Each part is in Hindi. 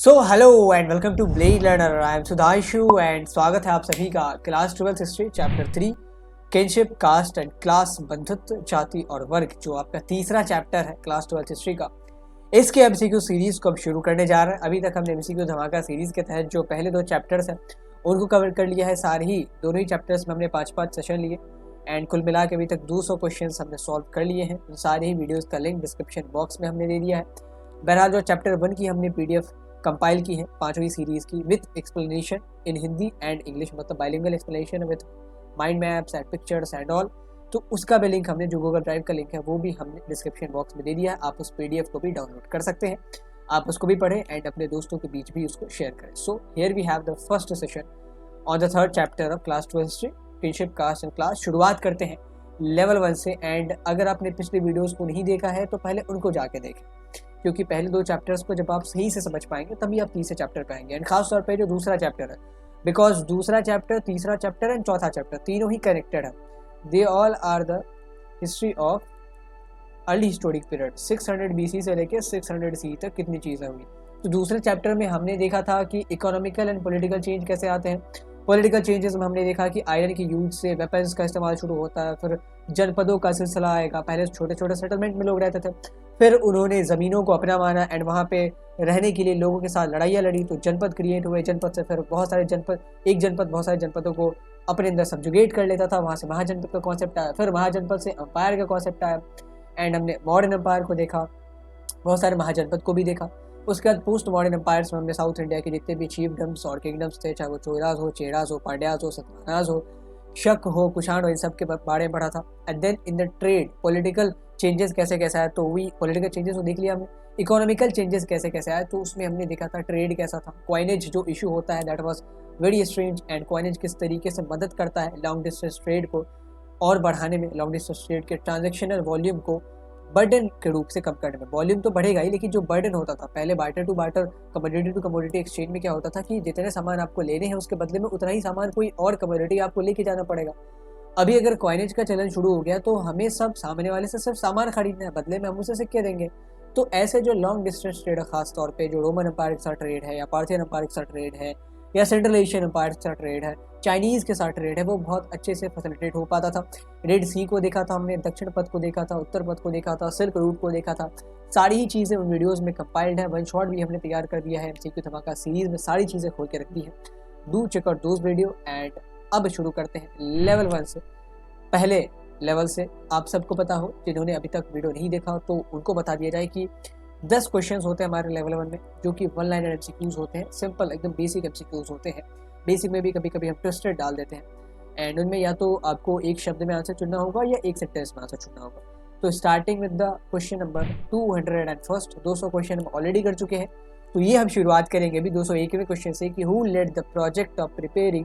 Hello and welcome to blade learner. I am Sudhanshu and स्वागत है आप सभी का class 12th history chapter 3 kinship caste and class बंधुत्व जाति और वर्ग, जो आपका तीसरा चैप्टर है क्लास 12th हिस्ट्री का। इसके एमसीक्यू सीरीज को अब शुरू करने जा रहे हैं। अभी तक हमने एमसीक्यू धमाका सीरीज के तहत जो पहले दो चैप्टर्स हैं उनको कवर कर लिया है। सारे ही दोनों ही चैप्टर्स में हमने 5-5 सेशन लिए एंड कुल मिला के अभी तक 200 क्वेश्चन हमने सॉल्व कर लिए हैं। सारे ही वीडियोज़ का लिंक डिस्क्रिप्शन बॉक्स में हमने दे दिया है। बहरहाल जो चैप्टर 1 की हमने PDF कंपाइल की है 5वीं सीरीज़ की with explanation in Hindi and English, मतलब bilingual explanation with mind maps and pictures and all, तो उसका भी लिंक हमने, जो गूगल ड्राइव का लिंक है वो भी हमने डिस्क्रिप्शन बॉक्स में दे दिया है। आप उस PDF को भी डाउनलोड कर सकते हैं, आप उसको भी पढ़ें एंड अपने दोस्तों के बीच भी उसको शेयर करें। So here we have the first session on the third chapter of class 12 history kinship caste and class. शुरुआत करते हैं लेवल 1 से। एंड अगर आपने पिछले वीडियोज़ को नहीं देखा है तो पहले उनको जाके देखें, क्योंकि पहले दो चैप्टर्स को जब आप सही से समझ पाएंगे तभी आप तीसरे चैप्टर पे आएंगे। एंड खास तौर पे जो दूसरा चैप्टर है, बिकॉज दूसरा चैप्टर, तीसरा चैप्टर एंड चौथा चैप्टर तीनों ही कनेक्टेड है। They all are the history of early historic period 600 BC से लेकर 600 CE तक कितनी चीज़ें हुई। तो दूसरे चैप्टर में हमने देखा था कि इकोनॉमिकल एंड पॉलिटिकल चेंज कैसे आते हैं। पॉलिटिकल चेंजेस में हमने देखा कि आयरन की यूज से वेपन्स का इस्तेमाल शुरू होता है, फिर जनपदों का सिलसिला आएगा। पहले छोटे छोटे सेटलमेंट में लोग रहते थे, फिर उन्होंने ज़मीनों को अपना माना एंड वहाँ पे रहने के लिए लोगों के साथ लड़ाइयाँ लड़ी, तो जनपद क्रिएट हुए। जनपद से फिर बहुत सारे जनपद, एक जनपद बहुत सारे जनपदों को अपने अंदर सब्जुगेट कर लेता था। वहाँ से महाजनपद का कॉन्सेप्ट आया, फिर महाजनपद से अम्पायर का कॉन्सेप्ट आया एंड हमने मॉडर्न एम्पायर को देखा, बहुत सारे महाजनपद को भी देखा। उसके बाद पोस्ट मॉडर्न एम्पायर्स में हमने साउथ इंडिया के जितने भी चीफडम्स और किंगडम्स थे, चाहे वो चोइराज हो, चेराज हो, पांड्याज हो, सतवाहनाज हो, शक हो, कुषाण हो, इन सब के बारे में पढ़ा था। And then in the trade political changes कैसे कैसे आया, तो वही पॉलिटिकल चेंजेस को देख लिया हमने। इकोनॉमिकल चेंजेस कैसे कैसे आया, तो उसमें हमने देखा था ट्रेड कैसा था, क्वाइनेज जो इशू होता है that was very strange, and coinage किस तरीके से मदद करता है लॉन्ग डिस्टेंस ट्रेड को और बढ़ाने में, लॉन्ग डिस्टेंस ट्रेड के ट्रांजेक्शनल वॉल्यूम को बर्डन के रूप से कम करने में। वॉल्यूम तो बढ़ेगा ही, लेकिन जो बर्डन होता था पहले barter to barter, commodity to commodity exchange में क्या होता था कि जितने सामान आपको लेने हैं उसके बदले में उतना ही सामान कोई और कमोडिटी आपको लेके जाना पड़ेगा। अभी अगर कॉइनेज का चलन शुरू हो गया तो हमें सब सामने वाले से सिर्फ सामान खरीदना है, बदले में हम उसे सिक्के देंगे। तो ऐसे जो लॉन्ग डिस्टेंस ट्रेड है, खास तौर पे जो रोमन एम्पायर के साथ ट्रेड है या पार्थियन एम्पायर के साथ ट्रेड है या सेंट्रल एशियन एम्पायर के साथ ट्रेड है, चाइनीज़ के साथ ट्रेड है, वो बहुत अच्छे से फैसिलिटेट हो पाता था। रेड सी को देखा था हमने, दक्षिण पथ को देखा था, उत्तर पथ को देखा था, सिल्क रूट को देखा था। सारी ही चीज़ें उन वीडियोज़ में कंपाइल्ड है। वन शॉट भी हमने तैयार कर दिया है एमसीक्यू धमाका सीरीज़ में, सारी चीज़ें खोल के रख दी है। Do check out those video. And अब शुरू करते हैं लेवल 1 से। पहले लेवल से आप सबको पता हो, जिन्होंने अभी तक वीडियो नहीं देखा हो तो उनको बता दिया जाए कि 10 क्वेश्चंस होते हैं हमारे लेवल 1 में, जो कि 1 लाइनर एमसीक्यूज होते हैं, सिंपल एकदम बेसिक एमसीक्यूज होते हैं। बेसिक में भी कभी कभी हम ट्विस्टेड डाल देते हैं एंड उनमें या तो आपको एक शब्द में आंसर चुनना होगा या एक सेंटेंस में आंसर चुनना होगा। तो starting with the question number 201, 200 question हम ऑलरेडी कर चुके हैं, तो ये हम शुरुआत करेंगे अभी 201वें क्वेश्चन से कि who led the project of preparing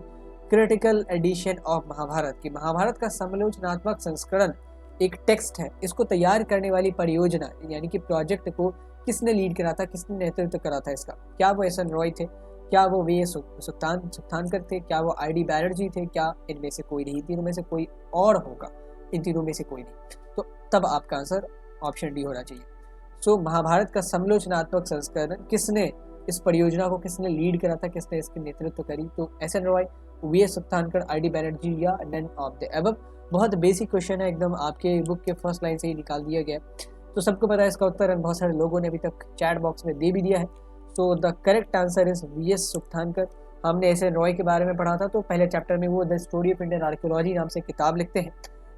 critical edition of Mahabharata, की महाभारत का समालोचनात्मक संस्करण एक टेक्स्ट है, इसको तैयार करने वाली परियोजना यानी कि प्रोजेक्ट को किसने लीड करा था, किसने नेतृत्व करा था इसका। क्या वो एस एन रॉय थे, क्या वो वी एस सुक्तानकर थे, क्या वो ID बैनर्जी थे, क्या इनमें से कोई नहीं, तीनों में से कोई और होगा, इन तीनों में से कोई नहीं। तो तब आपका आंसर ऑप्शन डी होना चाहिए। सो महाभारत का समालोचनात्मक संस्करण किसने, इस परियोजना को किसने लीड करा था, किसने इसकी नेतृत्व करी, तो एस एन रॉय, वी.एस. सुक्तानकर, ID बैनर्जी या नन ऑफ द अबव। बहुत बेसिक क्वेश्चन है, एकदम आपके बुक के फर्स्ट लाइन से ही निकाल दिया गया, तो सबको पता है इसका उत्तर, और बहुत सारे लोगों ने अभी तक चैट बॉक्स में दे भी दिया है। So the correct answer is वी.एस. सुक्तानकर। हमने एस एन रॉय के बारे में पढ़ा था, तो पहले चैप्टर में वो the story of Indian archaeology नाम से किताब लिखते हैं,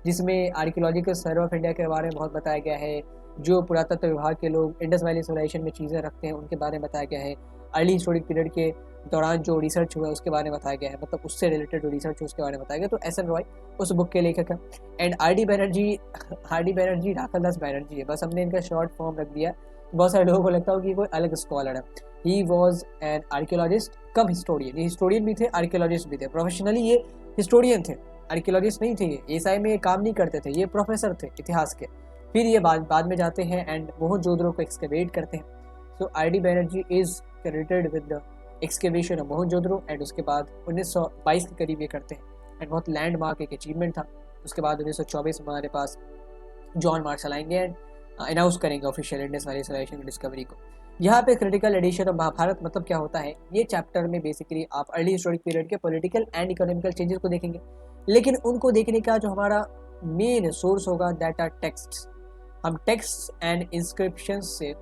जिसमें आर्कियोलॉजिकल सर्वे ऑफ इंडिया के बारे में बहुत बताया गया है। जो पुरातत्व विभाग के लोग इंडस वैली सिविलाइजेशन में चीज़ें रखते हैं उनके बारे में बताया गया है। अर्ली हिस्टोरिक पीरियड के दौरान जो रिसर्च हुआ है उसके बारे में बताया गया है, मतलब उससे रिलेटेड जो रिसर्च है उसके बारे में बताया गया। तो एस एन रॉय उस बुक के लेखक है। एंड ID बैनर्जी राखालदास बैनर्जी है, बस हमने इनका शॉर्ट फॉर्म रख दिया। बहुत सारे लोगों को लगता हो कि कोई अलग स्कॉलर है। He was an archaeologist come historian, ये हिस्टोरियन भी थे, आर्कियोलॉजिस्ट भी थे। प्रोफेशनली ये हिस्टोरियन थे, आर्कियोलॉजिस्ट नहीं थे। ये एसआई में काम नहीं करते थे, ये प्रोफेसर थे इतिहास के। फिर ये बाद में जाते हैं एंड मोहनजोदड़ो को एक्सकेवेट करते हैं। सो ID Banerjee is credited with the excavation of Mohenjodaro and उसके बाद 1922 के करीब ये करते हैं एंड बहुत लैंडमार्क एक अचीवमेंट था। उसके बाद 1924 में हमारे पास जॉन मार्शल आएंगे एंड अनाउंस करेंगे ऑफिशियल इंडस वैली सिविलाइजेशन की डिस्कवरी को। यहाँ पे क्रिटिकल एडिशन ऑफ महाभारत मतलब क्या होता है, ये चैप्टर में बेसिकली आप अर्ली हिस्टोरिक पीरियड के पॉलिटिकल एंड इकोनॉमिकल चेंजेस को देखेंगे, लेकिन उनको देखने का जो हमारा मेन सोर्स होगा दैट आर टेक्स्ट्स। हम टेक्स्ट एंड इंस्क्रिप्शन से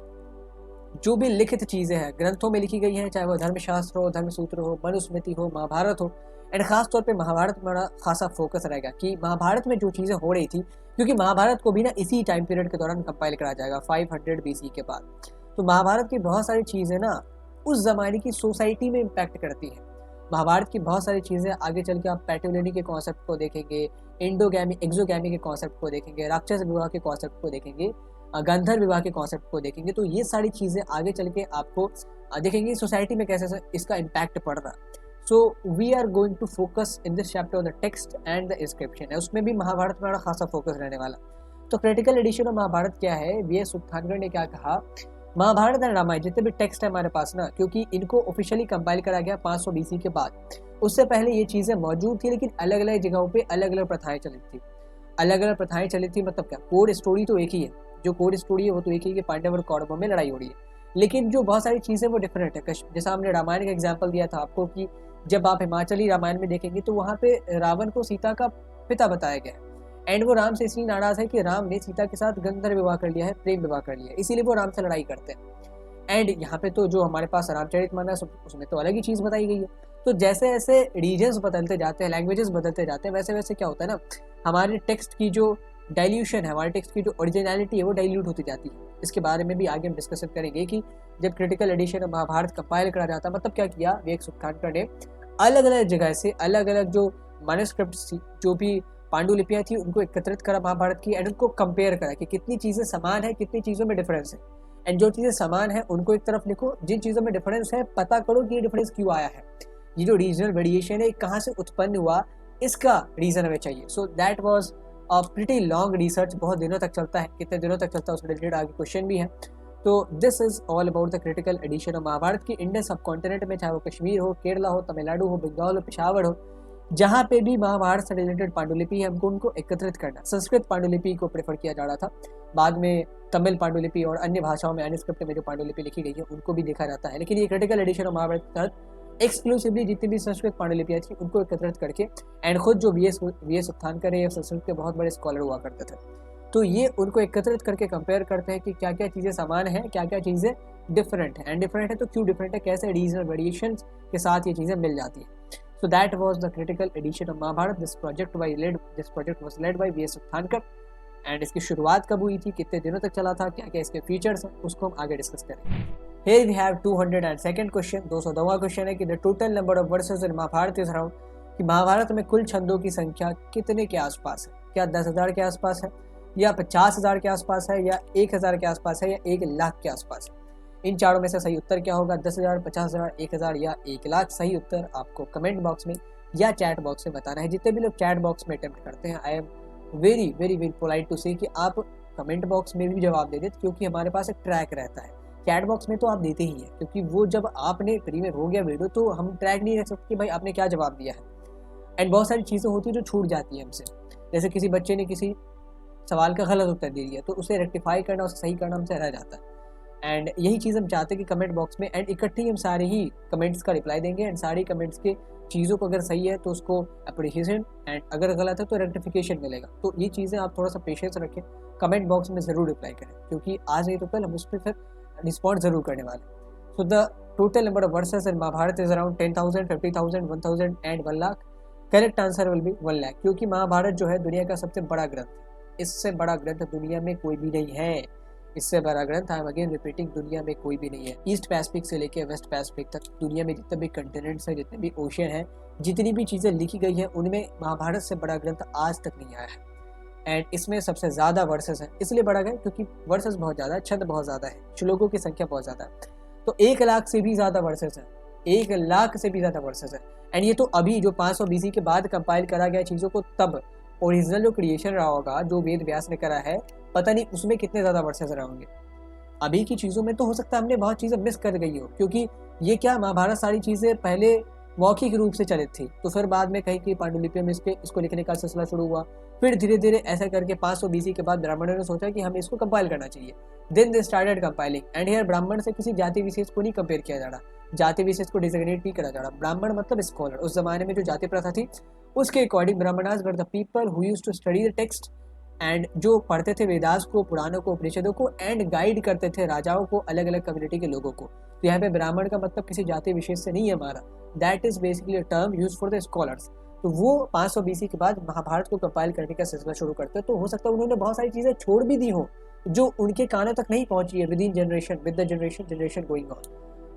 जो भी लिखित चीज़ें हैं, ग्रंथों में लिखी गई हैं, चाहे वो धर्मशास्त्र हो, धर्मसूत्र हो, मनुस्मृति हो, महाभारत हो, एंड खास तौर पे महाभारत में बड़ा खासा फोकस रहेगा कि महाभारत में जो चीज़ें हो रही थी, क्योंकि महाभारत को भी ना इसी टाइम पीरियड के दौरान कंपाइल करा जाएगा 500 BC के बाद। तो महाभारत की बहुत सारी चीज़ें ना उस ज़माने की सोसाइटी में इम्पैक्ट करती हैं। महाभारत की बहुत सारी चीज़ें आगे चल के आप पैटोलिनी के कॉन्सेप्ट को देखेंगे, इंडोगैमी एक्सोगैमी के कॉन्सेप्ट को देखेंगे, राक्षस विवाह के कॉन्सेप्ट को देखेंगे, गंधर्व विवाह के कॉन्सेप्ट को देखेंगे। तो ये सारी चीज़ें आगे चल के आपको देखेंगे सोसाइटी में कैसे इसका इम्पैक्ट पड़ रहा है। So we are going to focus in this chapter on the text and the inscription है, उसमें भी महाभारत में बड़ा खासा फोकस रहने वाला। तो क्रिटिकल एडिशन ऑफ महाभारत क्या है, वी.एस. उत्थानगढ़ ने क्या कहा, महाभारत एंड रामायण जितने भी टेक्स्ट है हमारे पास ना, क्योंकि इनको ऑफिशियली कंपाइल करा गया 500 BC के बाद, उससे पहले ये चीज़ें मौजूद थी, लेकिन अलग अलग जगहों पे अलग अलग प्रथाएं चली थी। अलग अलग प्रथाएं चली थी मतलब क्या, कोड स्टोरी तो एक ही है, जो कोड स्टोरी है वो तो एक ही है कि पांडव और कौरवों में लड़ाई हो रही है, लेकिन जो बहुत सारी चीज़ें वो डिफरेंट है। जैसा हमने रामायण का एग्जाम्पल दिया था आपको कि जब आप हिमाचली रामायण में देखेंगे तो वहाँ पे रावण को सीता का पिता बताया गया है, एंड वो राम से इसलिए नाराज है कि राम ने सीता के साथ गंधर्व विवाह कर लिया है, प्रेम विवाह कर लिया है, इसीलिए वो राम से लड़ाई करते हैं। एंड यहाँ पे तो जो हमारे पास रामचरितमानस उसमें तो अलग ही चीज़ बताई गई है। तो जैसे जैसे रीजन्स बदलते जाते हैं, लैंग्वेजेस बदलते जाते हैं, वैसे वैसे क्या होता है ना, हमारे टेक्स्ट की जो डाइल्यूशन है, हमारे टेक्स्ट की जो ओरिजिनलिटी है वो डाइल्यूट होती जाती है। इसके बारे में भी आगे हम डिस्कशन करेंगे कि जब क्रिटिकल एडिशन महाभारत कंपाइल करा जाता मतलब क्या किया, वी.एस. उत्थानगढ़ ने अलग अलग जगह से अलग अलग जो मैन्युस्क्रिप्ट जो भी पांडुलिपियाँ थी उनको एकत्रित करा महाभारत की, एंड उनको कंपेयर करा कि कितनी चीज़ें समान है, कितनी चीज़ों में डिफरेंस है। एंड जो चीज़ें समान है उनको एक तरफ लिखो, जिन चीज़ों में डिफरेंस है पता करो कि ये डिफरेंस क्यों आया है, ये जो रीजनल वेरिएशन है कहाँ से उत्पन्न हुआ, इसका रीज़न हमें चाहिए। सो that was a pretty long research, बहुत दिनों तक चलता है, कितने दिनों तक चलता है उससे रिलेटेड आगे क्वेश्चन भी है। तो this is all about the critical edition of Mahabharata की इंडियन सब कॉन्टिनेंट में, चाहे वो कश्मीर हो, केरला हो, तमिलनाडु हो, बंगाल हो, पेशावर हो, जहाँ पे भी महाभारत से रिलेटेड पांडुलिपि है हमको उनको एकत्रित करना। संस्कृत पांडुलिपि को प्रेफर किया जा रहा था, बाद में तमिल पांडुलिपि और अन्य भाषाओं में अन्य स्क्रिप्ट में जो पांडुलिपि लिखी गई है उनको भी देखा जाता है, लेकिन ये क्रिटिकल एडिशन ऑफ महाभारत के तहत एक्सक्लूसिवली जितनी भी संस्कृत पांडुलिपियाँ थी उनको एकत्रित करके, एंड खुद जो वी.एस. उत्थानगढ़ ये संस्कृत के बहुत बड़े स्कॉलर हुआ करते थे, तो ये उनको एकत्रित करके कंपेयर करते हैं कि क्या क्या चीज़ें समान हैं, क्या क्या चीज़ें डिफरेंट है, एंड डिफरेंट है तो क्यों डिफरेंट है, कैसे रीजनल वेरिएशन के साथ ये चीज़ें मिल जाती हैं। So that was the critical edition of Mahabharata. This project was led by V.S. उत्थानगढ़, एंड इसकी शुरुआत कब हुई थी, कितने दिनों तक चला था, क्या क्या इसके फीचर्स हैं, उसको हम आगे डिस्कस करेंगे। Here we have 202nd question, 202वां क्वेश्चन है कि the total number of verses in Mahabharata is around, कि महाभारत में कुल छंदों की संख्या कितने के आसपास है, क्या 10,000 के आसपास है, या 50,000 के आसपास है, या 1,000 के आसपास है, या 1,00,000 के आसपास है। इन चारों में से सही उत्तर क्या होगा, 10,000, 50,000, 1,000 या 1,00,000। सही उत्तर आपको कमेंट बॉक्स में या चैट बॉक्स में बताना है। जितने भी लोग चैट बॉक्स में अटेम्प्ट करते हैं, I am very very very polite to say कि आप कमेंट बॉक्स में भी जवाब दे देते, क्योंकि हमारे पास एक ट्रैक रहता है। चैट बॉक्स में तो आप देते ही हैं, क्योंकि वो जब आपने फ्री में हो गया वीडियो तो हम ट्रैक नहीं रख सकते कि भाई आपने क्या जवाब दिया है, एंड बहुत सारी चीज़ें होती है जो छूट जाती है हमसे। जैसे किसी बच्चे ने किसी सवाल का गलत उत्तर दे दिया तो उसे रेक्टिफाई करना, उसे सही करना हमसे रह जाता है, एंड यही चीज़ हम चाहते हैं कि कमेंट बॉक्स में एंड इकट्ठी हम सारे ही कमेंट्स का रिप्लाई देंगे, एंड सारी कमेंट्स के चीज़ों को अगर सही है तो उसको अप्रिशिएशन, एंड अगर गलत है तो रेक्टिफिकेशन मिलेगा। तो ये चीज़ें आप थोड़ा सा पेशेंस रखें, कमेंट बॉक्स में ज़रूर रिप्लाई करें, क्योंकि आज नहीं तो कल हम उस पर फिर रिस्पॉन्ड ज़रूर करने वाले। So the total number of verses in Mahabharata is around 10,000, 50,000, 1,000 and 1,00,000। Correct answer will be 1,00,000, क्योंकि महाभारत जो है दुनिया का सबसे बड़ा ग्रंथ है। इससे बड़ा ग्रंथ दुनिया में कोई भी नहीं है, इससे बड़ा ग्रंथ, आई एम अगेन रिपीटिंग, दुनिया में कोई भी नहीं है। ईस्ट पैसिफिक से लेकर वेस्ट पैसिफिक तक दुनिया में जितने भी कंटिनेंट्स हैं, जितने भी ओशियन हैं, जितनी भी चीज़ें लिखी गई हैं, उनमें महाभारत से बड़ा ग्रंथ आज तक नहीं आया है। एंड इसमें सबसे ज़्यादा वर्सेस हैं, इसलिए बड़ा है क्योंकि वर्सेस बहुत ज़्यादा है, छंद बहुत ज़्यादा है, श्लोकों की संख्या बहुत ज़्यादा है। तो 1,00,000 से भी ज़्यादा वर्सेस है, 1,00,000 से भी ज़्यादा वर्सेस है। एंड ये तो अभी जो 500 BC के बाद कंपाइल करा गया चीज़ों को, तब ओरिजिनल जो क्रिएशन रहा होगा, जो वेद व्यास ने करा है, पता नहीं उसमें कितने ज़्यादा वर्सेस रहे होंगे। अभी की चीज़ों में तो हो सकता है हमने बहुत चीज़ें मिस कर गई हो, क्योंकि ये क्या महाभारत सारी चीज़ें पहले मौखिक रूप से चलित थी। तो फिर बाद में कहीं की पांडुलिपियों में इसको लिखने का सिलसिला शुरू हुआ। फिर धीरे धीरे ऐसा करके 500 BC के बाद ब्राह्मणों ने सोचा कि हमें इसको कंपाइल करना चाहिए। Then they started compiling and here Brahmin से किसी जाति विशेष को नहीं कंपेयर किया जा रहा, जाति विशेष को डिजिग्नेट नहीं करा जा रहा। ब्राह्मण मतलब स्कॉलर। उस जमाने में जो जाति प्रथा थी उसके according Brahmanas were the people who used to study the text and जो पढ़ते थे वेदास को, पुराणों को, उपनिषदों को एंड गाइड करते थे राजाओं को, अलग अलग कम्युनिटी के लोगों को। तो यहाँ पे ब्राह्मण का मतलब किसी जाति विशेष से नहीं है हमारा, that is basically a term use for the scholars. तो वो 500 BC के बाद महाभारत को कंपाइल करने का सिलसिला शुरू करते हैं। तो हो सकता है उन्होंने बहुत सारी चीज़ें छोड़ भी दी हो जो उनके कानों तक नहीं पहुंची है with in generation, with the generation going on,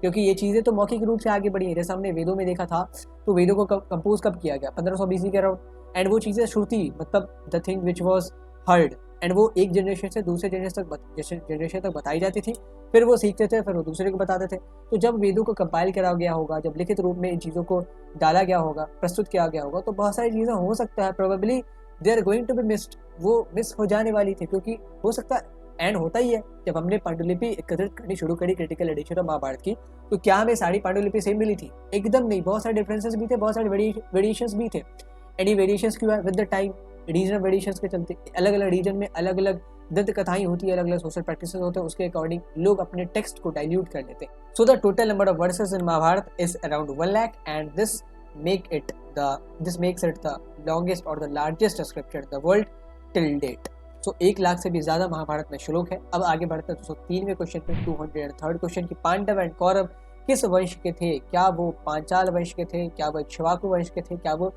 क्योंकि ये चीज़ें तो मौखिक रूप से आगे बढ़ी है। जैसे हमने वेदों में देखा था, तो वेदों को कंपोज कब किया गया? 1500 BC के अराउंड। एंड वो चीज़ें श्रुति मतलब the thing which was heard, and वो एक जनरेशन से दूसरे जनरेशन तक बताई जाती थी। फिर वो सीखते थे, फिर वो दूसरे को बताते थे। तो जब वेदों को कंपाइल करा गया होगा, जब लिखित रूप में इन चीज़ों को डाला गया होगा, प्रस्तुत किया गया होगा, तो बहुत सारी चीज़ें हो सकता है probably they are going to be missed, वो मिस हो जाने वाली थी। क्योंकि हो सकता है, एंड होता ही है, जब हमने पांडुलिपि एकत्रित करनी शुरू करी क्रिटिकल एडिशन ऑफ महाभारत की, तो क्या हमें सारी पांडुलिपि सेम मिली थी? एकदम नहीं, बहुत सारे डिफरेंसेस भी थे, बहुत सारे वेरिएशंस भी थे। एंड ये वेरिएशंस क्यों है? With the time regional variations के चलते अलग अलग रीजन में अलग अलग दंत कथाएं होती है, अलग अलग सोशल प्रैक्टिसेस होते हैं, उसके अकॉर्डिंग लोग अपने टेक्स्ट को डाइल्यूट कर लेते हैं। So the total number of verses in Mahabharata is around 1 lakh and this makes it the longest और the largest scripture in the world till date. So 1 lakh से भी ज्यादा महाभारत में श्लोक है। अब आगे बढ़ते हैं 203वें क्वेश्चन पे, 203rd क्वेश्चन की पांडव एंड कौरव किस वंश के थे? क्या वो पांचाल वंश के थे? क्या वो इक्ष्वाकु वंश के थे? क्या वो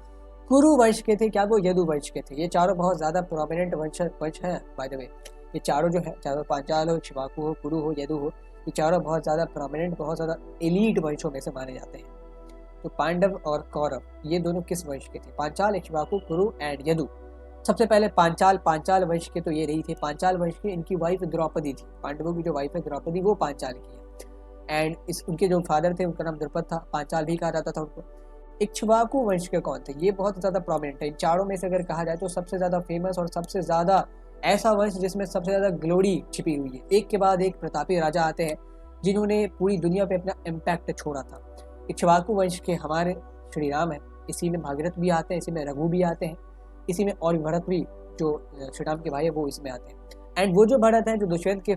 कुरु वंश के थे? क्या वो यदु वंश के थे? ये चारों बहुत ज्यादा प्रोमिनेंट वंश है बाय द वे। ये चारों जो है, चाहे पांचाल हो, इक्ष्वाकु हो, कुरु हो, यदु हो, ये चारों बहुत ज्यादा प्रोमिनेंट, बहुत ज्यादा एलीट वंशों में से माने जाते हैं। तो पांडव और कौरव ये दोनों किस वंश के थे? पांचाल, इक्ष्वाकु, कुरु एंड यदु। सबसे पहले पांचाल वंश के तो ये रही थे। पांचाल वंश की इनकी वाइफ द्रौपदी थी। पांडवों की जो वाइफ है द्रौपदी, वो पांचाल की है। एंड उनके जो फादर थे उनका नाम द्रुपद था, पांचाल भी कहा जाता था उनको। इक्ष्वाकु वंश के कौन थे? ये बहुत ज़्यादा प्रोमिनेंट है। इन चारों में से अगर कहा जाए तो सबसे ज़्यादा फेमस और सबसे ज़्यादा ऐसा वंश जिसमें सबसे ज़्यादा ग्लोरी छिपी हुई है। एक के बाद एक प्रतापी राजा आते हैं जिन्होंने पूरी दुनिया पे अपना इम्पैक्ट छोड़ा था। इक्ष्वाकु वंश के हमारे श्री राम है, इसी में भागीरथ भी आते हैं, इसी में रघु भी आते हैं, इसी में और भरत भी जो श्री राम के भाई है वो इसमें आते हैं। एंड वो जो भरत है जो दुष्यंत के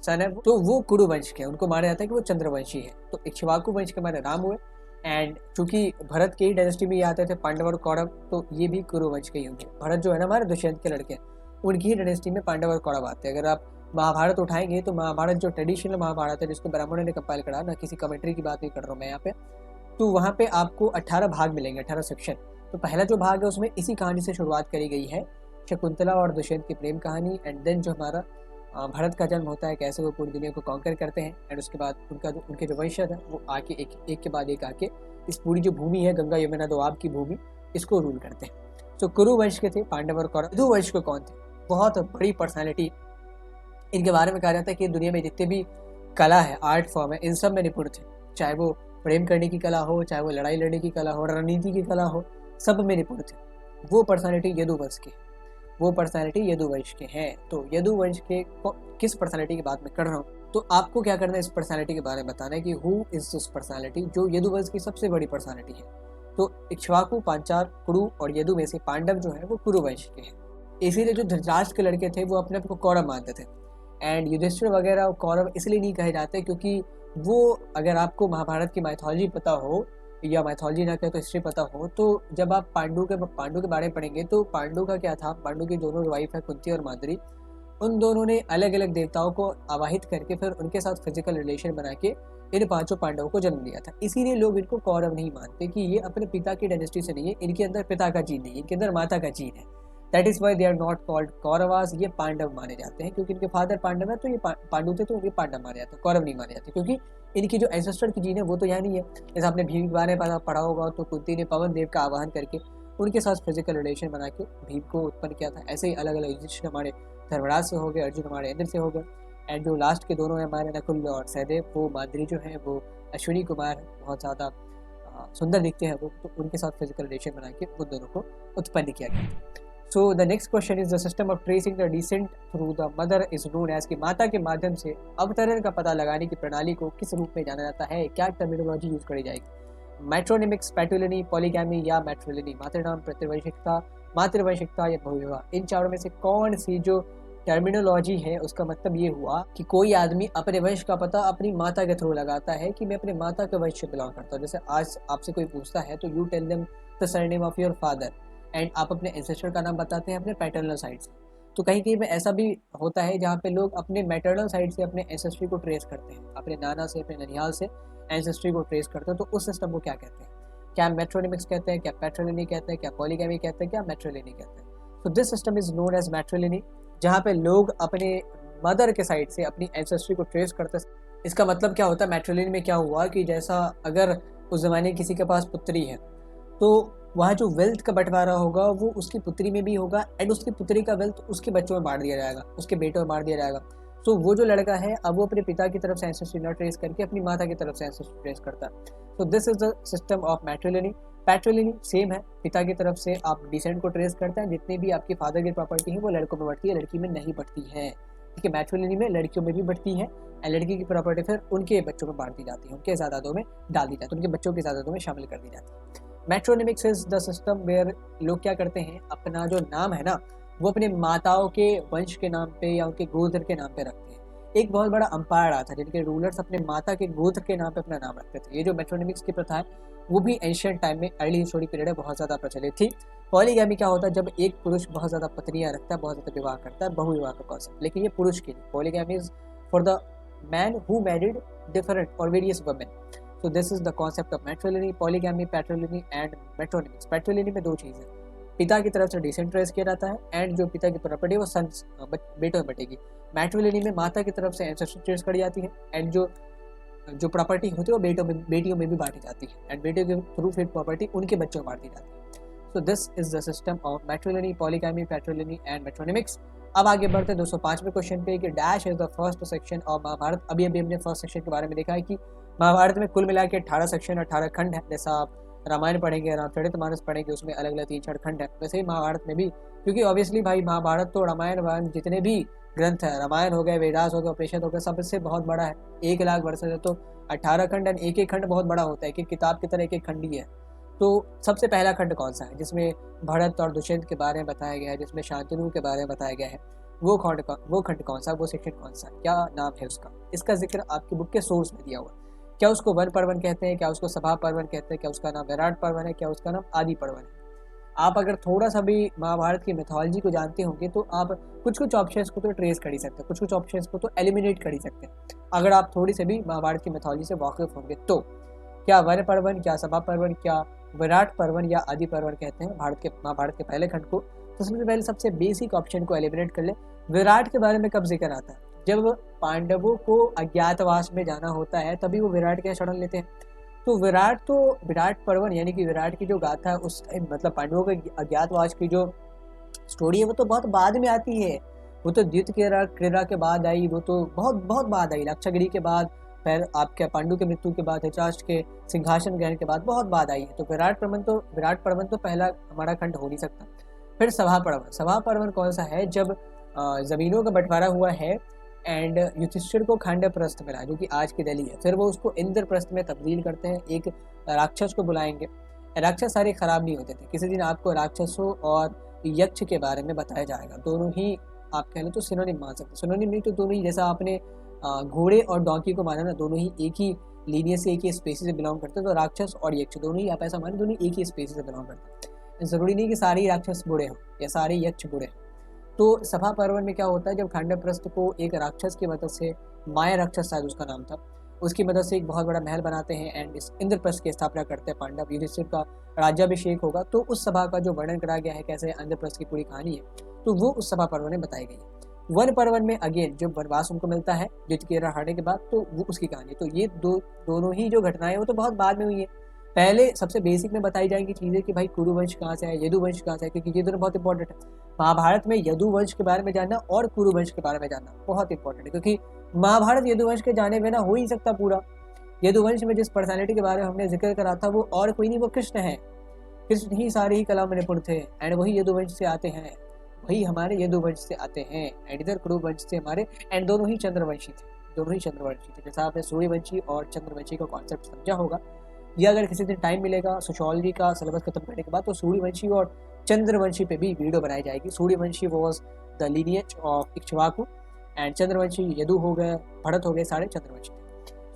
सन है, तो वो कुरु वंश के, उनको माना जाता है कि वो चंद्रवंशी है। तो इक्ष्वाकु वंश के हमारे राम हुए। एंड चूंकि भरत के ही डायनेस्टी में आते थे पांडव और कौरव, तो ये भी कुरु वंश के ही होंगे। भरत जो है ना हमारे दुष्यंत के लड़के, उनकी ही डायनेस्टी में पांडव और कौरव आते हैं। अगर आप महाभारत उठाएंगे तो महाभारत जो ट्रेडिशनल महाभारत है जिसको ब्राह्मणों ने कंपाइल करा, ना किसी कमेंट्री की बात नहीं कर रहा हूँ मैं यहाँ पे, तो वहाँ पे आपको 18 भाग मिलेंगे, 18 सेक्शन। तो पहला जो भाग है उसमें इसी कहानी से शुरुआत करी गई है, शकुंतला और दुष्यंत की प्रेम कहानी। एंड देन जो हमारा भरत का जन्म होता है, कैसे वो पूरी दुनिया को कॉन्कर करते हैं। एंड उसके बाद उनके जो वंशज है वो आके एक के बाद एक आके इस पूरी जो भूमि है, गंगा यमुना दोआब की भूमि, इसको रूल करते हैं। तो कुरु वंश के थे पांडव और कौरव। यदु वंश के कौन थे? बहुत बड़ी पर्सनैलिटी, इनके बारे में कहा जाता है कि दुनिया में जितने भी कला है, आर्ट फॉर्म है, इन सब में निपुण थे। चाहे वो प्रेम करने की कला हो, चाहे वो लड़ाई लड़ने की कला हो, रणनीति की कला हो, सब में निपुण थे। वो पर्सनैलिटी यदुवंश के, वो पर्सनैलिटी यदुवंश के हैं। तो यदुवंश के किस पर्सनैलिटी की बात मैं कर रहा हूँ, तो आपको क्या करना है, इस पर्सनैलिटी के बारे में बताना है कि हु इज दिस पर्सनैलिटी जो यदुवंश की सबसे बड़ी पर्सनैलिटी है। तो इक्ष्वाकु, पांचाल, कुरु और यदु में से पांडव जो है वो कुरु वंश के हैं। इसीलिए जो धृतराष्ट्र के लड़के थे वो अपने आप को कौरव मानते थे। एंड युधिष्ठिर वगैरह कौरव इसलिए नहीं कहे जाते क्योंकि वो, अगर आपको महाभारत की माइथोलॉजी पता हो, या माइथोलॉजी ना कहे तो हिस्ट्री पता हो, तो जब आप पांडु के बारे में पढ़ेंगे तो पांडु का क्या था, पांडु की दोनों वाइफ है कुंती और माद्री, उन दोनों ने अलग अलग देवताओं को आवाहित करके फिर उनके साथ फिजिकल रिलेशन बना के इन 5 पांडवों को जन्म दिया था। इसीलिए लोग इनको कौरव नहीं मानते कि ये अपने पिता की डायनेस्टी से नहीं है, इनके अंदर पिता का जीन नहीं है, इनके अंदर माता का जीन है। That is why they are not called Kauravas. ये पांडव माने जाते हैं क्योंकि इनके फादर पांडव है, तो ये पांडु थे, तो ये पांडव माने जाते हैं, कौरव नहीं माने जाते, क्योंकि इनकी जो एंसेस्टर की जीन है वो तो यहाँ नहीं है। जैसे आपने भीम के बारे में पढ़ा होगा, तो कुंती ने पवन देव का आवाहन करके उनके साथ फिजिकल रिलेशन बना के भीम को उत्पन्न किया था। ऐसे ही अलग अलग युधिष्ठिर हमारे धर्मराज से हो गए, अर्जुन हमारे इंद्र से हो गए। एंड जो लास्ट के दोनों हैं हमारे नकुल और सहदेव, वो माद्री जो है वो अश्विनी कुमार, बहुत ज़्यादा सुंदर दिखते हैं वो, तो उनके साथ फिजिकल रिलेशन बना के उन दोनों को उत्पन्न किया गया। So the next question is the system of tracing the descent through the mother is known as, कि माता के माध्यम से अवतरण का पता लगाने की प्रणाली को किस रूप में जाना जाता है, क्या टर्मिनोलॉजी यूज करी जाएगी। मैट्रोनिमिक्स, पैटुलिनी, पॉलीगैमी या मैट्रिलिनी, मातृनाम, मातृवंशिकता या बहुविवाह, इन चारों में से कौन सी जो टर्मिनोलॉजी है उसका मतलब ये हुआ कि कोई आदमी अपने वंश का पता अपनी माता के थ्रू लगाता है कि मैं अपने माता के वंश से बिलोंग करता हूँ। जैसे आज आपसे कोई पूछता है तो you tell them the surname of your father and आप अपने एंसेस्टर का नाम बताते हैं अपने पैटर्नल साइड से। तो कहीं कहीं में ऐसा भी होता है जहाँ पे लोग अपने मैटरनल साइड से अपने एंसेस्ट्री को ट्रेस करते हैं, अपने नाना से, अपने ननिहाल से एंसेस्ट्री को ट्रेस करते हैं। तो उस सिस्टम को क्या कहते हैं? क्या मैट्रोनिमिक्स कहते हैं, क्या पैट्रिलिनी कहते हैं, क्या पॉलीगैमी कहते हैं, क्या मैट्रिलिनी कहते हैं? तो this system is known as matriliny, जहाँ पे लोग अपने मदर के साइड से अपनी एंसेस्ट्री को ट्रेस करते हैं। इसका मतलब क्या होता है? मैट्रिलिनी में क्या हुआ कि जैसा अगर उस ज़माने किसी के पास पुत्री है तो वहाँ जो वेल्थ का बंटवारा होगा वो उसकी पुत्री में भी होगा एंड उसकी पुत्री का वेल्थ उसके बच्चों में बांट दिया जाएगा, उसके बेटों में बांट दिया जाएगा। तो वो जो लड़का है अब वो अपने पिता की तरफ से एंसेस्ट्री न ट्रेस करके अपनी माता की तरफ से एंसेस्ट्री ट्रेस करता है। तो this is the system of matriliny. Patriliny same है, पिता की तरफ से आप डिसेंट को ट्रेस करते हैं, जितनी भी आपकी फादर की प्रॉपर्टी है वो लड़कों में बढ़ती है, लड़की में नहीं बढ़ती है। ठीक है, मैट्रिलिनी में लड़कियों में भी बढ़ती है एंड लड़की की प्रॉपर्टी फिर उनके बच्चों में बांट दी जाती है, उनके जायदादों में डाल दी जाती है, उनके बच्चों की जायदादों में शामिल कर दी जाती है। मैट्रोनिमिक्स इज द सिस्टम वेयर लोग क्या करते हैं, अपना जो नाम है ना वो अपने माताओं के वंश के नाम पे या उनके गोत्र के नाम पे रखते हैं। एक बहुत बड़ा अंपायर रहा था जिनके रूलर्स अपने माता के गोत्र के नाम पे अपना नाम रखते थे। ये जो मैट्रोनिमिक्स की प्रथा है वो भी एंशियंट टाइम में, अर्ली हिस्टोरिक पीरियड में बहुत ज़्यादा प्रचलित थी। पॉलीगैमी क्या होता है? जब एक पुरुष बहुत ज़्यादा पत्नियां रखता है, बहुत ज़्यादा विवाह करता है, बहुविवाह का कॉन्सेप्ट। लेकिन ये पुरुष के लिए polygamy is for the man who married different और various women. So this is the concept of matrilineal, polygamy, patrilineal and metronymics। patrilineal में दो चीज़ है, पिता की तरफ से डिसेंट ट्रेस किया जाता है एंड जो पिता की प्रॉपर्टी है वो सन्स बेटों में बटेगी। मैट्रिलिनियल में माता की तरफ से एंसेस्ट्री ट्रेस करी जाती है एंड जो प्रॉपर्टी होती है वो बेटियों में भी बांटी जाती है एंड बेटियों के थ्रू फिर प्रॉपर्टी उनके बच्चों में बांटी जाती है। So this is the system of matrilineal, polygamy, patrilineal and metronymics. अब आगे बढ़ते हैं 205वें क्वेश्चन पे कि dash is the first section of Mahabharata. अभी हमने फर्स्ट सेक्शन के बारे में देखा है कि महाभारत में कुल मिला के 18 सेक्शन 18 खंड है। जैसा आप रामायण पढ़ेंगे, रामचरितमानस पढ़ेंगे, उसमें अलग अलग 3-4 खंड है, वैसे ही महाभारत में भी, क्योंकि ऑब्वियसली भाई महाभारत तो रामायण जितने भी ग्रंथ है, रामायण हो गए, वेदास हो गए, उपनिषद हो गए, सबसे बहुत बड़ा है। 1,00,000 वर्ष से तो 18 खंड एंड एक एक खंड बहुत बड़ा होता है कि किताब की तरह एक एक खंड ही है। तो सबसे पहला खंड कौन सा है जिसमें भरत और दुष्यंत के बारे में बताया गया है, जिसमें शांतनु के बारे में बताया गया है? वो खंड कौन सा, वो सेक्शन कौन सा, क्या नाम है उसका? इसका जिक्र आपकी बुक के सोर्स में दिया हुआ है। क्या उसको वन पर्वन कहते हैं, क्या उसको सभा पर्वन कहते हैं, क्या उसका नाम विराट पर्वन है, क्या उसका नाम आदि पर्वन है? आप अगर थोड़ा सा भी महाभारत की मिथोलॉजी को जानते होंगे तो आप कुछ कुछ ऑप्शंस को तो ट्रेस कर ही सकते हैं, कुछ कुछ ऑप्शंस को तो एलिमिनेट कर ही सकते हैं अगर आप थोड़ी से भी महाभारत की मिथोलॉजी से वाकिफ होंगे तो। क्या वन पर्वन, क्या सभा पर्वन, क्या विराट पर्वन या आदि पर्वन कहते हैं महाभारत के पहले खंड को? तो सबसे पहले सबसे बेसिक ऑप्शन को एलिमिनेट कर ले। विराट के बारे में कब जिक्र आता है? जब पांडवों को अज्ञातवास में जाना होता है तभी वो विराट के शरण लेते हैं। तो विराट पर्वन यानी कि विराट की जो गाथा है उस मतलब पांडवों के अज्ञातवास की जो स्टोरी है वो तो बहुत बाद में आती है। वो तो द्युत क्रीड़ा के बाद आई, वो तो बहुत बहुत बाद आई, लक्षागिरी के बाद, फिर आपके पांडु के मृत्यु के बाद, धृतराष्ट्र के सिंहासन ग्रहण के बाद बहुत बाद आई है। तो विराट पर्वन तो पहला हमारा खंड हो नहीं सकता। फिर सभा पर्वन कौन सा है? जब ज़मीनों का बंटवारा हुआ है एंड युधिष्ठिर को खांडवप्रस्थ मिला जो कि आज की दिल्ली है, फिर वो उसको इंद्रप्रस्थ में तब्दील करते हैं, एक राक्षस को बुलाएंगे। राक्षस सारे खराब नहीं होते थे। किसी दिन आपको राक्षसों और यक्ष के बारे में बताया जाएगा। दोनों ही आप कह लो तो सिनोनिम मान सकते, सिनोनिम नहीं तो दोनों ही, जैसा आपने घोड़े और डोंकी को माना ना, दोनों ही एक ही लीनियर से, एक ही स्पेसी से बिलोंग करते हैं। तो राक्षस और यक्ष दोनों ही आप ऐसा माने दोनों एक ही स्पेसी से बिलोंग करते हैं। ज़रूरी नहीं कि सारे ही राक्षस बुरे हों या सारे यक्ष बुरे हों। तो सभा पर्वन में क्या होता है? जब खांडवप्रस्थ को एक राक्षस की मदद से, माया राक्षस शायद उसका नाम था, उसकी मदद से एक बहुत बड़ा महल बनाते हैं एंड इस इंद्रप्रस्थ की स्थापना करते हैं पांडव। युधिष्ठिर का राज्याभिषेक होगा तो उस सभा का जो वर्णन करा गया है, कैसे इंद्रप्रस्थ की पूरी कहानी है, तो वो उस सभा पर्वन में बताई गई है। वन पर्वन में अगेन जब वनवास उनको मिलता है युधिष्ठिर हारने के बाद, तो वो उसकी कहानी। तो ये दोनों ही जो घटनाएं वो तो बहुत बाद में हुई है। पहले सबसे बेसिक में बताई जाएंगी चीज़ें कि भाई कुरुवंश कहाँ से है, यदुवंश कहाँ से है, क्योंकि ये दोनों बहुत इंपॉर्टेंट है। महाभारत में यदुवंश के बारे में जानना और कुरुवंश के बारे में जानना बहुत इंपॉर्टेंट है, क्योंकि महाभारत यदुवंश के जाने बिना हो ही सकता पूरा। यदुवंश में जिस पर्सनैलिटी के बारे में हमने जिक्र करा था वो और कोई नहीं, वो कृष्ण है। कृष्ण ही सारी ही कला में निपुण थे एंड वही यदुवंश से आते हैं, वही हमारे यदुवंश से आते हैं एंड इधर कुरुवंश से हमारे, एंड दोनों ही चंद्रवंशी थे। जैसा आपने सूर्यवंशी और चंद्रवंशी का कॉन्सेप्ट समझा होगा, या अगर किसी दिन टाइम मिलेगा सोशियोलॉजी का सिलेबस खत्म करने के बाद तो सूर्यवंशी और चंद्रवंशी पे भी वीडियो बनाई जाएगी। Suryavanshi was the lineage of Ikshvaku and Chandravanshi Yadu हो गए, भरत हो गए, सारे चंद्रवंशी।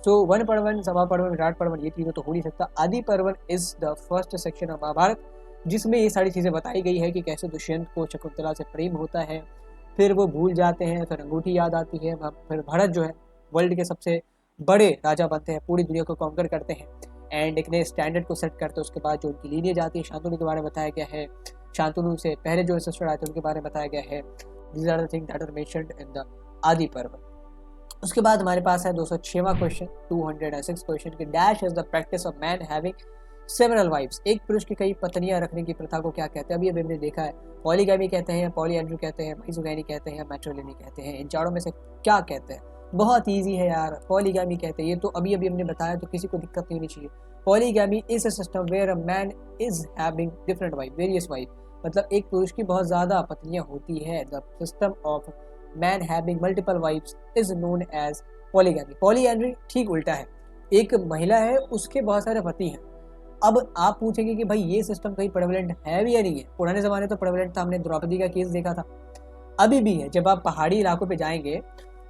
सो वन पर्वन, सभा पर्वन, विराट पर्वन, ये तीनों तो हो नहीं सकता। Adi Parvan is the first section of Mahabharata, जिसमें ये सारी चीज़ें बताई गई है कि कैसे दुष्यंत को शकुंतला से प्रेम होता है, फिर वो भूल जाते हैं, फिर अंगूठी याद आती है, फिर भरत जो है वर्ल्ड के सबसे बड़े राजा बनते हैं, पूरी दुनिया को कॉन्कर करते हैं एंड एक नए स्टैंडर्ड को सेट करते हैं। उसके बाद जो उनकी लीनिएज आती है, शांतनु के बारे में बताया गया है, शांतनु से पहले जो सिस्टर आए थे उनके बारे में बताया गया है। These are the thing that are mentioned in the Adi Parva. उसके बाद हमारे पास है 206वां क्वेश्चन, 206 क्वेश्चन कि dash is the practice of man having several wives. एक पुरुष की कई पत्नियां रखने की प्रथा को क्या कहते हैं? अभी हमने देखा है, पॉलीगैमी कहते हैं, पॉलीएंड्री कहते हैं, माइसोगैनी कहते हैं, मैट्रिलिनी कहते हैं। इन चारों में से क्या कहते हैं? बहुत ईजी है यार, पॉलीगैमी कहते हैं। ये तो अभी हमने बताया, तो किसी को दिक्कत नहीं होनी चाहिए। Polygamy is a system where a man is having different wife, various wife, मतलब एक पुरुष की बहुत ज़्यादा पत्नियां होती है। The system of man having multiple wives is known as polygamy. Polyandry ठीक उल्टा है, एक महिला है उसके बहुत सारे पति हैं। अब आप पूछेंगे कि भाई ये सिस्टम कहीं प्रेवलेंट है भी या नहीं है? पुराने ज़माने तो प्रेवलेंट था, हमने द्रौपदी का केस देखा था, अभी भी है। जब आप पहाड़ी इलाकों पे जाएंगे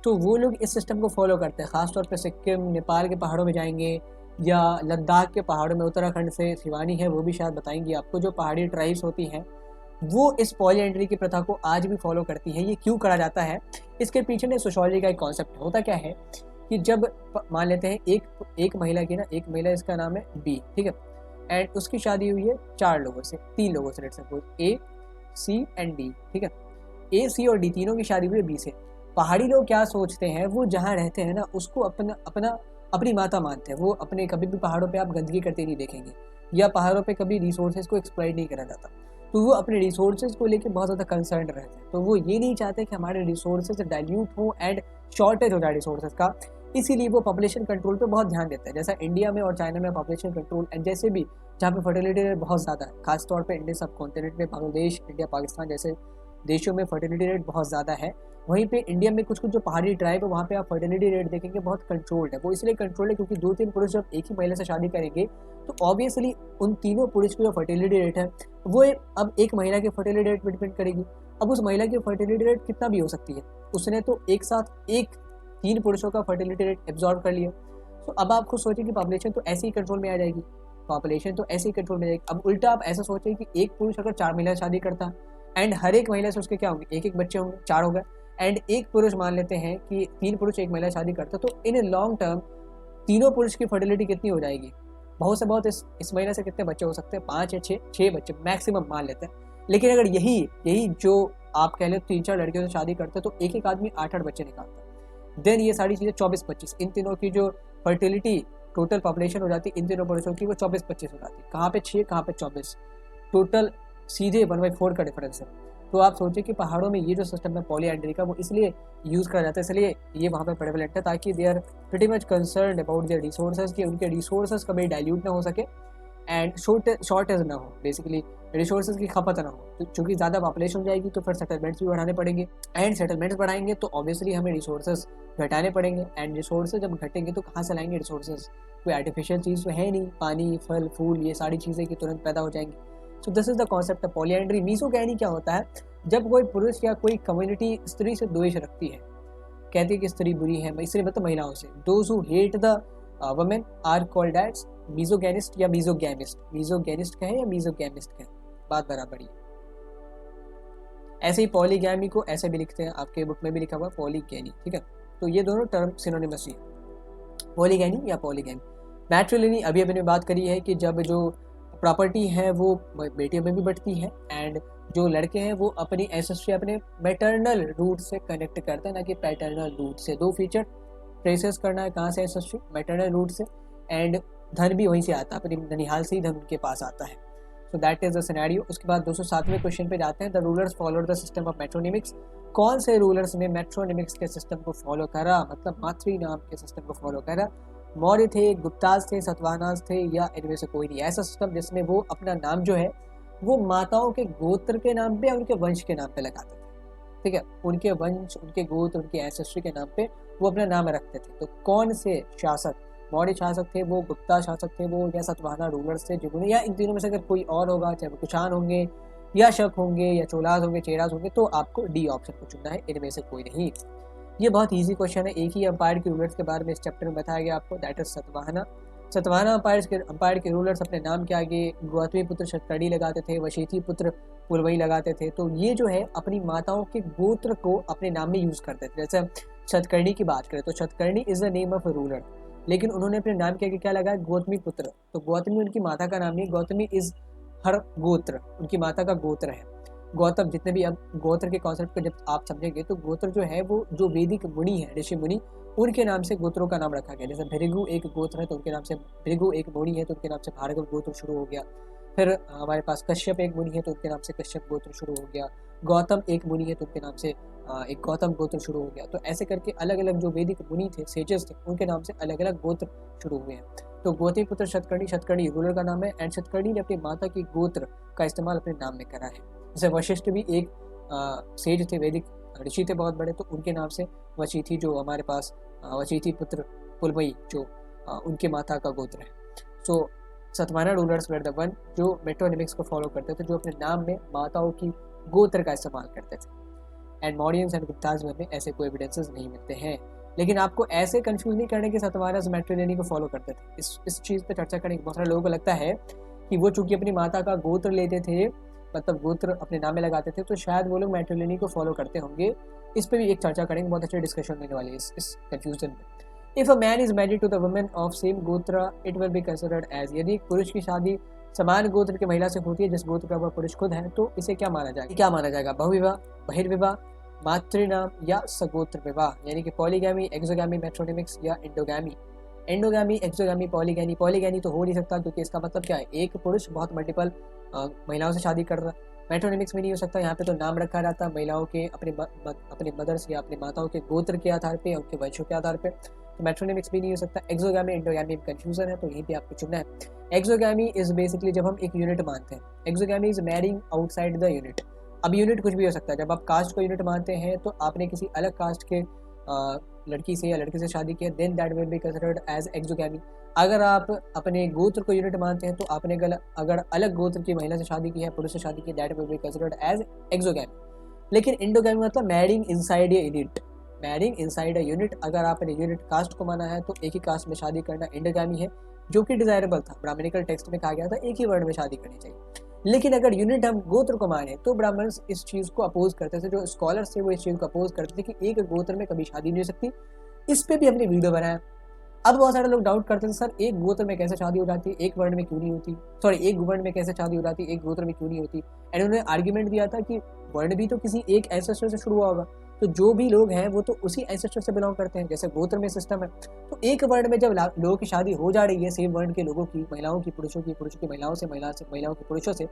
तो वो लोग इस सिस्टम को फॉलो करते हैं, ख़ासतौर पे सिक्किम, नेपाल के पहाड़ों में जाएंगे या लद्दाख के पहाड़ों में, उत्तराखंड से शिवानी है वो भी शायद बताएंगी आपको, जो पहाड़ी ट्राइब्स होती हैं वो इस पॉलीएंड्री की प्रथा को आज भी फॉलो करती है। ये क्यों करा जाता है? इसके पीछे ने सोशियोलॉजी का एक कॉन्सेप्ट होता क्या है कि जब मान लेते हैं एक महिला की ना, एक महिला इसका नाम है बी, ठीक है, एंड उसकी शादी हुई है 4 लोगों से, 3 लोगों से, let's suppose A, C and D, ठीक है। ए, सी और डी तीनों की शादी हुई है बी से। पहाड़ी लोग क्या सोचते हैं, वो जहाँ रहते हैं ना उसको अपनी माता मानते हैं। वो अपने कभी भी पहाड़ों पे आप गंदगी करते नहीं देखेंगे, या पहाड़ों पे कभी रिसोर्सेज को एक्सप्लॉइट नहीं करा जाता। तो वो अपने रिसोर्सेज को लेके बहुत ज़्यादा कंसर्न रहते हैं। तो वो ये नहीं चाहते कि हमारे रिसोर्सेज डाइल्यूट हो एंड शॉर्टेज हो जाए रिसोर्सेज का, इसीलिए वो पॉपुलेशन कंट्रोल पे बहुत ध्यान देते हैं। जैसा इंडिया में और चाइना में पॉपुलेशन कंट्रोल एंड जैसे भी जहाँ पे फर्टिलिटी रेट बहुत ज़्यादा है, खासतौर पे इंडियन सब कॉन्टिनेंट में, बांग्लादेश, इंडिया, पाकिस्तान जैसे देशों में फर्टिलिटी रेट बहुत ज़्यादा है। वहीं पे इंडिया में कुछ जो पहाड़ी ट्राइब है वहाँ पे आप फर्टिलिटी रेट देखेंगे बहुत कंट्रोल्ड है। वो इसलिए कंट्रोल्ड है क्योंकि 2-3 पुरुष जब एक ही महिला से शादी करेंगे तो ऑब्वियसली उन तीनों पुरुष की जो फर्टिलिटी रेट है वो अब एक महिला की फर्टिलिटी रेट पर डिपेंड करेगी। अब उस महिला की फर्टिलिटी रेट कितना भी हो सकती है, उसने तो एक साथ 3 पुरुषों का फर्टिलिटी रेट एब्जॉर्ब कर लिया। तो अब आप खुद सोचें कि पॉपुलेशन तो ऐसे ही कंट्रोल में आ जाएगी, पॉपुलेशन तो ऐसे ही कंट्रोल में आ जाएगी। अब उल्टा आप ऐसा सोचें कि एक पुरुष अगर 4 महिला शादी करता एंड हर एक महिला से उसके क्या होंगे, एक बच्चे होंगे, 4 हो गए। एंड एक पुरुष मान लेते हैं कि 3 पुरुष एक महिला शादी करता, तो इन लॉन्ग टर्म तीनों पुरुष की फर्टिलिटी कितनी हो जाएगी? बहुत से बहुत इस महिला से कितने बच्चे हो सकते हैं? 5 या 6 बच्चे मैक्सिमम मान लेते हैं। लेकिन अगर यही जो आप कह लें 3-4 लड़कियों से शादी करते तो एक आदमी 8-8 बच्चे निकालता। देन ये सारी चीज़ें 24-25, इन तीनों की जो फर्टिलिटी टोटल पॉपुलेशन हो जाती है इन तीनों पुरुषों की, वो 24-25 हो जाती है। कहाँ पे 6, कहाँ पे 24, टोटल सीधे 1/4 का डिफरेंस है। तो आप सोचिए कि पहाड़ों में ये जो सिस्टम है पॉलीएंड्री का, वो इसलिए यूज़ करा जाता है, इसलिए ये वहाँ पे प्रेवलेंट है, ताकि they are pretty much concern about their resources, कि उनके रिसोर्सेज कभी डाइल्यूट ना हो सके एंड शॉर्टेज ना हो, बेसिकली रिसोर्सेज की खपत ना हो। तो चूँकि ज़्यादा पॉपुलेशन हो जाएगी तो फिर सेटलमेंट्स भी बढ़ाने पड़ेंगे, एंड सेटलमेंट्स बढ़ाएंगे तो ऑब्वियसली हमें रिसोर्सेज घटाने पड़ेंगे, एंड रिसोर्सेज जब घटेंगे तो कहाँ से लाएंगे रिसोर्सेज? कोई आर्टिफिशियल चीज़ तो है नहीं, पानी, फल, फूल, ये सारी चीज़ें कि तुरंत पैदा हो जाएंगी। So this is the concept of polyandry. Misogyny क्या होता है? जब कोई पुरुष या कोई कम्युनिटी स्त्री से द्वेष रखती है, कहती है कि स्त्री बुरी है, स्त्री मतलब महिलाओं से, those who hate the women are called as misogynist या मीजोगैमिस्ट। मीजोगैनिस्ट कहे या मीजोगैमिस्ट कहे, बात बराबर ही। ऐसे ही पॉलीगैमी को ऐसे भी लिखते हैं, आपके बुक में भी लिखा हुआ पॉलीगैनी, ठीक है। तो ये दोनों टर्म सिनोनिमस ही है, पॉलीगैनी या पॉलीगैमी। मैट्रिलिनी अभी मैंने बात करी है कि जब जो प्रॉपर्टी है वो बेटियों में भी बढ़ती है, एंड जो लड़के हैं वो अपनी एंसेस्ट्री अपने मैटरनल रूट से कनेक्ट करते हैं, ना कि पैटर्नल रूट से। 2 फीचर ट्रेसेस करना है, कहाँ से एंसेस्ट्री? मैटरनल रूट से, एंड धन भी वहीं से आता है, अपनी ननिहाल से ही धन उनके पास आता है। So that is the scenario. उसके बाद 207वें क्वेश्चन पे जाते हैं। The rulers followed the system of metronymics. कौन से रूलर्स ने मेट्रोनिमिक्स के सिस्टम को फॉलो करा, मतलब मातृ नाम के सिस्टम को फॉलो करा? मौर्य थे, गुप्ताज थे, सतवाहनास थे, या इनमें से कोई नहीं? ऐसा सिस्टम जिसमें वो अपना नाम जो है वो माताओं के गोत्र के नाम पे या उनके वंश के नाम पे लगाते थे, ठीक है, उनके वंश, उनके गोत्र, उनके एंसेस्ट्री के नाम पे वो अपना नाम रखते थे। तो कौन से शासक मौर्य शासक थे वो, गुप्ता शासक थे वो, या सातवाहना रूलर्स थे जिन्होंने, या इन तीनों में से अगर कोई और होगा, चाहे वो कुषाण होंगे या शक होंगे या चोलास होंगे, चेरास होंगे, तो आपको डी ऑप्शन को चुनना है, इनमें से कोई नहीं। ये बहुत ईजी क्वेश्चन है। एक ही अंपायर के रूलर्स के बारे में इस चैप्टर में बताया गया आपको, that is Satavahana. Satavahana umpire के रूलर्स अपने नाम के आगे गौतमी पुत्र शतकर्णी लगाते थे, वशीठी पुत्र पुलवई लगाते थे। तो ये जो है अपनी माताओं के गोत्र को अपने नाम में यूज करते थे। जैसे शतकर्णी की बात करें तो Satakarni is the name of a ruler, लेकिन उन्होंने अपने नाम के आगे क्या लगाया, गौतमी पुत्र। तो गौतमी उनकी माता का नाम नहीं, गौतमी इज हर गोत्र, उनकी माता का गोत्र है। गौतम, जितने भी अब गोत्र के कॉन्सेप्ट को जब आप समझेंगे तो गोत्र जो है वो जो वैदिक मुनि है, ऋषि मुनि, उनके नाम से गोत्रों का नाम रखा गया। जैसे भृगु एक गोत्र है तो उनके नाम से, भृगु एक मुनि है तो उनके नाम से भार्गव गोत्र शुरू हो गया। फिर हमारे पास कश्यप एक मुनि है तो उनके नाम से कश्यप गोत्र शुरू हो गया। गौतम एक मुनि है तो उनके नाम से एक गौतम गोत्र शुरू हो गया। तो ऐसे करके अलग अलग जो वैदिक मुनि थे, सेजेस थे, उनके नाम से अलग अलग गोत्र शुरू हुए हैं। तो गौतमी पुत्र शतकर्णी, शतकर्णी रूलर का नाम है, एंड शतकर्णी ने अपनी माता की गोत्र का इस्तेमाल अपने नाम में करा है। जैसे वशिष्ठ भी एक सेज थे, वैदिक ऋषि थे बहुत बड़े, तो उनके नाम से वशीठी, जो हमारे पास वशीठी पुत्र पुलमई, जो उनके माता का गोत्र है। So Satavahana rulers were the one जो मेट्रोनिमिक्स को फॉलो करते थे, जो अपने नाम में माताओं की गोत्र का इस्तेमाल करते थे। एंड मौर्यंस एंड गुप्ताज में ऐसे कोई एविडेंसेस नहीं मिलते हैं। लेकिन आपको ऐसे कंफ्यूज नहीं करने कि सतवाहनास मैट्रिलिनी को फॉलो करते थे। इस चीज़ पे चर्चा करने के बहुत सारे लोगों को लगता है कि वो चूंकि अपनी माता का गोत्र लेते थे, मतलब गोत्र अपने नाम में लगाते थे, तो शायद वो लोग मैट्रिलिनी को फॉलो करते होंगे। इस पर भी एक चर्चा करेंगे, बहुत अच्छी डिस्कशन होने वाली है इस कंफ्यूजन में। If a man is married to the women of same gotra it will be considered as, यदि एक पुरुष की शादी समान गोत्र की महिला से होती है जिस गोत्र का वह पुरुष खुद है, तो इसे क्या माना जाएगा? क्या माना जाएगा? बहुविवाह, बहिर्विवाह, मातृनाम या सगोत्र विवाह, यानी कि पॉलीगैमी, एक्सोगैमी, मेट्रोनिमिक्स या endogamy. Endogamy, exogamy, polygyny. Polygyny तो हो नहीं सकता क्योंकि इसका मतलब क्या है, एक पुरुष बहुत मल्टीपल महिलाओं से शादी कर रहा है। मेट्रोनिमिक्स भी नहीं हो सकता, यहाँ पे तो नाम रखा रहता है महिलाओं के अपने मदर्स या अपने माताओं के गोत्र के आधार पे, उनके वंशों के आधार पे। तो मेट्रोनिमिक्स भी नहीं हो सकता। एक्सोगैमी, एंडोगैमी में कंफ्यूजन है, तो यहीं पे आपको चुनना है। एक्सोगैमी इज बेसिकली जब हम एक यूनिट मानते हैं। Exogamy is marrying outside the unit. अब यूनिट कुछ भी हो सकता है। जब आप कास्ट को यूनिट मानते हैं तो आपने किसी अलग कास्ट के लड़की से या लड़के से शादी किया, then that will be considered as exogamy. अगर आप अपने गोत्र को यूनिट मानते हैं तो आपने अगर अलग गोत्र की महिला से शादी की है, पुरुष से शादी की, that will be considered as exogamy. लेकिन एंडोगैमी मतलब marrying inside a unit, marrying inside a unit. अगर आपने यूनिट कास्ट को माना है तो एक ही कास्ट में शादी करना एंडोगैमी है, जो कि डिजायरेबल था। ब्राह्मणिकल टेक्स्ट में कहा गया था एक ही वर्ण में शादी करनी चाहिए। लेकिन अगर यूनिट हम गोत्र को माने तो ब्राह्मण्स इस चीज़ को अपोज करते थे, जो स्कॉलर्स थे वो इस चीज़ को अपोज करते थे कि एक गोत्र में कभी शादी नहीं हो सकती। इस पे भी हमने वीडियो बनाया। अब बहुत सारे लोग डाउट करते थे, सर एक गोत्र में कैसे शादी हो जाती है, एक वर्ण में क्यों नहीं होती, सॉरी एक वर्ण में कैसे शादी हो जाती है, एक गोत्र में क्यों नहीं होती। एंड उन्होंने आर्ग्यूमेंट दिया था कि वर्ण भी तो किसी एक एंसेस्टर से शुरू हुआ होगा, तो जो भी लोग हैं वो तो उसी एंसेस्टर से बिलोंग करते हैं, जैसे गोत्र में सिस्टम है। तो एक वर्ण में जब लोगों की शादी हो जा रही है, सेम वर्ण के लोगों की, महिलाओं की पुरुषों की, पुरुषों की महिलाओं से, महिलाओं की पुरुषों से,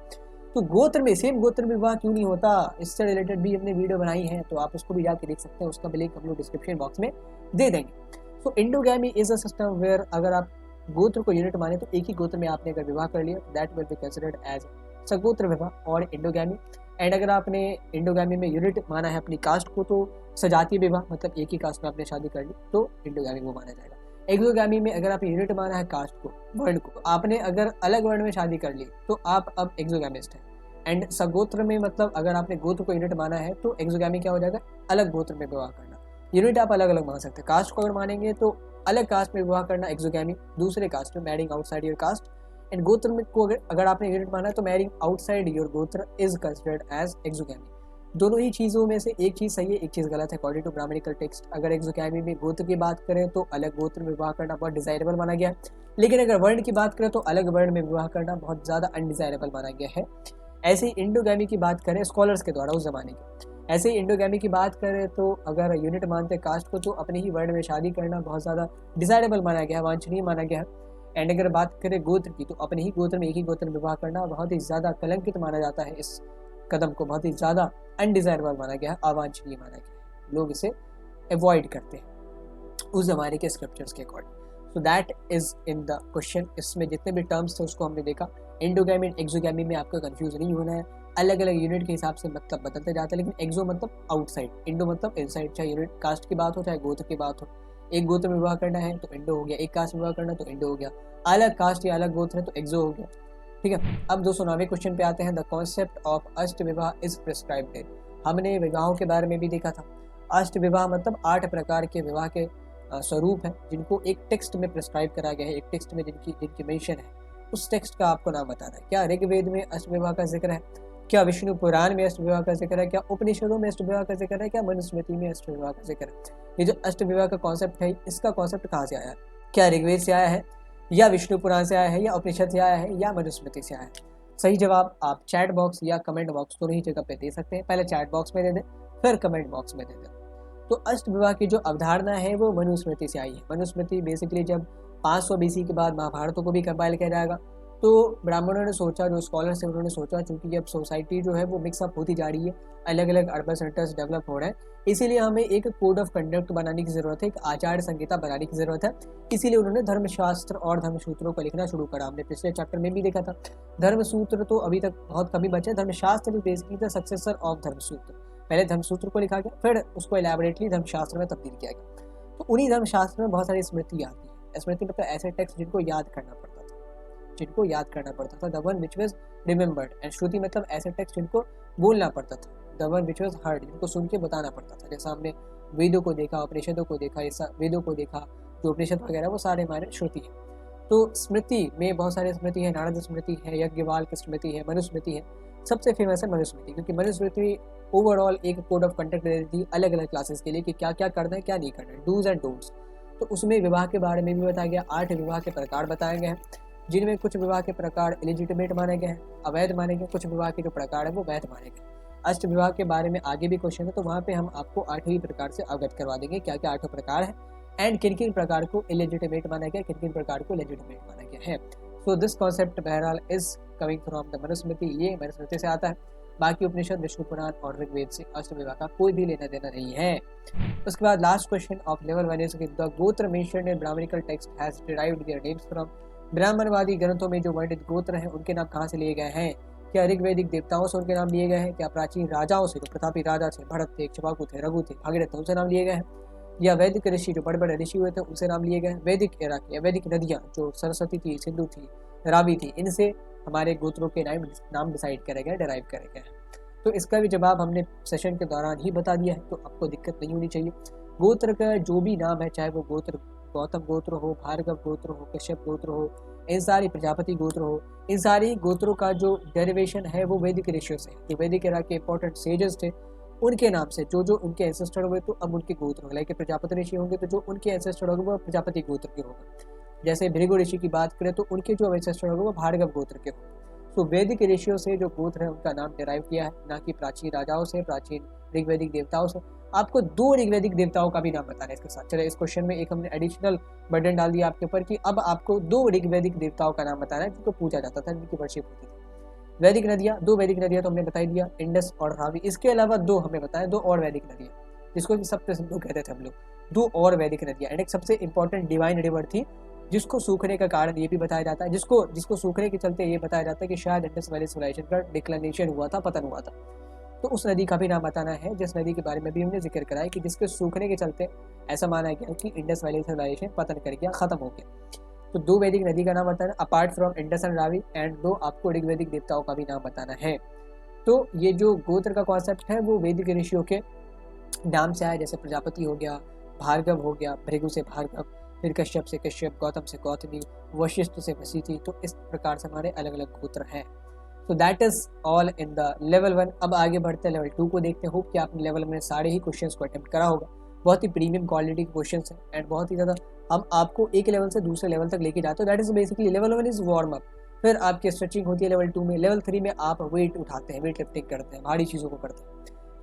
तो गोत्र में, सेम गोत्र में विवाह क्यों नहीं होता, इससे रिलेटेड भी हमने वीडियो बनाई है, तो आप उसको भी जाके देख सकते हैं। उसका भी लिंक हम लोग डिस्क्रिप्शन बॉक्स में दे देंगे। So endogamy is a system where अगर आप गोत्र को यूनिट माने तो एक ही गोत्र में आपने अगर विवाह कर लिया, that will be considered as sagotra vivah और एंडोगैमी। एंड अगर आपने एंडोगैमी में यूनिट माना है अपनी कास्ट को, तो सजातीय विवाह, मतलब एक ही कास्ट में आपने शादी कर ली, तो एंडोगैमी वो माना जाएगा। एक्सोगैमी में अगर आपने यूनिट माना है कास्ट को, वर्ण को, आपने अगर अलग वर्ण में शादी कर ली तो आप अब एक्सोगैमिस्ट हैं। एंड सगोत्र में मतलब अगर आपने गोत्र को यूनिट माना है तो एक्सोगैमी क्या हो जाएगा, अलग गोत्र में विवाह करना। यूनिट आप अलग अलग मान सकते हैं। कास्ट को अगर मानेंगे तो अलग कास्ट में विवाह करना एक्सोगैमी, दूसरे कास्ट में, marrying outside your cast. And गोत्र में को अगर आपने यूनिट माना है तो मैरिंग आउटसाइड योर गोत्र इज कंसिडर्ड एज एक्सोगैमी। दोनों ही चीज़ों में से एक चीज़ सही है, एक चीज़ गलत है अकॉर्डिंग टू ब्राह्मणिकल टेक्स्ट। अगर एक्सोगैमी में गोत्र की बात करें तो अलग गोत्र में विवाह करना बहुत डिजायरेबल माना गया है, लेकिन अगर वर्ण की बात करें तो अलग वर्ण में विवाह करना बहुत ज़्यादा अनडिजायरेबल माना गया है। ऐसे ही इंडोगैमी की बात करें स्कॉलर्स के द्वारा उस जमाने की, ऐसे ही इंडोगैमी की बात करें तो अगर यूनिट मानते कास्ट को तो अपने ही वर्ण में शादी करना बहुत ज़्यादा डिजायरेबल माना गया है, वांछनीय माना गया है। एंड अगर बात करें गोत्र की तो अपने ही गोत्र में एक ही गोत्र में विवाह करना बहुत ही ज़्यादा कलंकित माना जाता है। इस कदम को बहुत ही ज़्यादा अनडिजायरेबल माना गया है, अवांछनीय माना गया है, लोग इसे अवॉइड करते हैं उस ज़माने के स्क्रिप्चर्स के according. So that is in the question. इसमें जितने भी टर्म्स थे उसको हमने देखा। एंडोगैमी एंड एक्सोगैमी में आपका कंफ्यूज नहीं होना है, अलग अलग यूनिट के हिसाब से मतलब बदलते जाते हैं, लेकिन एक्सो मतलब आउटसाइड, इंडो मतलब इनसाइड, चाहे यूनिट कास्ट की बात हो चाहे गोत्र की बात हो। एक गोत्र में विवाह करना है तो इंडो हो गया, एक कास्ट में विवाह करना तो इंडो हो गया, अलग कास्ट या अलग गोत्र है तो एक्सो हो गया। ठीक है, अब 209वें क्वेश्चन पे आते हैं। द कॉन्सेप्ट ऑफ अष्ट विवाह इज प्रिस्क्राइब्ड। हमने विवाहों के बारे में भी देखा था। अष्ट विवाह मतलब 8 प्रकार के विवाह के स्वरूप हैं जिनको एक टेक्स्ट में प्रिस्क्राइब करा गया है, एक टेक्स्ट में जिनकी मेंशन है, उस टेक्स्ट का आपको नाम बताना है। क्या ऋग्वेद में अष्ट विवाह का जिक्र है, क्या विष्णु पुराण में अष्ट विवाह का जिक्र है, क्या उपनिषदों में अष्ट विवाह का जिक्र है, क्या मनुस्मृति में अष्ट विवाह का जिक्र है। ये जो अष्ट विवाह का कॉन्सेप्ट है, इसका कॉन्सेप्ट कहाँ से आया है? क्या ऋग्वेद से आया है, या विष्णु पुराण से आया है, या उपनिषद से आया है, या मनुस्मृति से आया है? सही जवाब आप चैट बॉक्स या कमेंट बॉक्स दोनों ही जगह पे दे सकते हैं। पहले चैट बॉक्स में दे दें, फिर कमेंट बॉक्स में दे दें। तो अष्ट विवाह की जो अवधारणा है वो मनुस्मृति से आई है। मनुस्मृति बेसिकली जब 500 BC के बाद महाभारतों को भी कंपाइल किया जाएगा, तो ब्राह्मणों ने सोचा, जो स्कॉलर्स हैं उन्होंने सोचा, चूंकि अब सोसाइटी जो है वो मिक्सअप होती जा रही है, अलग अलग अर्बन सेंटर्स डेवलप हो रहे हैं, इसीलिए हमें एक कोड ऑफ कंडक्ट बनाने की ज़रूरत है, एक आचार संहिता बनाने की ज़रूरत है। इसीलिए उन्होंने धर्मशास्त्र और धर्मसूत्रों को लिखना शुरू करा। हमने पिछले चैप्टर में भी देखा था। धर्मसूत्र तो अभी तक बहुत कमी बचे, Dharmashastra is basically the successor of Dharmasutra. पहले धर्मसूत्र को लिखा गया, फिर उसको एलैबोरेटली धर्मशास्त्र में तब्दील किया गया। तो उन्हीं धर्मशास्त्र में बहुत सारी स्मृति आती है। स्मृति मतलब ऐसे टेक्स्ट जिनको याद करना पड़ता था, the one which was remembered. And Shruti मतलब ऐसे टेक्स्ट जिनको बोलना पड़ता था, the one which was heard, जिनको सुन के बताना पड़ता था। जैसे हमने वेदों को देखा, उपनिषदों को देखा, वेदों को देखा, जो उपनिषद वगैरह वो सारे हमारे श्रुति है। तो स्मृति में बहुत सारी स्मृति है, नारद स्मृति है, यज्ञवाल की स्मृति है, मनुस्मृति है। सबसे फेमस है मनुस्मृति, क्योंकि मनुस्मृति ओवरऑल एक कोड ऑफ कंडक्ट दे देती है अलग अलग क्लासेस के लिए कि क्या क्या करना है, क्या नहीं करना है, डूज एंड डोंट्स। तो उसमें विवाह के बारे में भी बताया गया। 8 विवाह के प्रकार बताए गए हैं, जिनमें कुछ विवाह के प्रकार इलिजिटिमेट माने गए हैं, अवैध माने गए, कुछ विवाह के जो प्रकार है वो वैध माने गए। अष्ट विवाह के बारे में आगे भी क्वेश्चन है, तो वहाँ पे हम आपको 8वें प्रकार से अवगत करवा देंगे क्या क्या 8 प्रकार है, एंड किन किन प्रकार को इलिजिटिमेट माना गया, किन किन प्रकार को लेजिटिमेट माना गया है। सो दिस कॉन्सेप्ट बहरहाल is coming from the Manusmriti, ये मनुस्मृति से आता है। बाकी उपनिषद, विष्णु पुराण और ऋग्वेद से अष्ट विवाह का कोई भी लेना देना नहीं है। उसके बाद last question of level 1 is the gotra mentioned in brahmanical text has derived their names from. ब्राह्मणवादी ग्रंथों में जो वर्णित गोत्र हैं उनके नाम कहाँ से लिए गए हैं? क्या ऋग्वैदिक देवताओं से उनके नाम लिए गए हैं? क्या प्राचीन राजाओं से, जो प्रतापी राजा थे, भरत थे, इक्ष्वाकु थे, रघु थे, भागीरथ थे, उनसे नाम लिए गए हैं? या वैदिक ऋषि, जो बड़े बड़े ऋषि हुए थे, उनसे नाम लिए गए हैं? वैदिक एरा की वैदिक नदियाँ, जो सरस्वती थी, सिंधु थी, रावी थी, इनसे हमारे गोत्रों के नाम डिसाइड करे गए, डिराइव करे गए। तो इसका भी जवाब हमने सेशन के दौरान ही बता दिया है, तो आपको दिक्कत नहीं होनी चाहिए। गोत्र का जो भी नाम है, चाहे वो गोत्र गौतम गोत्र हो, भार्गव गोत्र हो, कश्यप गोत्र हो, इन सारी प्रजापति गोत्र हो, इन सारी गोत्रों का जो डेरिवेशन है वो वैदिक ऋषियों से, जो वैदिक एरा के इंपॉर्टेंट सेजेस थे उनके नाम से, जो जो उनके एंसेस्टर हुए तो अब उनके गोत्र होंगे। लाइक प्रजापति ऋषि होंगे तो जो उनके एंसेस्टर होंगे वो प्रजापति गोत्र के होंगे। जैसे भृगु ऋषि की बात करें तो उनके जो एंसेस्टर होंगे वो भार्गव गोत्र के होंगे। तो वैदिक ऋषियों से जो गोत्र है उनका नाम डिराइव किया है, ना कि प्राचीन राजाओं से, प्राचीन ऋग्वैदिक देवताओं से। आपको 2 ऋग्वैदिक देवताओं का भी नाम बताना है इसके साथ। चलिए, इस क्वेश्चन में एक हमने एडिशनल बर्डन डाल दिया आपके ऊपर कि अब आपको 2 ऋग्वैदिक देवताओं का नाम बताना है जिनको पूजा जाता था, जिनकी वर्शिप होती थी। वैदिक नदियाँ, 2 वैदिक नदियाँ तो हमने बता ही दिया, इंडस और रावी। इसके अलावा 2 हमें बताया, 2 और वैदिक नदियाँ, जिसको सप्त सिंधु कहते थे हम लोग। 2 और वैदिक नदियाँ, एंड एक सबसे इंपॉर्टेंट डिवाइन रिवर थी जिसको सूखने का कारण ये भी बताया जाता है, जिसको सूखने के चलते ये बताया जाता है कि शायद इंडस वैली सिविलाइजेशन का डिक्लिनेशन हुआ था, पतन हुआ था। तो उस नदी का भी नाम बताना है, जिस नदी के बारे में भी हमने जिक्र कराया कि जिसके सूखने के चलते ऐसा माना गया कि इंडस वैली सिविलाइजेशन पतन कर गया, खत्म हो गया। तो 2 वैदिक नदी का नाम बताना apart from Indus and Ravi, and 2 आपको ऋग्वैदिक देवताओं का भी नाम बताना है। तो ये जो गोत्र का कॉन्सेप्ट है वो वैदिक ऋषियों के नाम से आया, जैसे प्रजापति हो गया, भार्गव हो गया, भृगु से भार्गव, फिर कश्यप से कश्यप, गौतम से गौतमी, वशिष्ठ से वशिष्ठी। तो इस प्रकार से हमारे अलग अलग गोत्र हैं। तो that is all in the level 1। अब आगे बढ़ते हैं लेवल 2 को देखते हैं। होप कि आपने लेवल में सारे ही क्वेश्चंस को अटेम्प्ट करा होगा। बहुत ही प्रीमियम क्वालिटी के क्वेश्चंस हैं एंड बहुत ही ज़्यादा हम आपको एक लेवल से दूसरे लेवल तक लेके जाते हैं। That is basically level 1 is warm up, फिर आपकी स्ट्रेचिंग होती है लेवल 2 में। लेवल 3 में आप वेट उठाते हैं, वेट लिफ्टिंग करते हैं, भारी चीज़ों को करते हैं।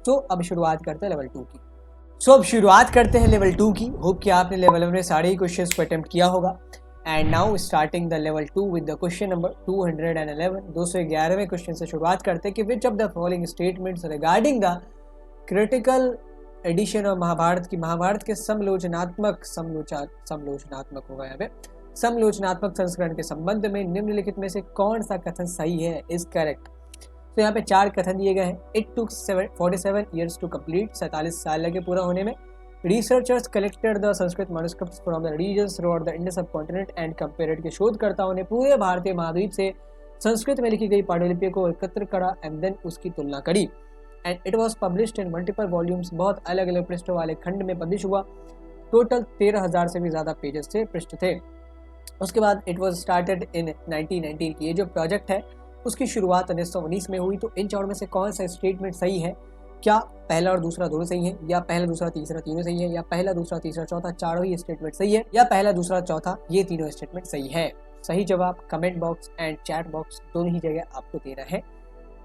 तो अब शुरुआत करते हैं लेवल 2 की। अब शुरुआत करते हैं लेवल 2 की। होप कि आपने लेवल 1 में सारे ही क्वेश्चंस को अटेम्प्ट किया होगा। And now starting the level 2 with the question number 211। 211वें क्वेश्चन से शुरुआत करते हैं कि which of the following statements regarding the critical edition of Mahabharata की महाभारत के समालोचनात्मक होगा यहाँ पे, समालोचनात्मक संस्करण के संबंध में निम्नलिखित में से कौन सा कथन सही है, इज करेक्ट। तो यहाँ पे 4 कथन दिए गए हैं। It took 47 years to complete, 47 साल लगे पूरा होने में। Researchers collected the Sanskrit manuscripts from the regions throughout the Indus subcontinent and compared के शोधकर्ताओं ने पूरे भारतीय महाद्वीप से संस्कृत में लिखी गई पांडुलिपियों को एकत्र करा एंड देन उसकी तुलना करी and it was published in multiple volumes, बहुत अलग अलग पृष्ठों वाले खंड में पब्लिश हुआ। टोटल 13,000 से भी ज़्यादा पेजेस थे, पृष्ठ थे। उसके बाद इट वॉज स्टार्टेड इन 1919 की ये जो प्रोजेक्ट है उसकी शुरुआत 1919 में हुई। तो इन चारों में से कौन सा स्टेटमेंट सही है? क्या पहला और दूसरा दोनों सही है, या पहला दूसरा तीसरा तीनों सही है, या पहला दूसरा तीसरा चौथा चारों ही स्टेटमेंट सही है, या पहला दूसरा चौथा ये तीनों स्टेटमेंट सही है? सही जवाब comment box and chat box दोनों ही जगह आपको देना है।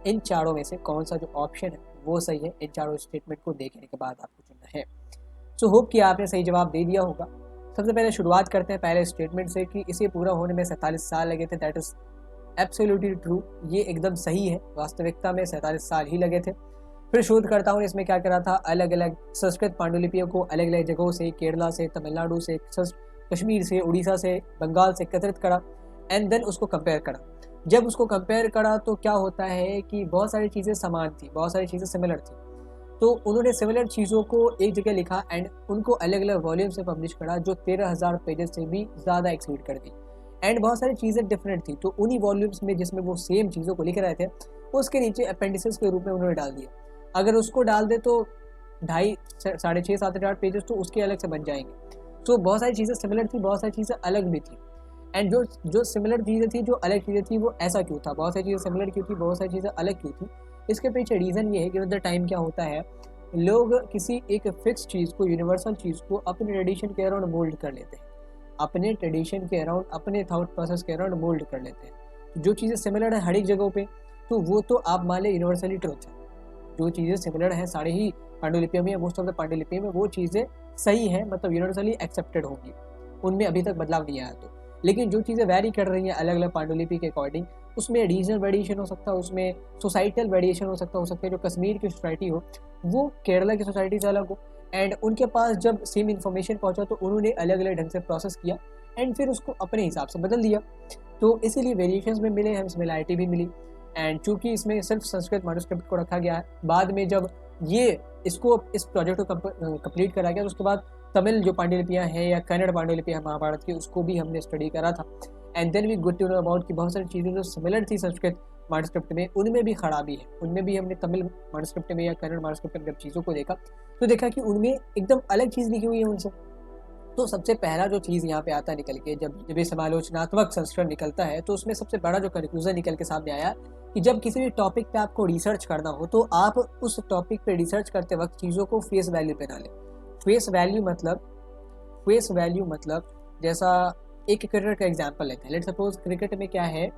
इन चारों में से कौन सा जो ऑप्शन है वो सही है, इन चारों स्टेटमेंट को देखने के बाद आपको चुनना है। सो होप कि आपने सही जवाब दे दिया होगा। सबसे पहले शुरुआत करते हैं पहले स्टेटमेंट से कि इसे पूरा होने में 47 साल लगे थे। दैट इज एब्सोल्युटली ट्रू, ये एकदम सही है। वास्तविकता में 47 साल ही लगे थे। फिर शोधकर्ताओं ने इसमें क्या करा था, अलग अलग संस्कृत पांडुलिपियों को अलग अलग जगहों से, केरला से, तमिलनाडु से, कश्मीर से, उड़ीसा से, बंगाल से एकत्रित करा एंड देन उसको कंपेयर करा। जब उसको कंपेयर करा तो क्या होता है कि बहुत सारी चीज़ें समान थी, बहुत सारी चीज़ें सिमिलर थी। तो उन्होंने सिमिलर चीज़ों को एक जगह लिखा एंड उनको अलग अलग वॉल्यूम से पब्लिश करा जो 13,000 पेजेस से भी ज़्यादा एक्सीड कर दी। एंड बहुत सारी चीज़ें डिफरेंट थी, तो उन्हीं वॉल्यूम्स में जिसमें वो सेम चीज़ों को लिख रहे थे उसके नीचे अपेंडिसेस के रूप में उन्होंने डाल दिया। अगर उसको डाल दे तो 2.5 साढ़े 6 7 8 पेजेस तो उसके अलग से बन जाएंगे। तो बहुत सारी चीज़ें सिमिलर थी, बहुत सारी चीज़ें अलग भी थी। एंड जो सिमिलर चीज़ें थी, जो अलग चीज़ें थी, वो ऐसा क्यों था? बहुत सारी चीज़ें सिमिलर क्यों थी, बहुत सारी चीज़ें अलग क्यों थी? इसके पीछे रीज़न ये है कि विद द टाइम क्या होता है, लोग किसी एक फिक्स चीज़ को, यूनिवर्सल चीज़ को अपने ट्रेडिशन के अराउंड मोल्ड कर लेते हैं, अपने ट्रेडिशन के अराउंड, अपने थॉट प्रोसेस के अराउंड मोल्ड कर लेते हैं। जो चीज़ें सिमिलर है हर एक जगहों पे, तो वो तो आप मान लें यूनिवर्सली ट्रुथ है। जो चीज़ें सिमिलर हैं सारे ही पांडुलिपियों में, मोस्ट ऑफ द पांडुलिपियों में वो चीज़ें सही हैं, मतलब यूनिवर्सली एक्सेप्टेड होंगी, उनमें अभी तक बदलाव नहीं आया। तो लेकिन जो चीज़ें वैरी कर रही हैं अलग अलग पांडुलिपि के अकॉर्डिंग, उसमें रीजनल वेरिएशन हो सकता है, उसमें सोसाइटल वेरिएशन हो सकता है। जो कश्मीर की सोसाइटी हो वो केरला की सोसाइटी से अलग हो, एंड उनके पास जब सेम इन्फॉर्मेशन पहुंचा तो उन्होंने अलग अलग ढंग से प्रोसेस किया एंड फिर उसको अपने हिसाब से बदल दिया। तो इसीलिए वेरिएशंस में मिले, हमें सिमिलैरिटी भी मिली। एंड चूंकि इसमें सिर्फ संस्कृत मैन्युस्क्रिप्ट को रखा गया है, बाद में जब इस प्रोजेक्ट को कंप्लीट करा गया तो उसके बाद तमिल जो पांडुलिपियाँ हैं या कन्नड़ पांडुलिपियाँ महाभारत की, उसको भी हमने स्टडी करा था। And then we good to know about कि बहुत सारी चीज़ें जो सिमिलर थी संस्कृत मैन्युस्क्रिप्ट में, उनमें भी खराबी है। उनमें भी हमने तमिल मैन्युस्क्रिप्ट में या कन्नड़ मैन्युस्क्रिप्ट में जब चीज़ों को देखा तो देखा कि उनमें एकदम अलग चीज़ लिखी हुई है उनसे। तो सबसे पहला जो चीज़ यहाँ पे आता निकल के, जब ये समालोचनात्मक संस्करण निकलता है तो उसमें सबसे बड़ा जो कंक्लूजन निकल के सामने आया कि जब किसी भी टॉपिक पे आपको रिसर्च करना हो तो आप उस टॉपिक पे रिसर्च करते वक्त चीज़ों को फेस वैल्यू पे ना लें। फेस वैल्यू मतलब जैसा एक क्रिकेट का एग्जांपल लेते हैं। लेट्स सपोज क्रिकेट में क्या है,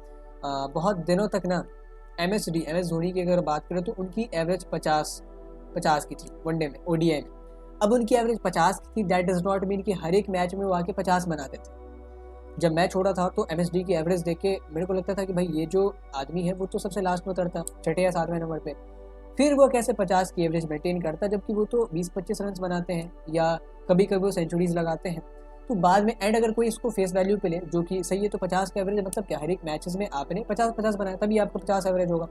बहुत दिनों तक ना एमएस धोनी की अगर बात करें तो उनकी एवरेज 50 की थी वनडे में, ओडीआई में। अब उनकी एवरेज 50 की थी, दैट डज नॉट मीन कि हर एक मैच में वो आके 50 बनाते थे। जब मैं छोड़ा था तो एमएसडी की एवरेज देख के मेरे को लगता था कि भाई ये जो आदमी है वो तो सबसे लास्ट में उतरता, 6 या 7वें नंबर पे, फिर वो कैसे 50 की एवरेज मेंटेन करता, जबकि वो तो 20-25 रन बनाते हैं या कभी कभी वो सेंचुरीज लगाते हैं। तो बाद में एंड अगर कोई इसको फेस वैल्यू पे ले जो कि सही है, तो 50 का एवरेज मतलब क्या, हर एक मैचेस में आपने 50-50 बनाया तभी आपको 50 एवरेज होगा।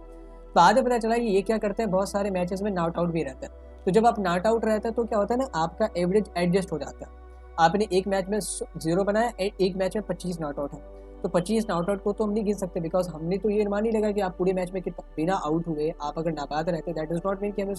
बाद में पता चला कि ये क्या करते हैं, बहुत सारे मैचेस में नॉट आउट भी रहता है। तो जब आप नॉट आउट रहता है तो क्या होता है ना, आपका एवरेज एडजस्ट हो जाता है। आपने एक मैच में 0 बनाया, एक मैच में 25 नॉट आउट है, तो 25 नॉट आउट को तो हम नहीं गिन सकते, बिकॉज हमने तो ये मान ही लगा कि आप पूरे मैच में बिना आउट हुए आप अगर नाबाद रहते, दैट इज नॉट मीन कि हमें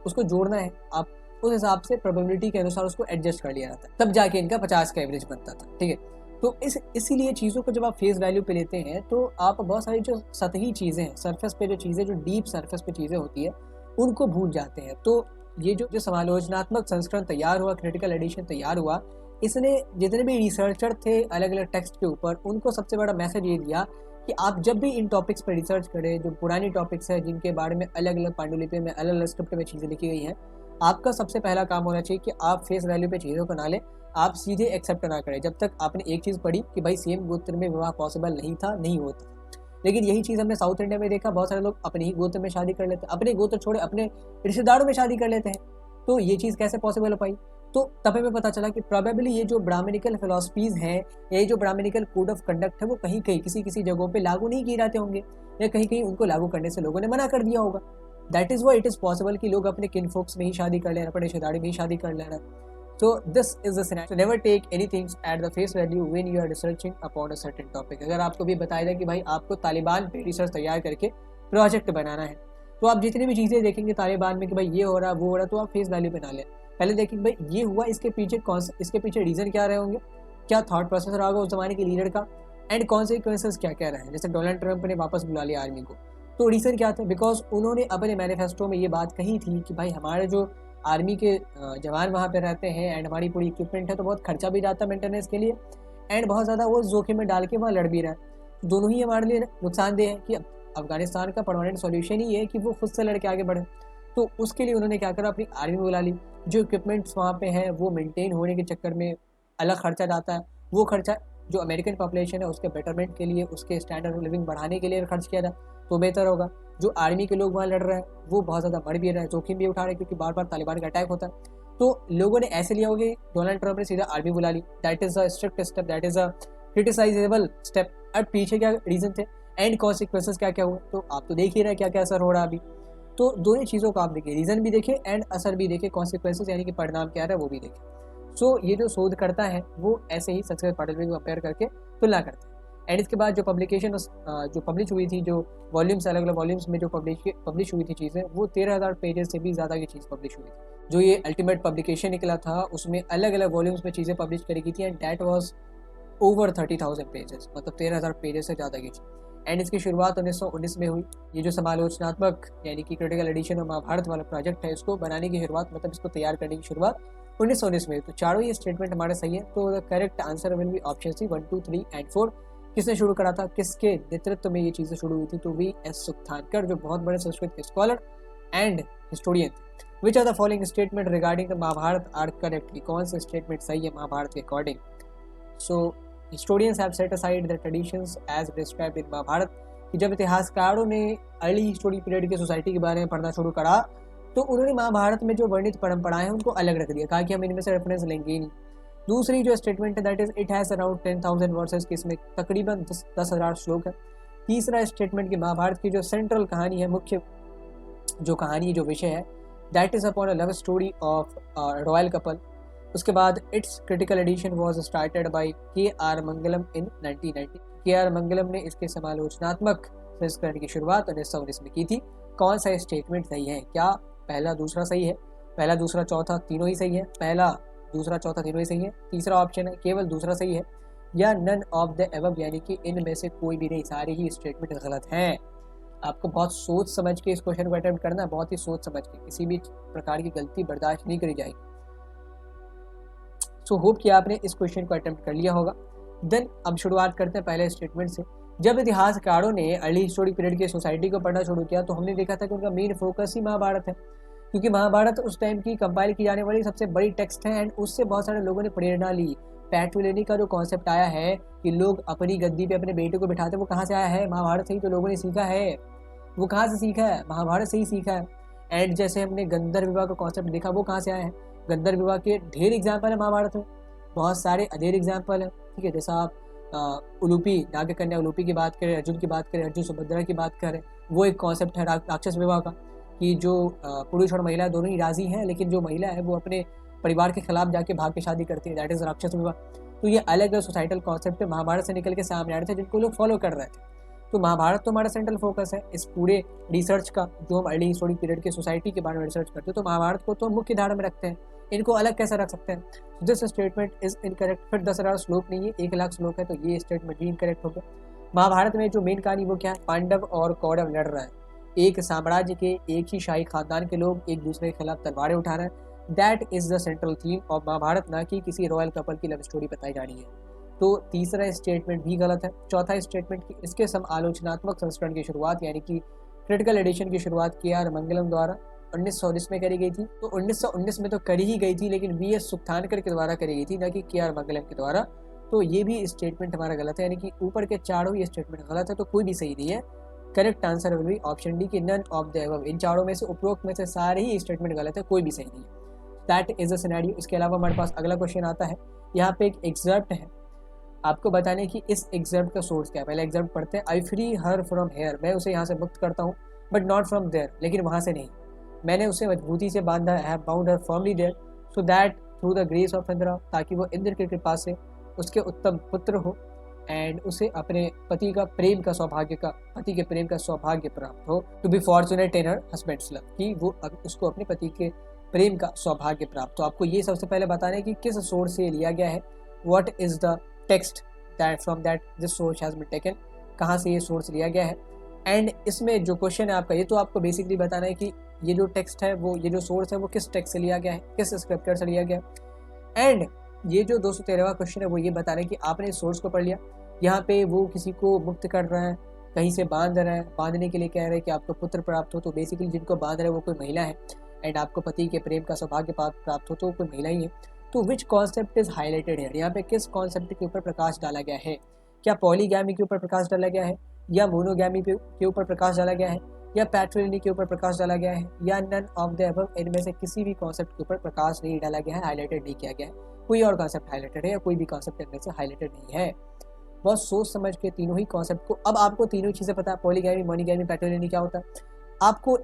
उसको जोड़ना है। आप उस हिसाब से प्रोबेबिलिटी के अनुसार उसको एडजस्ट कर लिया जाता है, तब जाके इनका 50 का एवरेज बनता था। ठीक है, तो इसीलिए चीज़ों को जब आप फेस वैल्यू पे लेते हैं तो आप बहुत सारी जो सतही चीज़ें हैं, सरफेस पे जो चीज़ें, जो डीप सरफेस पे चीज़ें होती है, उनको भूल जाते हैं। तो ये जो समालोचनात्मक संस्करण तैयार हुआ, क्रिटिकल एडिशन तैयार हुआ, इसने जितने भी रिसर्चर थे अलग अलग टेक्स्ट के ऊपर, उनको सबसे बड़ा मैसेज ये दिया कि आप जब भी इन टॉपिक्स पर रिसर्च करें, जो पुरानी टॉपिक्स हैं जिनके बारे में अलग अलग पांडुलिपि में अलग अलग स्क्रिप्ट में चीज़ें लिखी गई हैं, आपका सबसे पहला काम होना चाहिए कि आप फेस वैल्यू पे चीज़ों को ना लें, आप सीधे एक्सेप्ट ना करें जब तक आपने एक चीज़ पढ़ी कि भाई सेम गोत्र में विवाह पॉसिबल नहीं था, नहीं होता। लेकिन यही चीज़ हमने साउथ इंडिया में देखा, बहुत सारे लोग अपने ही गोत्र में शादी कर लेते हैं, अपने गोत्र छोड़े अपने रिश्तेदारों में शादी कर लेते हैं। तो ये चीज़ कैसे पॉसिबल हो पाई? तो तब हमें पता चला कि प्रोबेबली ये जो ब्राह्मणिकल फिलॉसफीज़ हैं, ये जो ब्राह्मणिकल कोड ऑफ कंडक्ट है, वो कहीं कहीं किसी जगहों पे लागू नहीं किए जाते होंगे, या कहीं कहीं उनको लागू करने से लोगों ने मना कर दिया होगा। That is why it is possible कि लोग अपने किन फोक्स में ही शादी कर लेना, अपने रिश्तेदारी में ही शादी कर लेना। So this is the scenario. So never take anything at the face value when you are researching upon a certain topic. अगर आपको भी बताया जाए कि भाई आपको तालिबान पे रिसर्च तैयार करके प्रोजेक्ट बनाना है, तो आप जितनी भी चीज़ें देखेंगे तालिबान में कि भाई ये हो रहा वो हो रहा, तो आप फेस वैल्यू पे ना लें। पहले देखेंगे भाई ये हुआ, इसके पीछे रीज़न क्या रहे होंगे, क्या थॉट प्रोसेस रहा होगा उस जमाने के लीडर का, एंड कॉन्सिक्वेंसेस क्या क्या रहे हैं। जैसे डोनाल्ड ट्रंप ने वापस बुला लिया आर्मी को, तो रीज़न क्या था, बिकॉज उन्होंने अपने मैनिफेस्टो में ये बात कही थी कि भाई हमारे जो आर्मी के जवान वहाँ पे रहते हैं एंड हमारी पूरी इक्विपमेंट है, तो बहुत खर्चा भी जाता है मेंटेनेंस के लिए, एंड बहुत ज़्यादा वो जोखिम में डाल के वहाँ लड़ भी रहा है। दोनों ही हमारे लिए नुकसानदेह है कि अफगानिस्तान का परमानेंट सॉल्यूशन ही है कि वो खुद से लड़के आगे बढ़े। तो उसके लिए उन्होंने क्या करा, अपनी आर्मी बुला ली। जो इक्विपमेंट्स वहाँ पे हैं वो मेंटेन होने के चक्कर में अलग खर्चा जाता है, वो खर्चा जो अमेरिकन पॉपुलेशन है उसके बेटरमेंट के लिए, उसके स्टैंडर्ड ऑफ लिविंग बढ़ाने के लिए खर्च किया जाए तो बेहतर होगा। जो आर्मी के लोग वहाँ लड़ रहे हैं वो बहुत ज़्यादा बढ़ भी रहे हैं, जोखिम भी उठा रहे हैं, क्योंकि बार बार तालिबान का अटैक होता है। तो लोगों ने ऐसे लिया होगा कि डोनाल्ड ट्रंप ने सीधा आर्मी बुला ली, that is a strict step, that is a criticisable step. अब पीछे क्या रीज़न थे एंड कॉन्सिक्वेंसेस क्या क्या हुए, तो आप तो देख ही रहे क्या क्या असर हो रहा है अभी। तो दोनों चीज़ों को आप देखिए, रीज़न भी देखिए एंड असर भी देखिए, कॉन्सिक्वेंसेस यानी कि परिणाम क्या रहा है वो भी देखिए। सो ये जो शोध करता है वो ऐसे ही संस्कृत पाठ्य को कंपेयर करके तुलना करता है। एंड इसके बाद जो पब्लिकेशन जो पब्लिश हुई थी, जो वॉल्यूम्स अलग अलग वॉल्यूम्स में जो पब्लिश हुई थी चीज़ें, वो 13,000 पेजेस से भी ज़्यादा की चीज़ पब्लिश हुई थी। जो ये अल्टीमेट पब्लिकेशन निकला था उसमें अलग अलग वॉल्यूम्स में चीज़ें पब्लिश करी गई थी, and that was over 30,000 pages, मतलब 13,000 पेजेस से ज़्यादा की चीज़। एंड इसकी शुरुआत 1919 में हुई। ये जो समालोचनात्मक यानी कि क्रिटिकल एडिशन और महाभारत वाला प्रोजेक्ट है, इसको बनाने की शुरुआत, मतलब इसको तैयार करने की शुरुआत 1919 में। तो चारों ये स्टेटमेंट हमारे सही है। तो the correct answer will be option C 1, 2, 3 and 4। किसने शुरू करा था, किसके नेतृत्व में ये चीज़ें शुरू हुई थी, तो V.S. सुक्थानकर, जो बहुत बड़े संस्कृत के स्कॉलर एंड हिस्टोरियन थे। Which are the following statement regarding the Mahabharata are correctly, कौन से स्टेटमेंट सही है महाभारत के according. So historians have set aside the traditions as described in Mahabharata, कि जब इतिहासकारों ने अर्ली हिस्टोरिक पीरियड की सोसाइटी के बारे में पढ़ना शुरू करा, तो उन्होंने महाभारत में जो वर्णित परंपराएं हैं उनको अलग रख दिया, कहा कि हम इनमें से रेफरेंस लेंगे ही नहीं। दूसरी जो स्टेटमेंट है that is it has around 10,000 versus, कि इसमें तकरीबन 10,000 श्लोक है। तीसरा स्टेटमेंट कि महाभारत की जो सेंट्रल कहानी है, मुख्य जो कहानी जो विषय है, that is upon a love story of royal couple. उसके बाद it's critical edition was started by K.R. Mangalam in 1990। K.R. मंगलम ने इसके समालोचनात्मक संस्करण की शुरुआत 1919 में की थी। कौन सा स्टेटमेंट सही है, क्या पहला दूसरा सही है, पहला दूसरा चौथा तीनों ही सही है, पहला दूसरा चौथा तीनों ही सही है, तीसरा ऑप्शन है केवल दूसरा सही है, या नन ऑफ द एबव यानी कि इनमें से कोई भी नहीं, सारे ही स्टेटमेंट गलत हैं। आपको बहुत सोच समझ के इस क्वेश्चन को अटेम्प्ट करना है, बहुत ही सोच समझ के, किसी भी प्रकार की गलती बर्दाश्त नहीं करी जाएगी। सो होप कि आपने इस क्वेश्चन को अटेम्प्ट कर लिया होगा। देन अब शुरुआत करते हैं पहले स्टेटमेंट से। जब इतिहासकारों ने अर्ली हिस्टोरिक पीरियड की सोसाइटी को पढ़ना शुरू किया, तो हमने देखा था कि उनका मेन फोकस ही महाभारत है, क्योंकि महाभारत उस टाइम की कंपाइल की जाने वाली सबसे बड़ी टेक्स्ट है, एंड उससे बहुत सारे लोगों ने प्रेरणा ली। पैटुलेनी का जो कॉन्सेप्ट आया है कि लोग अपनी गद्दी पे अपने बेटे को बिठाते, वो कहाँ से आया है, महाभारत से ही तो लोगों ने सीखा है। वो कहाँ से सीखा है, महाभारत से ही सीखा है। एंड जैसे हमने गंधर्व विवाह का कॉन्सेप्ट देखा, वो कहाँ से आया है, गंधर्व विवाह के ढेर एग्जाम्पल है महाभारत में, बहुत सारे अधेर एग्जाम्पल है। ठीक है, जैसा आप उलूपी नागकन्या उलूपी की बात करें, अर्जुन की बात करें, अर्जुन सुभद्रा की बात करें, वो एक कॉन्सेप्ट है राक्षस विवाह का, कि जो पुरुष और महिला दोनों ही राजी हैं, लेकिन जो महिला है वो अपने परिवार के खिलाफ जाके भाग के शादी करती है, दैट इज राक्षस विवाह। तो ये अलग अलग सोसाइटल कॉन्सेप्ट महाभारत से निकल के सामने आ रहे थे, जिनको लोग फॉलो कर रहे थे। तो महाभारत तो हमारा सेंट्रल फोकस है इस पूरे रिसर्च का, जो हम अर्ली हिस्टोरिक पीरियड की सोसाइटी के बारे में रिसर्च करते हैं, तो महाभारत को तो मुख्य धारा में रखते हैं, इनको अलग कैसे रख सकते हैं। This statement is incorrect. फिर 10,000 श्लोक नहीं है, 1,00,000 श्लोक है, तो ये स्टेटमेंट भी इनकरेक्ट हो गया। महाभारत में जो मेन कहानी वो क्या है, पांडव और कौरव लड़ रहा है, एक साम्राज्य के एक ही शाही खानदान के लोग एक दूसरे के खिलाफ तलवारें उठा रहे हैं। That is the central theme of Mahabharata, ना कि किसी रॉयल कपल की लव स्टोरी बताई जानी है। तो तीसरा स्टेटमेंट भी गलत है। चौथा स्टेटमेंट की इसके समालोचनात्मक संस्करण की शुरुआत यानी कि क्रिटिकल एडिशन की शुरुआत K.R. मंगलम द्वारा 1919 में करी गई थी। तो 1919 में तो करी ही गई थी, लेकिन V.S. सुक्थानकर के द्वारा करी गई थी, ना कि K.R. मंगलम के द्वारा। तो ये भी स्टेटमेंट हमारा गलत है, यानी कि ऊपर के चारों ही स्टेटमेंट गलत है, तो कोई भी सही नहीं है। Correct answer will be option D की नन ऑफ द अबव। इन चारों में से, उपरोक्त में से सारे ही स्टेटमेंट गलत है, कोई भी सही नहीं है। That is the scenario. इसके अलावा हमारे पास अगला क्वेश्चन आता है, यहाँ पे एक एग्जर्प्ट है, आपको बताने की इस एग्जर्प्ट का सोर्स क्या है। पहले एग्जर्प्ट पढ़ते हैं। आई फ्री हर फ्रॉम हेयर, मैं उसे यहाँ से मुक्त करता हूँ, बट नॉट फ्रॉम देयर, लेकिन वहाँ से नहीं। मैंने उसे मजबूती से बांधा, I have bound her firmly there, so that through the grace of Indra, ताकि वो इंद्र की कृपा से उसके उत्तम पुत्र हो एंड उसे अपने पति के प्रेम का सौभाग्य प्राप्त हो। To be fortunate in her husband's love, कि वो उसको अपने पति के प्रेम का सौभाग्य प्राप्त हो। आपको ये सबसे पहले बताना है कि किस सोर्स से लिया गया है, what is the text that from that this source has been taken, कहाँ से ये सोर्स लिया गया है। एंड इसमें जो क्वेश्चन है आपका, ये तो आपको बेसिकली बताना है कि ये जो टेक्स्ट है वो, ये जो सोर्स है वो किस टेक्स्ट से लिया गया है, किस स्क्रिप्चर से लिया गया है। एंड ये जो 213वां क्वेश्चन है वो ये बताना है कि आपने सोर्स को पढ़ लिया, यहाँ पे वो किसी को मुक्त कर रहा है, कहीं से बांध रहा है, बांधने के लिए कह रहे हैं कि आपको पुत्र प्राप्त हो, तो बेसिकली जिनको बांध रहे हैं वो कोई महिला है एंड आपको पति के प्रेम का सौभाग्य प्राप्त हो तो कोई महिला ही है। तो विच कॉन्सेप्ट इज हाईलाइटेड है, यहाँ पे किस कॉन्सेप्ट के ऊपर प्रकाश डाला गया है, क्या पॉलीगैमी के ऊपर प्रकाश डाला गया है, या मोनोगैमी के ऊपर प्रकाश डाला गया है, या पैट्रिलिनी के ऊपर प्रकाश डाला गया है, या नन ऑफ द अबव, इनमें से किसी भी कॉन्सेप्ट के ऊपर प्रकाश नहीं डाला गया है, हाईलाइटेड नहीं किया गया है, कोई और कॉन्सेप्ट हाईलाइटेड है या कोई भी कॉन्सेप्ट इनमें से हाईलाइटेड नहीं है। बहुत सोच समझ के तीनों ही कॉन्सेप्ट को, अब आपको तीनों चीज़ें पता है, पॉलीगैमी, मोनोगैमी, पैट्रिलिनी क्या होता है आपको।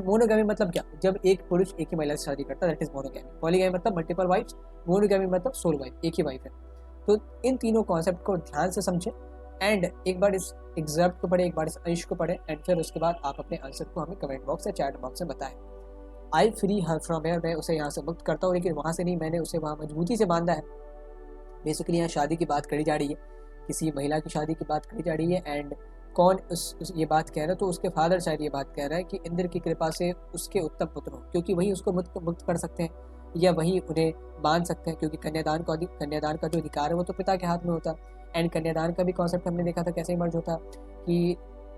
मोनोगैमी मतलब क्या, जब एक पुरुष एक ही महिला से शादी करता है, दैट इज मोनोगैमी। पॉलीगैमी मतलब मल्टीपल वाइफ्स, मोनोगैमी मतलब सोल वाइफ, एक ही वाइफ है। तो इन तीनों कॉन्सेप्ट को ध्यान से समझें एंड एक बार इस एग्जैम्पल को पढ़े, एक बार इस अंश को पढ़े एंड फिर उसके बाद आप अपने आंसर को हमें कमेंट बॉक्स या चैट बॉक्स में बताएं। आई फ्री हर फ्रॉम हेयर, मैं उसे यहाँ से मुक्त करता हूँ, लेकिन वहाँ से नहीं, मैंने उसे वहाँ मजबूती से बांधा है। बेसिकली यहाँ शादी की बात करी जा रही है, किसी महिला की शादी की बात करी जा रही है एंड कौन ये बात कह रहा है, तो उसके फादर शायद ये बात कह रहा है कि इंद्र की कृपा से उसके उत्तम पुत्र हो, क्योंकि वही उसको मुक्त कर सकते हैं या वही उन्हें बांध सकते हैं, क्योंकि कन्यादान का जो अधिकार है वो तो पिता के हाथ में होता है। एंड कन्यादान का भी कॉन्सेप्ट हमने देखा था कैसे इमर्ज होता कि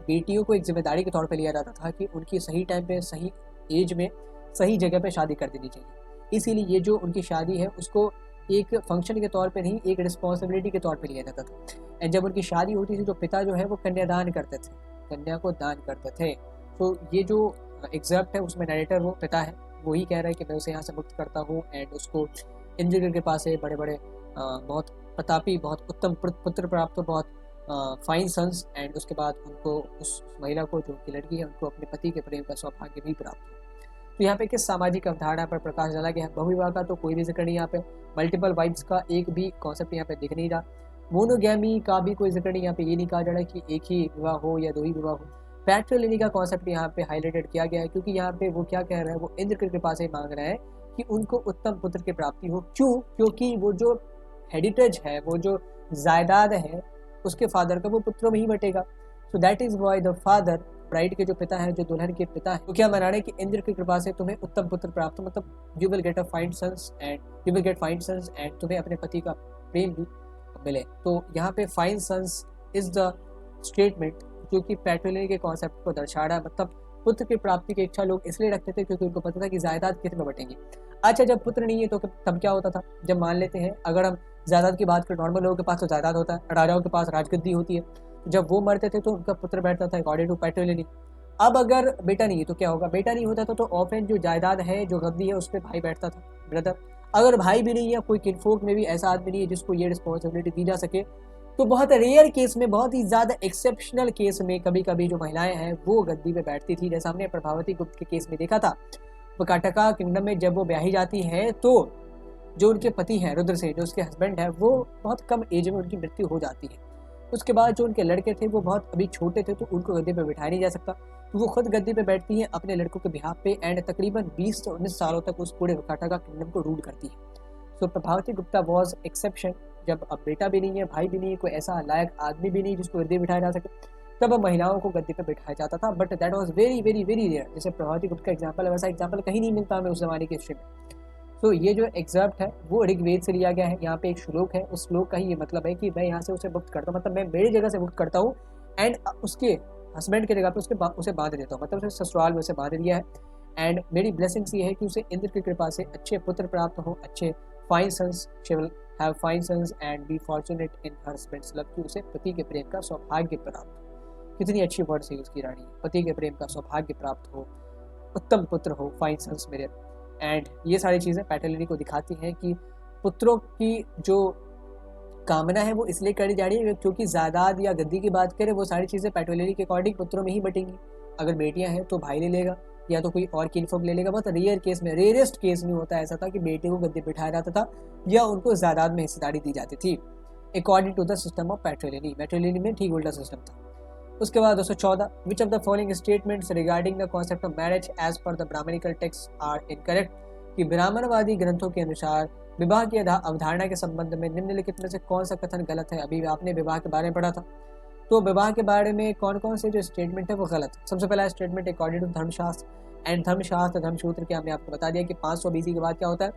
बेटियों को एक जिम्मेदारी के तौर पे लिया जाता था कि उनकी सही टाइम पे, सही एज में, सही जगह पे शादी कर देनी चाहिए। इसीलिए ये जो उनकी शादी है उसको एक फंक्शन के तौर पे नहीं, एक रिस्पॉन्सिबिलिटी के तौर पे लिया जाता था। एंड जब उनकी शादी होती थी तो पिता जो है वो कन्यादान करते थे, कन्या को दान करते थे। तो ये जो एग्जैक्ट है उसमें नरेटर वो पिता है, वही कह रहा है कि मैं उसे यहाँ से मुक्त करता हूँ एंड उसको इंद्र के पास से बड़े बड़े बहुत प्रतापी, बहुत उत्तम पुत्र प्राप्त हो, बहुत फाइन सन्स, एंड उसके बाद उनको उस महिला को, जो उनकी लड़की है, उनको अपने पति के प्रेम का सौभाग्य भी प्राप्त हो। तो यहाँ पे किस सामाजिक अवधारणा पर प्रकाश डाला गया है, बहुविवाह का तो कोई भी जिक्र नहीं यहाँ पे, मल्टीपल वाइफ्स का एक भी कॉन्सेप्ट यहाँ पे दिख नहीं रहा, मोनोगैमी का भी कोई जिक्र नहीं, यहाँ पे ये नहीं कहा जा रहा है कि एक ही विवाह हो या दो ही विवाह हो। पैट्रिलिनी का कॉन्सेप्ट यहाँ पे हाईलाइटेड किया गया है, क्योंकि यहाँ पे वो क्या कह रहा है, वो इंद्र की कृपा से मांग रहा है कि उनको उत्तम पुत्र की प्राप्ति हो। क्यों? क्योंकि वो जो हेरिटेज है, वो जो जायदाद है, उसके फादर का वो पुत्रों में ही बटेगा। So that is why the father, bride के जो पिता है, जो दुल्हन के पिता है, तो क्या मना रहे कि इंद्र की कृपा से तुम्हें उत्तम पुत्र प्राप्त हो, मतलब you will get fine sons and तुम्हें अपने पति का प्रेम भी मिले। तो यहाँ पे fine sons is the statement जो कि पैट्रिलिनी के कॉन्सेप्ट को दर्शा रहा है, मतलब पुत्र की प्राप्ति की इच्छा लोग इसलिए रखते थे क्योंकि उनको पता था कि जायदाद किस में बटेंगे। अच्छा, जब पुत्र नहीं है तो तब क्या होता था, जब मान लेते हैं, अगर हम जायदाद की बात करें, नॉर्मल लोगों के पास तो जायदाद होता है, राजाओं के पास राजगद्दी होती है, जब वो मरते थे तो उनका पुत्र बैठता था अकॉर्डिंग टू पैट्रिलिनी। अब अगर बेटा नहीं है तो क्या होगा, बेटा नहीं होता था तो ऑफन जो जायदाद है, जो गद्दी है, उस पर भाई बैठता था, ब्रदर। अगर भाई भी नहीं है, कोई किनफोक में भी ऐसा आदमी नहीं है जिसको ये रिस्पॉन्सिबिलिटी दी जा सके, तो बहुत रेयर केस में, बहुत ही ज़्यादा एक्सेप्शनल केस में कभी कभी जो महिलाएं हैं वो गद्दी पे बैठती थी। जैसा हमने प्रभावती गुप्त के केस में देखा था, वकाटका किंगडम में जब वो ब्याही जाती है तो जो उनके पति हैं रुद्रसेन, जो उसके हस्बैंड है, वो बहुत कम एज में उनकी मृत्यु हो जाती है। उसके बाद जो उनके लड़के थे वो बहुत अभी छोटे थे, तो उनको गद्दी पे बिठाया नहीं जा सकता, तो वो खुद गद्दी पे बैठती हैं अपने लड़कों के बिहाफ पे एंड तकरीबन 20 से 19 सालों तक उस पूरे वकाटका किंगडम को रूल करती है। सो प्रभावती गुप्ता वॉज एक्सेप्शन, जब अब बेटा भी नहीं है, भाई भी नहीं है, कोई ऐसा लायक आदमी भी नहीं जिसको गद्दी बिठाया जा सके, तब महिलाओं को गद्दी पर बैठाया जाता था। But that was very very very rare. जैसे प्रभावती गुप्त का एग्जांपल है, वैसा एग्जांपल कहीं नहीं मिलता हमें उस जमाने की हिस्ट्री में। तो ये जो एग्जैक्ट है वो ऋग्वेद से लिया गया है। यहाँ पे एक श्लोक है, उस श्लोक का ही ये मतलब है कि मैं यहाँ से उसे मुक्त करता हूँ, मतलब मैं मेरी जगह से मुक्त करता हूँ एंड उसके हस्बैंड की जगह पे उसे बांध देता हूँ, मतलब उसे ससुराल में उसे बांध दिया है। एंड मेरी ब्लेसिंग्स ये है कि उसे इंद्र की कृपा से अच्छे पुत्र प्राप्त हो, अच्छे fine sons, she will have fine sons and be fortunate in her husband's love, कि उसे पति के प्रेम का सौभाग्य प्राप्त। कितनी अच्छी वर्ड है उसकी रानी, पति के प्रेम का सौभाग्य प्राप्त हो, उत्तम पुत्र हो, फाइन सन्स मेरे। एंड ये सारी चीज़ें पैट्रिलिनी को दिखाती हैं कि पुत्रों की जो कामना है वो इसलिए करी जा रही है क्योंकि जायदाद या गद्दी की बात करें, वो सारी चीज़ें पैट्रिलिनी के अकॉर्डिंग पुत्रों में ही बटेंगी। अगर बेटियां हैं तो भाई ले लेगा, या तो कोई और किन्फॉर्म ले लेगा। बहुत रेयर केस में, रेयरेस्ट केस में होता ऐसा था कि बेटे को गद्दे बिठाया जाता था या उनको जायदाद में हिस्सेदारी दी जाती थी according to the system of patriliny. Matriliny में ठीक उल्टा सिस्टम था। उसके बाद 214, which of the following statements regarding the concept of marriage as per the Brahminical text are incorrect, कि ब्राह्मणवादी ग्रंथों के अनुसार विवाह की अवधारणा के संबंध में निम्नलिखित में से कौन सा कथन गलत है। अभी आपने विवाह के बारे में पढ़ा था, तो विवाह के बारे में कौन कौन से जो स्टेटमेंट है वो गलत है। सबसे पहला स्टेटमेंट अकॉर्डिंग टू धर्मशास्त्र एंड धर्मशास्त्र धर्मसूत्र के हमने आपको बता दिया कि 500 BC के बाद क्या होता है,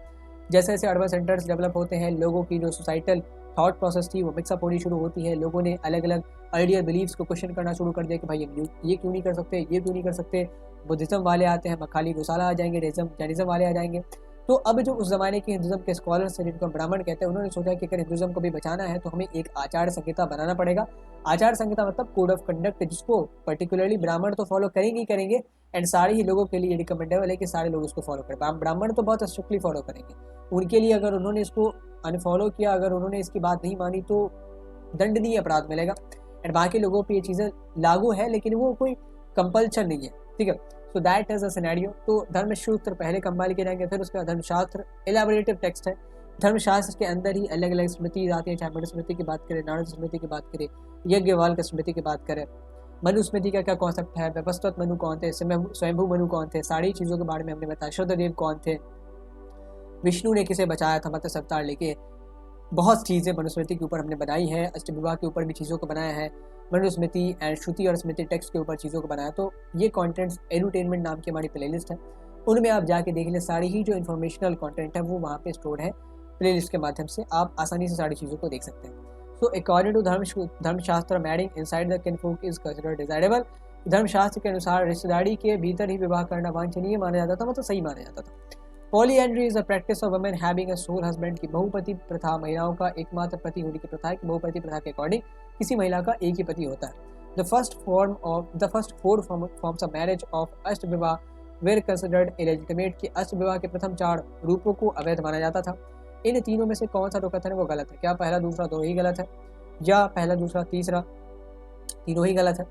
जैसे जैसे अर्बन सेंटर्स डेवलप होते हैं, लोगों की जो सोसाइटल थॉट प्रोसेस थी वो मिक्सअप होनी शुरू होती है। लोगों ने अलग अलग आइडियल बिलीव्स को क्वेश्चन करना शुरू कर दिया कि भाई हम ये क्यों नहीं कर सकते, ये क्यों नहीं कर सकते। बुद्धिज्म वाले आते हैं, मखाली गोसाला आ जाएंगे, जैनिज्म वाले आ जाएंगे। तो अब जो उस ज़माने के हिंदुज़म के स्कॉलर्स हैं जिनको ब्राह्मण कहते हैं, उन्होंने सोचा कि अगर हिंदुज़म को भी बचाना है तो हमें एक आचार संहिता बनाना पड़ेगा। आचार संहिता मतलब कोड ऑफ कंडक्ट, जिसको पर्टिकुलरली ब्राह्मण तो फॉलो करेंगे ही करेंगे एंड सारे ही लोगों के लिए रिकमेंडेबल है कि सारे लोग इसको फॉलो करें। ब्राह्मण तो बहुत स्ट्रिक्टली फॉलो करेंगे, उनके लिए अगर उन्होंने इसको अनफॉलो किया, अगर उन्होंने इसकी बात नहीं मानी तो दंडनीय अपराध मिलेगा। एंड बाकी लोगों पर ये चीज़ें लागू है लेकिन वो कोई कंपल्शन नहीं है, ठीक है। So that is a scenario. तो धर्मसूत्र पहले कंपाइल किए जाएंगे, फिर उसके बाद धर्मशास्त्र एलाबोरेटिव टेक्स्ट है। धर्मशास्त्र के अंदर ही अलग अलग स्मृति आती है, चाहे मनुस्मृति की बात करें, नारद स्मृति की बात करें, यज्ञवाल की स्मृति की बात करें, मनुस्मृति का क्या कॉन्सेप्ट है, व्यवस्थित मनु कौन थे, स्वयंभू मनु कौन थे, सारी चीज़ों के बारे में हमने बताया। शुद्धदेव कौन थे, विष्णु ने किसे बचाया था मत्स्य अवतार लेके, बहुत चीज़ें मनुस्मृति के ऊपर हमने बनाई है। अष्ट विवाह के ऊपर भी चीज़ों को बनाया है, मनुस्मृति एंड श्रुति और स्मृति टेक्स्ट के ऊपर चीज़ों को बनाया। तो ये कंटेंट्स एडुटेनमेंट नाम की हमारी प्लेलिस्ट है, उनमें आप जाके देख लें। सारी ही जो इन्फॉर्मेशनल कंटेंट है वो वहाँ पे स्टोर है प्लेलिस्ट के माध्यम से, आप आसानी से सारी चीज़ों को देख सकते हैं। So according to Dharmashastra marrying inside the kinfolk is considered desirable. Dharmashastra के अनुसार रिश्तेदारी के भीतर ही विवाह करना वांछनीय माना जाता था, मतलब सही माना जाता था। Polyandry is a practice of women having a sole husband, की बहुपति प्रथा महिलाओं का एकमात्र पति होने की प्रथा है कि बहुपति प्रथा के अकॉर्डिंग किसी महिला का एक ही पति होता है। The first four forms of marriage of अष्ट विवाह वेर कंसिडर्ड इलेजिटिमेट, की अष्ट विवाह के प्रथम 4 रूपों को अवैध माना जाता था। इन तीनों में से कौन सा जो कथन है वो गलत है? क्या पहला दूसरा दोनों ही गलत है, या पहला दूसरा तीसरा तीनों ही गलत है,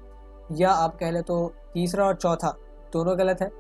या आप कह ले तो तीसरा और चौथा दोनों गलत है,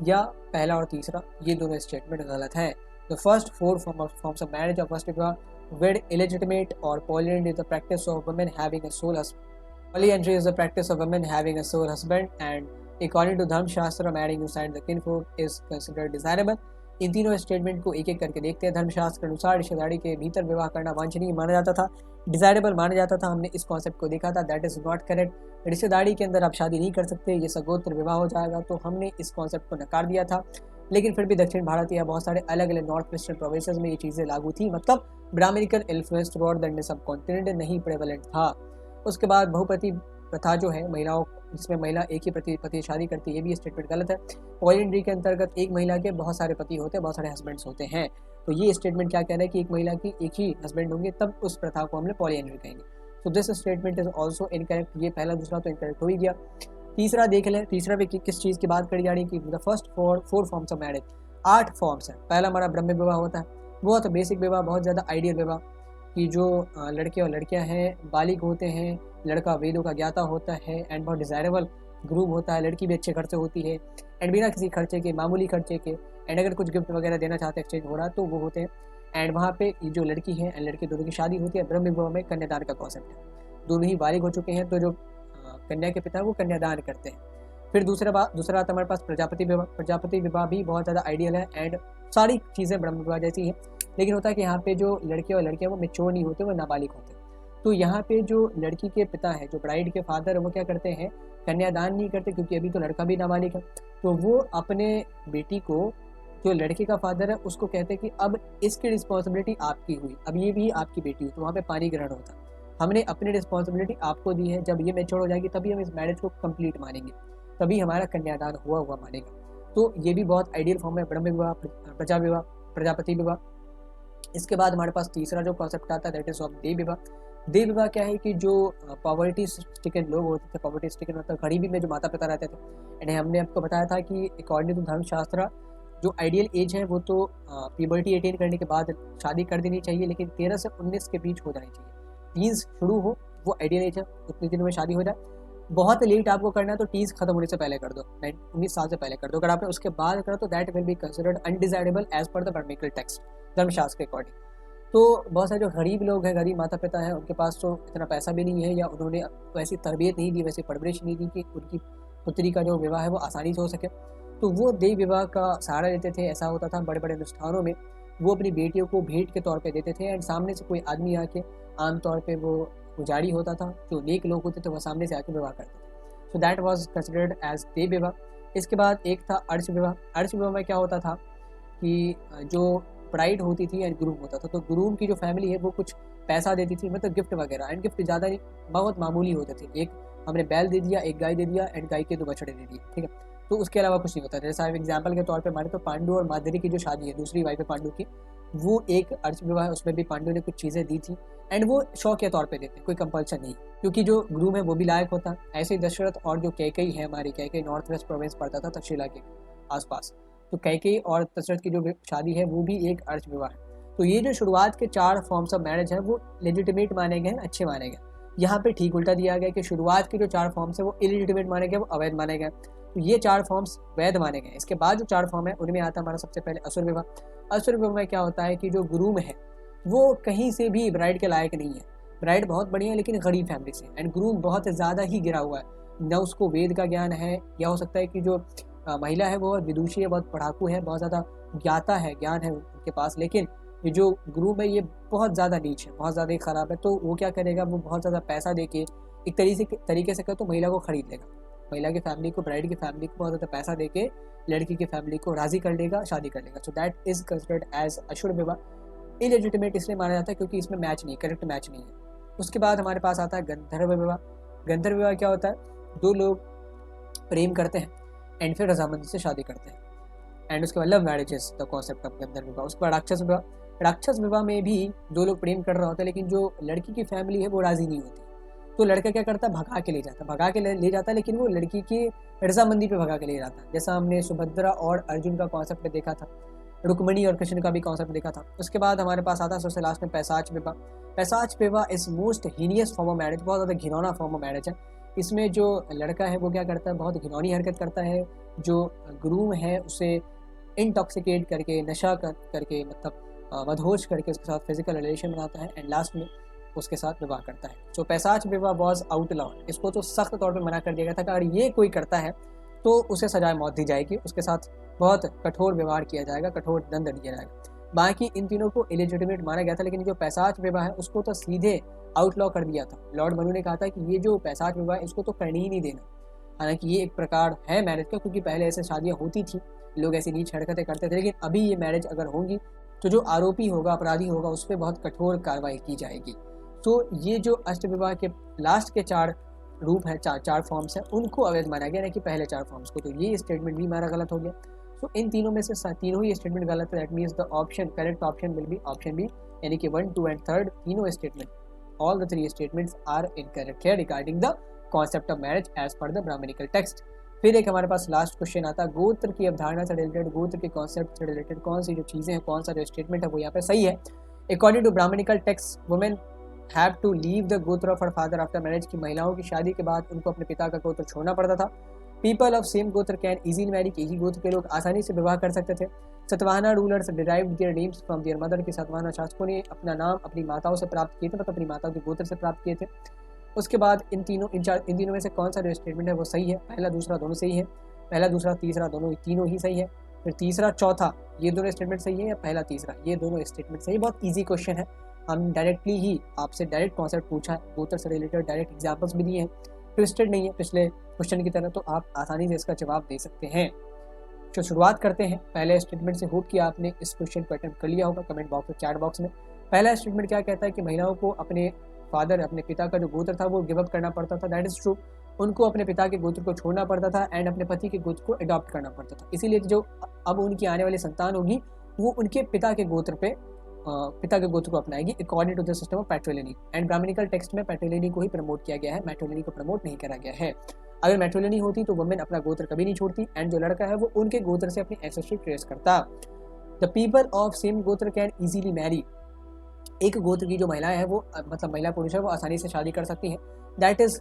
या पहला और तीसरा ये दोनों स्टेटमेंट गलत है। The first 4 forms of marriage of अष्ट विवाह वेर इलेजिटिमेट और polyandry is the practice of women having a sole husband. Polyandry is the practice of women having a sole husband and according to धर्म शास्त्र marrying inside the kinfolk is considered desirable. इन तीनों स्टेटमेंट को एक एक करके देखते हैं। धर्मशास्त्र के अनुसार रिश्तेदारी के भीतर विवाह करना वांछनीय माना जाता था, डिजायरेबल माना जाता था। हमने इस कॉन्सेप्ट को देखा था, दैट इज नॉट करेक्ट। रिश्तेदारी के अंदर आप शादी नहीं कर सकते, ये सगोत्र विवाह हो जाएगा, तो हमने इस कॉन्सेप्ट को नकार दिया था। लेकिन फिर भी दक्षिण भारत या बहुत सारे अलग अलग नॉर्थ वेस्टर्न प्रोविंसेस में ये चीज़ें लागू थी, मतलब Brahmanical influence throughout the Indian subcontinent नहीं प्रेवलेंट था। उसके बाद बहुपति प्रथा जो है महिलाओं, जिसमें महिला एक ही पति शादी करती है, ये भी स्टेटमेंट गलत है। पॉलीएंड्री के अंतर्गत एक महिला के बहुत सारे पति होते हैं, बहुत सारे हस्बैंड्स होते हैं। तो ये स्टेटमेंट क्या कह रहा है कि एक महिला की एक ही हस्बैंड होंगे, तब उस प्रथा को हमने पॉलीएंड्री कहेंगे। तो this statement is also incorrect. ये पहला दूसरा तो इनकरेक्ट हो ही गया। तीसरा देख लें, तीसरा भी किस चीज़ की बात करी जा रही है कि the first 4 forms of marriage, 8 forms है। पहला हमारा ब्रह्म विवाह होता है, बहुत बेसिक विवाह, बहुत ज़्यादा आइडियल विवाह कि जो लड़के और लड़कियां हैं बालिग होते हैं, लड़का वेदों का ज्ञाता होता है एंड बहुत डिज़ायरेबल ग्रूम होता है, लड़की भी अच्छे खर्चे होती है एंड बिना किसी खर्चे के, मामूली खर्चे के, एंड अगर कुछ गिफ्ट वगैरह देना चाहते हैं, एक्सचेंज हो रहा है तो वो होते हैं। एंड वहाँ पे जो लड़की है एंड लड़के दोनों की शादी होती है। ब्रह्म विवाह में कन्यादान का कॉन्सेप्ट है, दोनों ही बालिग हो चुके हैं तो जो कन्या के पिता वो कन्यादान करते हैं। फिर दूसरा आता हमारे पास प्रजापति विवाह। प्रजापति विवाह भी बहुत ज़्यादा आइडियल है एंड सारी चीज़ें ब्रह्म विवाह जैसी है, लेकिन होता है कि यहाँ पे जो लड़के और लड़कियाँ वो मेच्योर नहीं होते, वो नाबालिग होते। तो यहाँ पे जो लड़की के पिता है, जो ब्राइड के फादर है, वो क्या करते हैं, कन्यादान नहीं करते क्योंकि अभी तो लड़का भी नाबालिग है। तो वो अपने बेटी को, जो लड़के का फादर है, उसको कहते हैं कि अब इसकी रिस्पॉन्सिबिलिटी आपकी हुई, अब ये भी आपकी बेटी हुई। तो वहाँ पे पानी ग्रहण होता है, हमने अपनी रिस्पॉन्सिबिलिटी आपको दी है, जब ये मेच्योर हो जाएगी तभी हम इस मैरिज को कंप्लीट मानेंगे, तभी हमारा कन्यादान हुआ मानेगा। तो ये भी बहुत आइडियल फॉर्म है ब्रह्म विवाह, प्रजा विवाह, प्रजापति विवाह। इसके बाद हमारे पास तीसरा जो कॉन्सेप्ट आता है दैट इज ऑफ देव विवाह। देव विवाह क्या है कि जो पॉवर्टी स्टिकन लोग होते थे, पॉवर्टी स्टिकन मतलब गरीबी में जो माता पिता रहते थे, एंड हमने आपको बताया था कि अकॉर्डिंग टू धर्मशास्त्र जो आइडियल एज है वो तो प्यूबर्टी अटेन करने के बाद शादी कर देनी चाहिए, लेकिन 13 से 19 के बीच हो जानी चाहिए। टीन्स शुरू हो वो आइडियल एज है, उतने दिनों में शादी हो जाए। बहुत लेट आपको करना है तो टीज खत्म होने से पहले कर दो, 19 साल से पहले कर दो। अगर आपने उसके बाद करा तो that will be considered undesirable as per the Brahminical text, Dharmashastra के अकॉर्डिंग। तो बहुत सारे जो गरीब लोग हैं, गरीब माता पिता हैं, उनके पास तो इतना पैसा भी नहीं है या उन्होंने वैसी तरबियत नहीं दी, वैसी परवरिश नहीं दी कि उनकी पुत्री का जो विवाह है वो आसानी से हो सके, तो वो देव विवाह का सहारा लेते थे। ऐसा होता था बड़े बड़े अनुष्ठानों में वो अपनी बेटियों को भेंट के तौर पे देते थे, एंड सामने से कोई आदमी आके, आमतौर पे वो पुजारी होता था, जो नेक लोग होते थे, वह सामने से आके विवाह करते थे। So that was considered as deva vivah. इसके बाद एक था अर्च विवाह। अर्च विवाह में क्या होता था कि जो ब्राइड होती थी एंड ग्रूम होता था, तो ग्रूम की जो फैमिली है वो कुछ पैसा देती थी, मतलब गिफ्ट वगैरह, एंड गिफ्ट ज़्यादा नहीं, बहुत मामूली होते थे। एक हमने बैल दे दिया, एक गाय दे दिया, एंड गाय के 2 बछड़े दे दिए, ठीक है, तो उसके अलावा कुछ नहीं होता। जैसा एग्जाम्पल के तौर पे माने तो पांडु और माधुरी की जो शादी है, दूसरी वाइफ है पांडु की, वो एक अर्च विवाह है, उसमें भी पांडु ने कुछ चीज़ें दी थी, एंड वो शौक के तौर पे देते, कोई कंपल्शन नहीं, क्योंकि जो ग्रूम है वो भी लायक होता। ऐसे ही दशरथ और जो कैकेयी है हमारी, कैकेयी नॉर्थ वेस्ट प्रोविंस पड़ता था तक्षशिला के आसपास, तो कैकेयी और दशरथ की जो शादी है वो भी एक अर्च विवाह है। तो ये जो शुरुआत के 4 फॉर्म्स ऑफ मैरिज है वो लेजिटिमेट माने गए हैं, अच्छे माने गए। यहाँ पे ठीक उल्टा दिया गया कि शुरुआत के जो 4 फॉर्म्स है वो इलिजिटिमेट माने गए, वो अवैध माने गए। तो ये 4 फॉर्म्स वैध माने गए। इसके बाद जो 4 फॉर्म है उनमें आता है हमारा सबसे पहले असुर विवाह। असुर विवाह में क्या होता है कि जो ग्रूम है वो कहीं से भी ब्राइड के लायक नहीं है, ब्राइड बहुत बढ़िया है लेकिन गरीब फैमिली से, एंड ग्रूम बहुत ज़्यादा ही गिरा हुआ है, न उसको वेद का ज्ञान है, या हो सकता है कि जो महिला है वो विदुषी है, बहुत पढ़ाकू है, बहुत ज़्यादा ज्ञाता है, ज्ञान है उनके पास, लेकिन ये जो ग्रूम है ये बहुत ज़्यादा नीच है, बहुत ज़्यादा ही ख़राब है। तो वो क्या करेगा, वो बहुत ज़्यादा पैसा दे के एक तरीके से करे तो महिला को ख़रीद लेगा, महिला की फैमिली को, ब्राइड की फैमिली को बहुत ज़्यादा पैसा दे के लड़की की फैमिली को राज़ी कर लेगा, शादी कर लेगा। So that is considered as अशुर विवाह। इलेजिटिमेट इसलिए माना जाता है क्योंकि इसमें मैच नहीं, करेक्ट मैच नहीं है। उसके बाद हमारे पास आता है गंधर्व विवाह। गंधर्व विवाह क्या होता है, 2 लोग प्रेम करते हैं एंड फिर रजामंदी से शादी करते हैं, एंड उसके बाद love marriage is the concept of गंधर्व विवाह। उसके बाद राक्षस विवाह। राक्षस विवाह में भी 2 लोग प्रेम कर रहा होता है, लेकिन जो लड़की की फैमिली है वो राजी नहीं होती, तो लड़का क्या करता है, भगा के ले जाता है, लेकिन वो लड़की की रजामंदी पे भगा के ले जाता है। जैसा हमने सुभद्रा और अर्जुन का कॉन्सेप्ट देखा था, रुक्मिणी और कृष्ण का भी कॉन्सेप्ट देखा था। उसके बाद हमारे पास आता है सबसे लास्ट में पैसाच विवाह। पैसाच विवाह is most heinous form of marriage, बहुत ज़्यादा घिनौना फॉर्म ऑफ मैरिज है। इसमें जो लड़का है वो क्या करता है, बहुत घिनौनी हरकत करता है, जो ग्रूम है उसे इंटॉक्सिकेट करके, नशा करके, मतलब मदहोश करके उसके साथ फिजिकल रिलेशन बनाता है, एंड लास्ट में उसके साथ विवाह करता है। जो पैसाच विवाह वॉज आउटलॉड, इसको तो सख्त तौर पे मना कर दिया गया था कि अगर ये कोई करता है तो उसे सजाए मौत दी जाएगी, उसके साथ बहुत कठोर व्यवहार किया जाएगा, कठोर दंड दिया जाएगा। बाकी इन तीनों को इलिजिटिमेट माना गया था, लेकिन जो पैसाच विवाह है उसको तो सीधे आउटलॉ कर दिया था। लॉर्ड मनु ने कहा था कि ये जो पैसाच विवाह है इसको तो करनी ही नहीं देना। हालांकि ये एक प्रकार है मैरिज का, क्योंकि पहले ऐसे शादियाँ होती थी, लोग ऐसी नीच हरकतें करते थे, लेकिन अभी ये मैरिज अगर होंगी तो जो आरोपी होगा, अपराधी होगा, उस पर बहुत कठोर कार्रवाई की जाएगी। तो ये जो अष्ट विवाह के लास्ट के 4 रूप हैं, 4 फॉर्म्स हैं, उनको अवैध माना गया, ना कि पहले 4 फॉर्म्स को। तो ये स्टेटमेंट भी हमारा गलत हो गया। तो इन तीनों में से तीनों ही स्टेटमेंट गलत है। That means the option, correct option will be option B, यानी कि 1, 2 एंड 3 तीनों statement, all the 3 statements are incorrect है regarding the concept of marriage as per the Brahminical text. फिर एक हमारे पास लास्ट क्वेश्चन आता है गोत्र की अवधारणा से रिलेटेड, गोत्र के कॉन्सेप्ट से रिलेटेड कौन सी जो चीज़ें हैं, कौन सा जो स्टेटमेंट है वो यहाँ पे सही है। According to Brahminical text, women have to leave the gotra of her father after marriage, की महिलाओं की शादी के बाद उनको अपने पिता का गोत्र छोड़ना पड़ता था। पीपल ऑफ सेम गोत्र कैन इजीली मैरी, एक ही गोत्र के लोग आसानी से विवाह कर सकते थे। Satavahana rulers derived their names from there mother, की सतवाहना शासकों ने अपना नाम अपनी माताओं से प्राप्त किए थे, मतलब अपनी माताओं के गोत्र से प्राप्त किए थे। उसके बाद इन तीनों में से कौन सा जो स्टेटमेंट है वो सही है, पहला दूसरा दोनों सही है, पहला दूसरा तीसरा दोनों तीनों ही सही है। फिर तीसरा चौथा ये दोनों स्टेटमेंट सही है, या पहला तीसरा ये दोनों स्टेटमेंट सही। बहुत ईजी क्वेश्चन है, हम डायरेक्टली ही आपसे डायरेक्ट कॉन्सेप्ट पूछा है, गोत्र से रिलेटेड डायरेक्ट एग्जाम्पल्स भी दिए हैं, ट्विस्टेड नहीं है पिछले क्वेश्चन की तरह, तो आप आसानी से इसका जवाब दे सकते हैं। तो शुरुआत करते हैं पहले स्टेटमेंट से। होप कि आपने इस क्वेश्चन को अटेम्प्ट कर लिया होगा कमेंट बॉक्स और चैट बॉक्स में। पहला स्टेटमेंट क्या कहता है कि महिलाओं को अपने फादर, अपने पिता का जो गोत्र था वो गिव अप करना पड़ता था। दैट इज़ ट्रू, उनको अपने पिता के गोत्र को छोड़ना पड़ता था एंड अपने पति के गोत्र को अडॉप्ट करना पड़ता था। इसीलिए जो अब उनकी आने वाली संतान होगी वो उनके पिता के गोत्र को अपनाएगी according to the system of patriliny. And brahmanical text में पैट्रिलिनी को ही प्रमोट किया गया है, मैट्रिलिनी को प्रमोट नहीं करा गया है। अगर मैट्रिलिनी होती तो वुमेन अपना गोत्र कभी नहीं छोड़ती, एंड जो लड़का है वो उनके गोत्र से अपनी एंसेस्ट्री ट्रेस करता। द पीपल ऑफ सेम गोत्र कैन इजीली मैरी, एक गोत्र की जो महिलाएं हैं वो, मतलब महिला पुरुष है, वो आसानी से शादी कर सकती हैं। दैट इज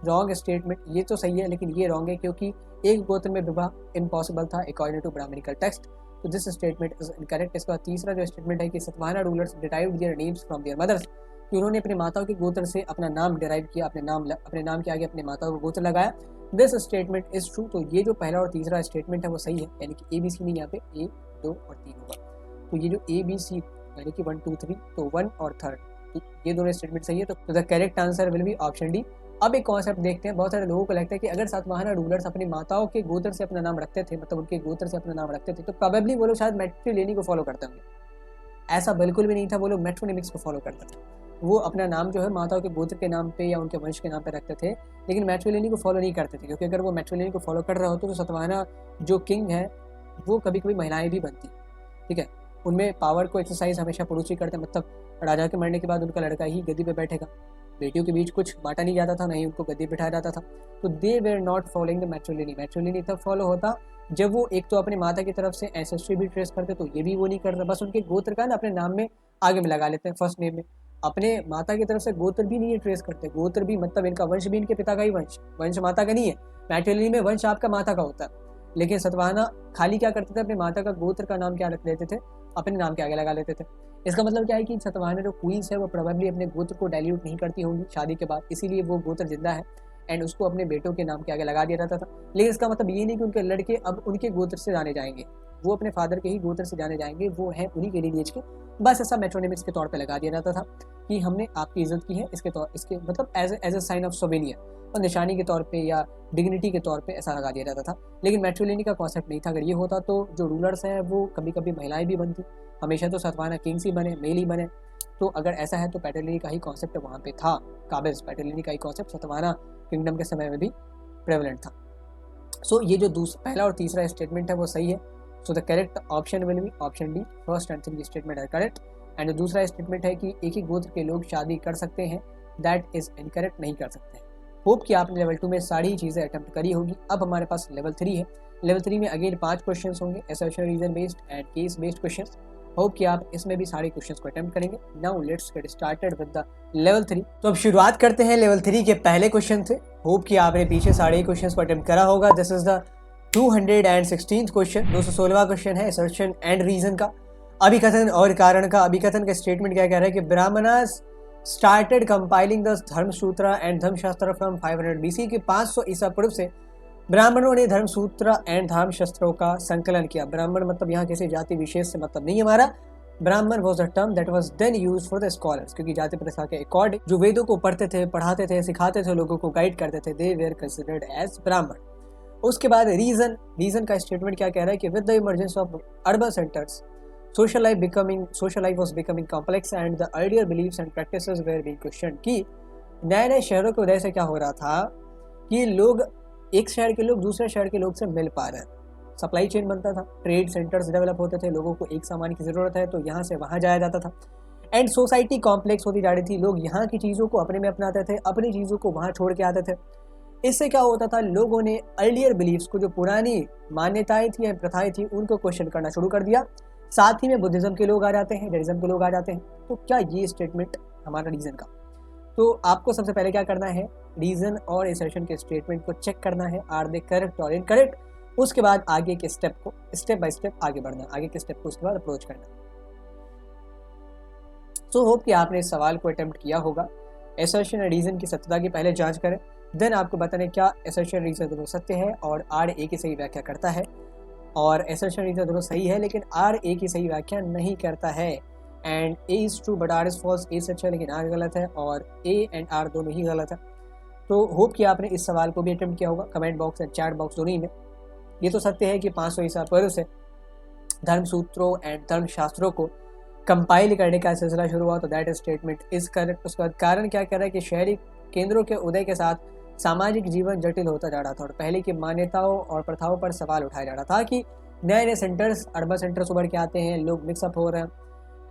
रॉन्ग स्टेटमेंट, ये तो सही है लेकिन ये रॉन्ग है क्योंकि एक गोत्र में विवाह इम्पॉसिबल था अकॉर्डिंग टू ब्राह्मणिकल टेक्स्ट, तो दिस स्टेटमेंट इज इनकरेक्ट। इसका तीसरा जो स्टेटमेंट है कि Satavahana rulers derived their names from their mothers, कि उन्होंने अपने माताओं के गोत्र से अपना नाम डिराइव किया, अपने नाम के आगे अपने माताओं को गोत्र लगाया। This statement is true. तो ये जो पहला और तीसरा स्टेटमेंट है वो सही है, यानी कि ABC नहीं, यहाँ पे 1, 2 और 3 होगा। तो ये जो ABC यानी कि 1, 2, 3, तो 1 और 3 ये दोनों स्टेटमेंट सही है। तो the correct answer will be option D. अब एक कॉन्सेप्ट देखते हैं, बहुत सारे लोगों को लगता है कि अगर सातवाहना रूलर्स अपनी माताओं के गोत्र से अपना नाम रखते थे, मतलब उनके गोत्र से अपना नाम रखते थे, तो प्रोबेबली वो लोग शायद मैट्रिलिनी को फॉलो करते होंगे। ऐसा बिल्कुल भी नहीं था, वो लोग मेट्रोनिमिक्स को फॉलो करते थे। वो अपना नाम जो है माताओं के गोत्र के नाम पे या उनके वंश के नाम पे रखते थे, लेकिन मैट्रिलिनी को फॉलो नहीं करते थे, क्योंकि अगर वो मैट्रिलिनी को फॉलो कर रहे होते तो सतवाहना जो किंग है वो कभी कभी महिलाएं भी बनती, ठीक है। उनमें पावर को एक्सरसाइज हमेशा पुरुष ही करते, मतलब राजा के मरने के बाद उनका लड़का ही गद्दी पे बैठेगा, बेटियों के बीच कुछ बांटा नहीं जाता था, नहीं उनको गद्दी बिठाया जाता था। तो they were not following the matriliny. Matriliny तब फॉलो होता जब वो एक तो अपने माता की तरफ से एंसेस्ट्री भी ट्रेस करते, तो ये भी वो नहीं करते, बस उनके गोत्र का ना अपने नाम में आगे में लगा लेते हैं, फर्स्ट नेम में। अपने माता की तरफ से गोत्र भी नहीं ट्रेस करते, गोत्र भी मतलब इनका वंश भी इनके पिता का ही वंश माता का नहीं है। मैट्रिलिनी में वंश आपका माता का होता है, लेकिन सतवाहना खाली क्या करते थे, अपने माता का गोत्र का नाम क्या रख लेते थे, अपने नाम के आगे लगा लेते थे। इसका मतलब क्या है कि सतवाहना जो क्वींस है वो प्रोबेबली अपने गोत्र को डाइल्यूट नहीं करती होंगी शादी के बाद, इसीलिए वो गोत्र जिंदा है एंड उसको अपने बेटों के नाम के आगे लगा दिया जाता था। लेकिन इसका मतलब ये नहीं कि उनके लड़के अब उनके गोत्र से जाने जाएंगे, वो अपने फादर के ही गोत्र से जाने जाएंगे, वो हैं उन्हीं के लिनेज के। बस ऐसा मेट्रोनिमिक्स के तौर पे लगा दिया जाता था कि हमने आपकी इज्जत की है, इसके मतलब as a sign of souvenir, और निशानी के तौर पे या डिग्निटी के तौर पे ऐसा लगा दिया जाता था। लेकिन मैट्रिलिनी का कॉन्सेप्ट नहीं था। अगर ये होता तो जो रूलर्स हैं वो कभी कभी महिलाएं भी बनती, हमेशा तो सतवाहना किंग्स ही बने, मेल ही बने। तो अगर ऐसा है तो पैटर्लिनी का ही कॉन्सेप्ट वहाँ पे था, काबिज पैटर्लिनी का ही कॉन्सेप्ट सतवाहना किंगडम के समय में भी प्रेवलेंट था। सो ये जो पहला और तीसरा स्टेटमेंट है वो सही है। So the correct option will be option D, first and three statement are correct. And जो दूसरा स्टेटमेंट है कि एक ही गोत्र के लोग शादी कर सकते हैं, दैट इज इनकरेक्ट, नहीं कर सकते हैं। होप कि आपने लेवल 2 में सारी चीज़ें अटेम्प्ट करी होगी। अब हमारे पास लेवल 3 है। लेवल 3 में अगेन 5 क्वेश्चंस होंगे, assertion, reason based and case based questions. Hope कि आप इसमें भी सारे क्वेश्चंस को अटेम्प्ट करेंगे। Now let's get started with the level 3। तो अब शुरुआत करते हैं लेवल 3 के पहले क्वेश्चन से। होप कि आपने पीछे सारे क्वेश्चंस को अटेम्प्ट करा होगा। This is the 216th question, 216वां क्वेश्चन है असर्शन एंड रीजन का, अभिकथन और कारण का। अभिकथन का स्टेटमेंट क्या कह रहा है कि Brahmanas started compiling the Dharmasutra and धर्मशास्त्र फ्रॉम 500 BC के 500 ईसा पूर्व से ब्राह्मणों ने धर्मसूत्र एंड धर्मशास्त्रों का संकलन किया। ब्राह्मण मतलब यहाँ किसी जाति विशेष से मतलब नहीं हमारा, Brahman was the term that was then used for the scholars, क्योंकि जाति प्रथा के अकॉर्डिंग जो वेदों को पढ़ते थे, पढ़ाते थे, सिखाते थे, लोगों को गाइड करते थे, दे वेर कंसिडर्ड एज ब्राह्मण। उसके बाद रीजन का स्टेटमेंट क्या कह रहा है कि with the emergence of urban centres social life was becoming complex and the earlier beliefs and practices were being questioned। कि नए नए शहरों के उदय से क्या हो रहा था कि लोग, एक शहर के लोग दूसरे शहर के लोग से मिल पा रहे हैं, सप्लाई चेन बनता था, ट्रेड सेंटर्स डेवलप होते थे, लोगों को एक सामान की ज़रूरत है तो यहाँ से वहाँ जाया जाता था, एंड सोसाइटी कॉम्प्लेक्स होती जा रही थी, लोग यहाँ की चीज़ों को अपने में अपनाते थे, अपनी चीज़ों को वहाँ छोड़ के आते थे। इससे क्या होता था, लोगों ने अर्लियर बिलीव्स को, जो पुरानी मान्यताएं थी या प्रथाएं थी, उनको क्वेश्चन करना शुरू कर दिया। साथ ही में बुद्धिज्म के लोग आ जाते हैं, जैनिज्म के लोग आ जाते हैं। तो क्या ये स्टेटमेंट हमारा रीजन का, तो आपको सबसे पहले क्या करना है, रीजन और असर्शन के स्टेटमेंट को चेक करना है, आर दे करेक्ट और इनकरेक्ट। उसके बाद आगे के स्टेप को स्टेप बाय स्टेप आगे बढ़ना, आगे के स्टेप को उसके बाद अप्रोच करना। सो होप कि आपने इस सवाल को अटेम्प्ट किया होगा। असर्शन और रीजन की सत्यता की पहले जांच करें, देन आपको बताने क्या असर्शन रीजन दोनों सत्य है और आर ए की सही व्याख्या करता है, और असर्शन रीजन दोनों सही है लेकिन आर ए की सही व्याख्या नहीं करता है। And A is true but R is false, A सच है लेकिन आर गलत है, और ए एंड आर दोनों ही गलत है। तो होप कि आपने इस सवाल को भी अटेम्प्ट किया होगा। Comment box and chat box दोनों ही में ये तो सत्य है कि 500 ईसा पूर्व से धर्मसूत्रों एंड धर्मशास्त्रों को कंपाइल करने का सिलसिला शुरू हुआ, तो दैट स्टेटमेंट इज करेक्ट। उसका कारण क्या कह रहा है कि शहरी केंद्रों के उदय के साथ सामाजिक जीवन जटिल होता जा रहा था और पहले की मान्यताओं और प्रथाओं पर सवाल उठाया जा रहा था कि नए नए सेंटर्स, अर्बन सेंटर्स उभर के आते हैं, लोग मिक्सअप हो रहे हैं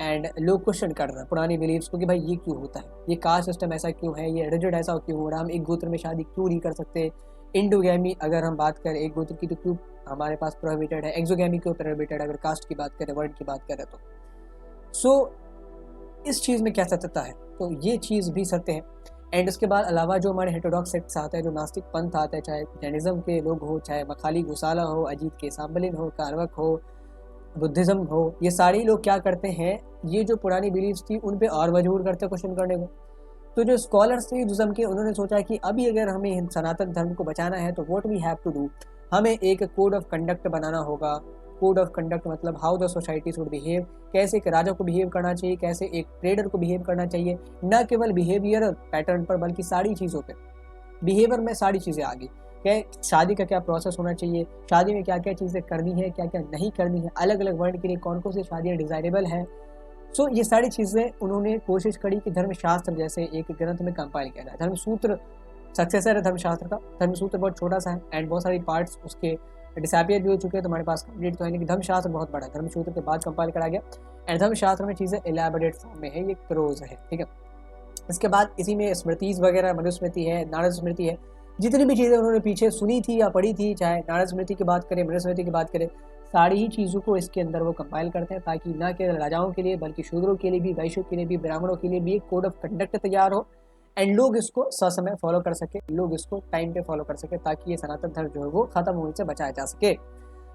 एंड लोग क्वेश्चन कर रहे हैं पुरानी बिलीव्स को कि भाई ये क्यों होता है, ये कास्ट सिस्टम ऐसा क्यों है, ये रिजिड ऐसा क्यों हो रहा है, हम एक गोत्र में शादी क्यों नहीं कर सकते, इंडोगैमी अगर हम बात करें एक गोत्र की तो क्यों हमारे पास प्रोहिबिटेड है, एक्सोगैमी क्यों प्रोहिबिटेड, अगर कास्ट की बात करें, वर्ड की बात करें तो। सो इस चीज़ में क्या सत्यता है, तो ये चीज़ भी सत्य है। एंड उसके बाद अलावा जो हमारे हेटेरोडॉक्स सेक्ट्स आते हैं, जो नास्तिक पंथ आते हैं, चाहे जैनिज्म के लोग हो, चाहे मखाली गुसाला हो, अजीत के सांबलिन हो, कारवक हो, बुद्धिज्म हो, ये सारे लोग क्या करते हैं, ये जो पुरानी बिलीव्स थी उन पे और मजबूर करते क्वेश्चन करने को। तो जो स्कॉलर्स थे हिंदुज्म के, उन्होंने सोचा कि अभी अगर हमें सनातन धर्म को बचाना है तो what we have to do, हमें एक कोड ऑफ कंडक्ट बनाना होगा। कोड ऑफ कंडक्ट मतलब how the society should behave, कैसे एक राजा को बिहेव करना चाहिए, कैसे एक ट्रेडर को बिहेव करना चाहिए, न केवल बिहेवियर पैटर्न पर बल्कि सारी चीज़ों पर। बिहेवियर में सारी चीज़ें आ गई, क्या शादी का क्या प्रोसेस होना चाहिए, शादी में क्या क्या चीज़ें करनी है, क्या क्या नहीं करनी है, अलग अलग वर्ण के लिए कौन कौन सी शादियाँ डिज़ायरेबल हैं। सो ये सारी चीज़ें उन्होंने कोशिश करी कि धर्मशास्त्र जैसे एक ग्रंथ में कंपाइल किया जाए। धर्मसूत्र सक्सेसर है धर्मशास्त्र का। धर्मसूत्र बहुत छोटा सा है एंड बहुत सारी पार्ट्स उसके डिसअपियर भी हो चुके हैं, तो हमारे पास कंप्लीट तो है नहीं कि धर्मशास्त्र बहुत बड़ा है। धर्मसूत्र के बाद कंपाइल करा गया एंड धर्मशास्त्र में चीज़ें एलैबोरेट फॉर्म में है, ये प्रोज है, ठीक है। इसके बाद इसी में स्मृतिज वगैरह, मनुस्मृति है, नारद स्मृति है, जितनी भी चीज़ें उन्होंने पीछे सुनी थी या पढ़ी थी, चाहे नारद स्मृति की बात करें, मनुस्मृति की बात करें, सारी ही चीज़ों को इसके अंदर वो कंपाइल करते हैं ताकि ना केवल राजाओं के लिए बल्कि शूद्रों के लिए भी, वैश्यों के लिए भी, ब्राह्मणों के लिए भी एक कोड ऑफ कंडक्ट तैयार हो एंड लोग इसको ससमय फॉलो कर सके, लोग इसको टाइम पे फॉलो कर सके ताकि ये सनातन धर्म जो है वो खत्म होने से बचाया जा सके।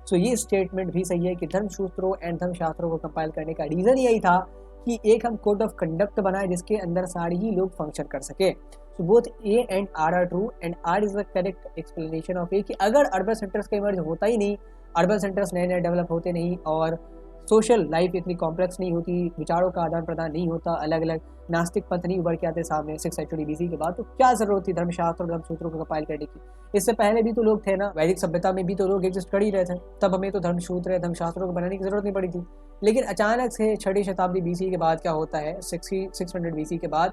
सो ये स्टेटमेंट भी सही है कि धर्मसूत्रों एंड धर्मशास्त्रों को कंपाइल करने का रीज़न यही था कि एक हम कोड ऑफ कंडक्ट बनाए जिसके अंदर सारे ही लोग फंक्शन कर सके। So both A and R are true and R is the correct explanation of A कि अगर अर्बन सेंटर्स का इमर्ज होता ही नहीं, अर्बन सेंटर्स नए नए डेवलप होते नहीं और सोशल लाइफ इतनी कॉम्प्लेक्स नहीं होती, विचारों का आदान प्रदान नहीं होता, अलग अलग नास्तिक पंथ नहीं उभर के आते सामने 6th सेंचुरी BC के बाद, तो क्या जरूरत थी धर्मशास्त्र और धर्मसूत्रों को कंपाइल करने की। इससे पहले भी तो लोग थे ना, वैदिक सभ्यता में भी तो लोग एग्जिस्ट कर ही रहे थे, तब हमें तो धर्मसूत्र धर्मशास्त्रों को बनाने की जरूरत नहीं पड़ी थी। लेकिन अचानक से 6वीं शताब्दी BC के बाद क्या होता है, 600 BC के बाद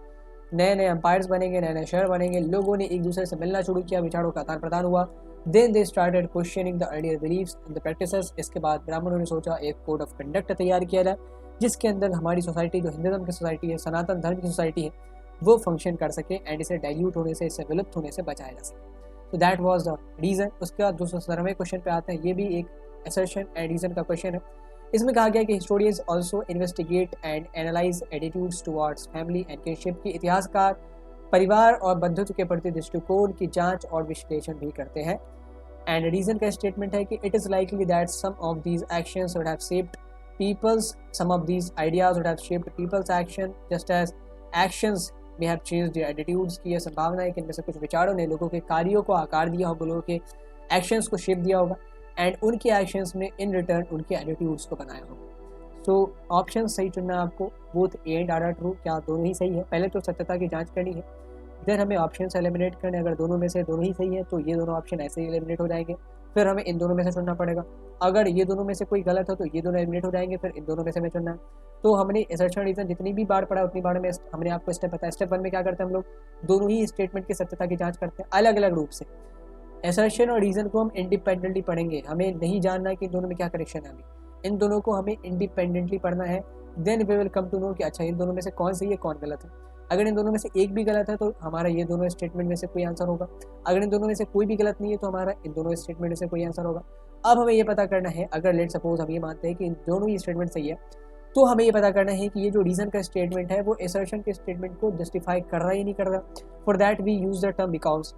नए नए एम्पायर्स बनेंगे, नए नए शहर बनेंगे, लोगों ने एक दूसरे से मिलना शुरू किया, विचारों का आदान प्रदान हुआ। Then they started questioning the earlier beliefs and the practices. इसके बाद ब्राह्मणों ने सोचा एक कोड ऑफ कंडक्ट तैयार किया जाए जिसके अंदर हमारी सोसाइटी, जो हिंदुज़म की सोसाइटी है, सनातन धर्म की सोसाइटी है, वो फंक्शन कर सके एंड इसे डाइल्यूट होने से, इसे विलुप्त होने से बचाया जा सके। तो दैट वाज द रीज़न। उसके बाद 217वें क्वेश्चन पे आते हैं, ये भी एक असर्शन एंड रीज़न का क्वेश्चन है। इसमें कहा गया कि historians also investigate and analyse attitudes towards family and kinship, की इतिहासकार परिवार और बंधुत्व के प्रति दृष्टिकोण की जांच और विश्लेषण भी करते हैं। एंड रीजन का स्टेटमेंट है कि it is likely that some of these actions would have shaped people's, some of these ideas would have shaped people's action just as actions may have changed their attitudes। की यह संभावना है कि इनमें से कुछ विचारों ने लोगों के कार्यों को आकार दिया होगा, लोगों के एक्शंस को शेप दिया होगा एंड उनके एक्शंस ने इन रिटर्न उनके एटीट्यूड्स को बनाया होगा। सो ऑप्शन सही चुनना आपको, both A and R are true, क्या दोनों ही सही है। पहले तो सत्यता की जांच करनी है, देन हमें ऑप्शन से एलिमिनेट करने, अगर दोनों में से दोनों ही सही है तो ये दोनों ऑप्शन ऐसे ही एलिमिनेट हो जाएंगे, फिर हमें इन दोनों में से चुनना पड़ेगा। अगर ये दोनों में से कोई गलत हो तो ये दोनों एलिमिनेट हो जाएंगे, फिर इन दोनों में से हमें चुनना है। तो हमने असर्शन रीजन जितनी भी बार पढ़ा उतनी बार में हमने आपको स्टेप बताया। स्टेप 1 में क्या करते हैं हम लोग, दोनों ही स्टेटमेंट की सत्यता की जांच करते हैं अलग अलग रूप से। असर्शन और रीजन को हम इंडिपेंडेंटली पढ़ेंगे, हमें नहीं जानना है कि दोनों में क्या करेक्शन है, हमें इन दोनों को हमें इंडिपेंडेंटली पढ़ना है। Then we will come to know कि अच्छा इन दोनों में से कौन सही है कौन गलत है। अगर इन दोनों में से एक भी गलत है तो हमारा ये दोनों स्टेटमेंट में से कोई आंसर होगा, अगर इन दोनों में से कोई भी गलत नहीं है तो हमारा इन दोनों स्टेटमेंट में से कोई आंसर होगा। अब हमें ये पता करना है, अगर लेट सपोज हम ये मानते हैं कि इन दोनों ही स्टेटमेंट सही है, तो हमें ये पता करना है कि ये जो रीजन का स्टेटमेंट है वो असर्शन के स्टेटमेंट को जस्टिफाई कर रहा है या नहीं कर रहा। For that we use the term because,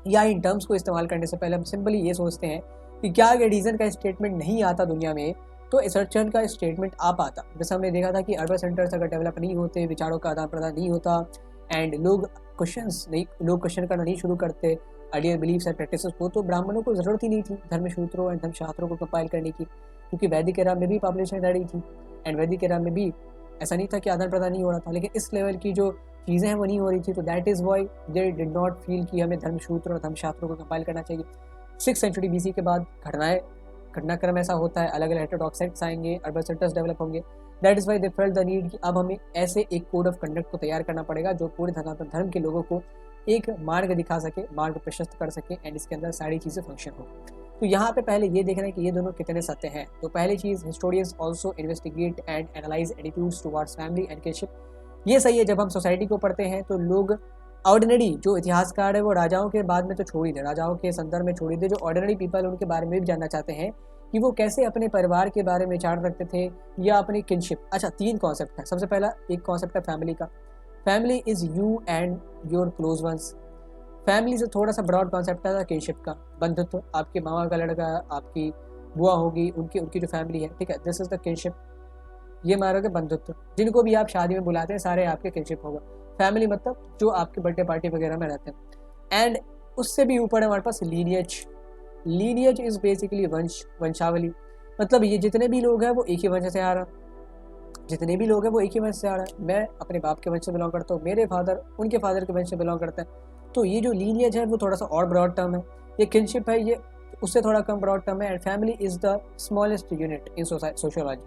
या इन टर्म्स को इस्तेमाल करने से पहले हम सिंपली ये सोचते हैं कि क्या अगर रीजन का स्टेटमेंट नहीं आता दुनिया में तो असर्शन का स्टेटमेंट आ पाता। जैसे हमने देखा था कि अर्बन सेंटर्स अगर डेवलप नहीं होते, विचारों का आदान प्रदान नहीं होता एंड लोग क्वेश्चन करना नहीं शुरू करते अर्लियर बिलीफ्स एंड प्रैक्टिसेस को, तो ब्राह्मणों को ज़रूरत ही नहीं थी धर्मसूत्रों एंड धर्मशास्त्रों को कंपाइल करने की, क्योंकि वैदिक एरा में भी पॉपुलेशन बढ़ रही थी एंड वैदिक एरा में भी ऐसा नहीं था कि आदान प्रदान नहीं हो रहा था, लेकिन इस लेवल की जो चीज़ें हैं वो नहीं हो रही थी। तो that is why they did not feel कि हमें धर्मसूत्र और धर्मशास्त्रों को कंपाइल करना चाहिए। 6th सेंचुरी BC के बाद घटनाक्रम ऐसा होता है, अलग अलग हेटेरोडॉक्स सेक्ट्स आएंगे, अर्बन सेंटर्स डेवलप होंगे। That is why they felt the need कि अब हमें ऐसे एक कोड ऑफ कंडक्ट को तैयार करना पड़ेगा जो पूरे सनातन धर्म के लोगों को एक मार्ग दिखा सके, मार्ग प्रशस्त कर सके एंड इसके अंदर सारी चीज़ें फंक्शन हो। तो यहाँ पे पहले ये देखना है कि ये दोनों कितने सत्य हैं। तो पहली चीज़, historians also investigate and analyse attitudes towards family and kinship, ये सही है। जब हम सोसाइटी को पढ़ते हैं तो लोग ऑर्डिनरी जो इतिहासकार है वो राजाओं के बाद में तो छोड़ ही दे, राजाओं के संदर्भ में छोड़ ही दे, जो ऑर्डिनरी पीपल उनके बारे में भी जानना चाहते हैं कि वो कैसे अपने परिवार के बारे में विचार रखते थे या अपनी किनशिप। अच्छा, 3 कॉन्सेप्ट है। सबसे पहला एक कॉन्सेप्ट है फैमिली का। Family is you and your close ones. Family से थोड़ा सा ब्रॉड कॉन्सेप्ट आता है किनशिप का, बंधुत्व। आपके मामा का लड़का, आपकी बुआ होगी, उनकी उनकी जो फैमिली है, ठीक है, दिस इज द किनशिप। ये मारोगे बंधुत्व। जिनको भी आप शादी में बुलाते हैं सारे आपके किनशिप होगा। फैमिली मतलब जो आपके बर्थडे पार्टी वगैरह में रहते हैं। एंड उससे भी ऊपर है हमारे पास लीनियज। लीनियज इज बेसिकली वंश, वंशावली। मतलब ये जितने भी लोग हैं वो एक ही वंश से आ रहा, जितने भी लोग हैं वो एक ही वंश से आ रहा है। मैं अपने बाप के वंश से बिलोंग करता हूँ, मेरे फादर उनके फादर के वंश से बिलोंग करते हैं। तो ये जो लीनियज है वो थोड़ा सा और ब्रॉड टर्म है। ये किनशिप है, ये उससे थोड़ा कम ब्रॉड टर्म है। And family is the smallest unit in sociology.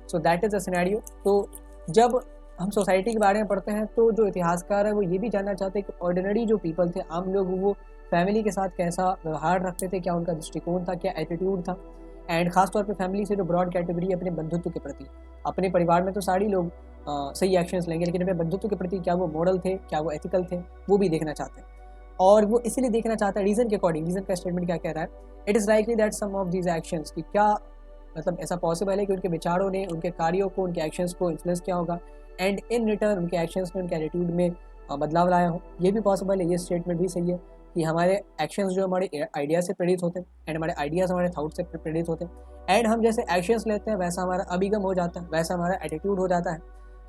So that is the scenario. तो जब हम सोसाइटी के बारे में पढ़ते हैं तो जो इतिहासकार है वो ये भी जानना चाहते हैं कि ऑर्डिनरी जो पीपल थे, आम लोग, वो फैमिली के साथ कैसा व्यवहार रखते थे, क्या उनका दृष्टिकोण था, क्या एटीट्यूड था। एंड खासतौर पे फैमिली से जो ब्रॉड कैटेगरी है अपने बंधुत्व के प्रति। अपने परिवार में तो सारे लोग सही एक्शंस लेंगे, लेकिन अपने बंधुत्व के प्रति क्या वो मॉडल थे, क्या वो एथिकल थे, वो भी देखना चाहते हैं। और वो इसीलिए देखना चाहता है रीज़न के अकॉर्डिंग। रीज़न का स्टेटमेंट क्या कह रहा है, it is likely that some of these actions, कि क्या मतलब ऐसा पॉसिबल है कि उनके विचारों ने उनके कार्यों को, उनके एक्शंस को इन्फ्लुएंस किया होगा, एंड इन रिटर्न उनके एक्शंस ने उनके एटीट्यूड में बदलाव लाया हो। ये भी पॉसिबल है। ये स्टेटमेंट भी सही है कि हमारे एक्शंस जो हमारे आइडिया से प्रेरित होते हैं, एंड हमारे आइडियाज़ हमारे थाउट से प्रेरित होते हैं। एंड हम जैसे एक्शंस लेते हैं वैसा हमारा अभिगम हो जाता है, वैसा हमारा एटीट्यूड हो जाता है।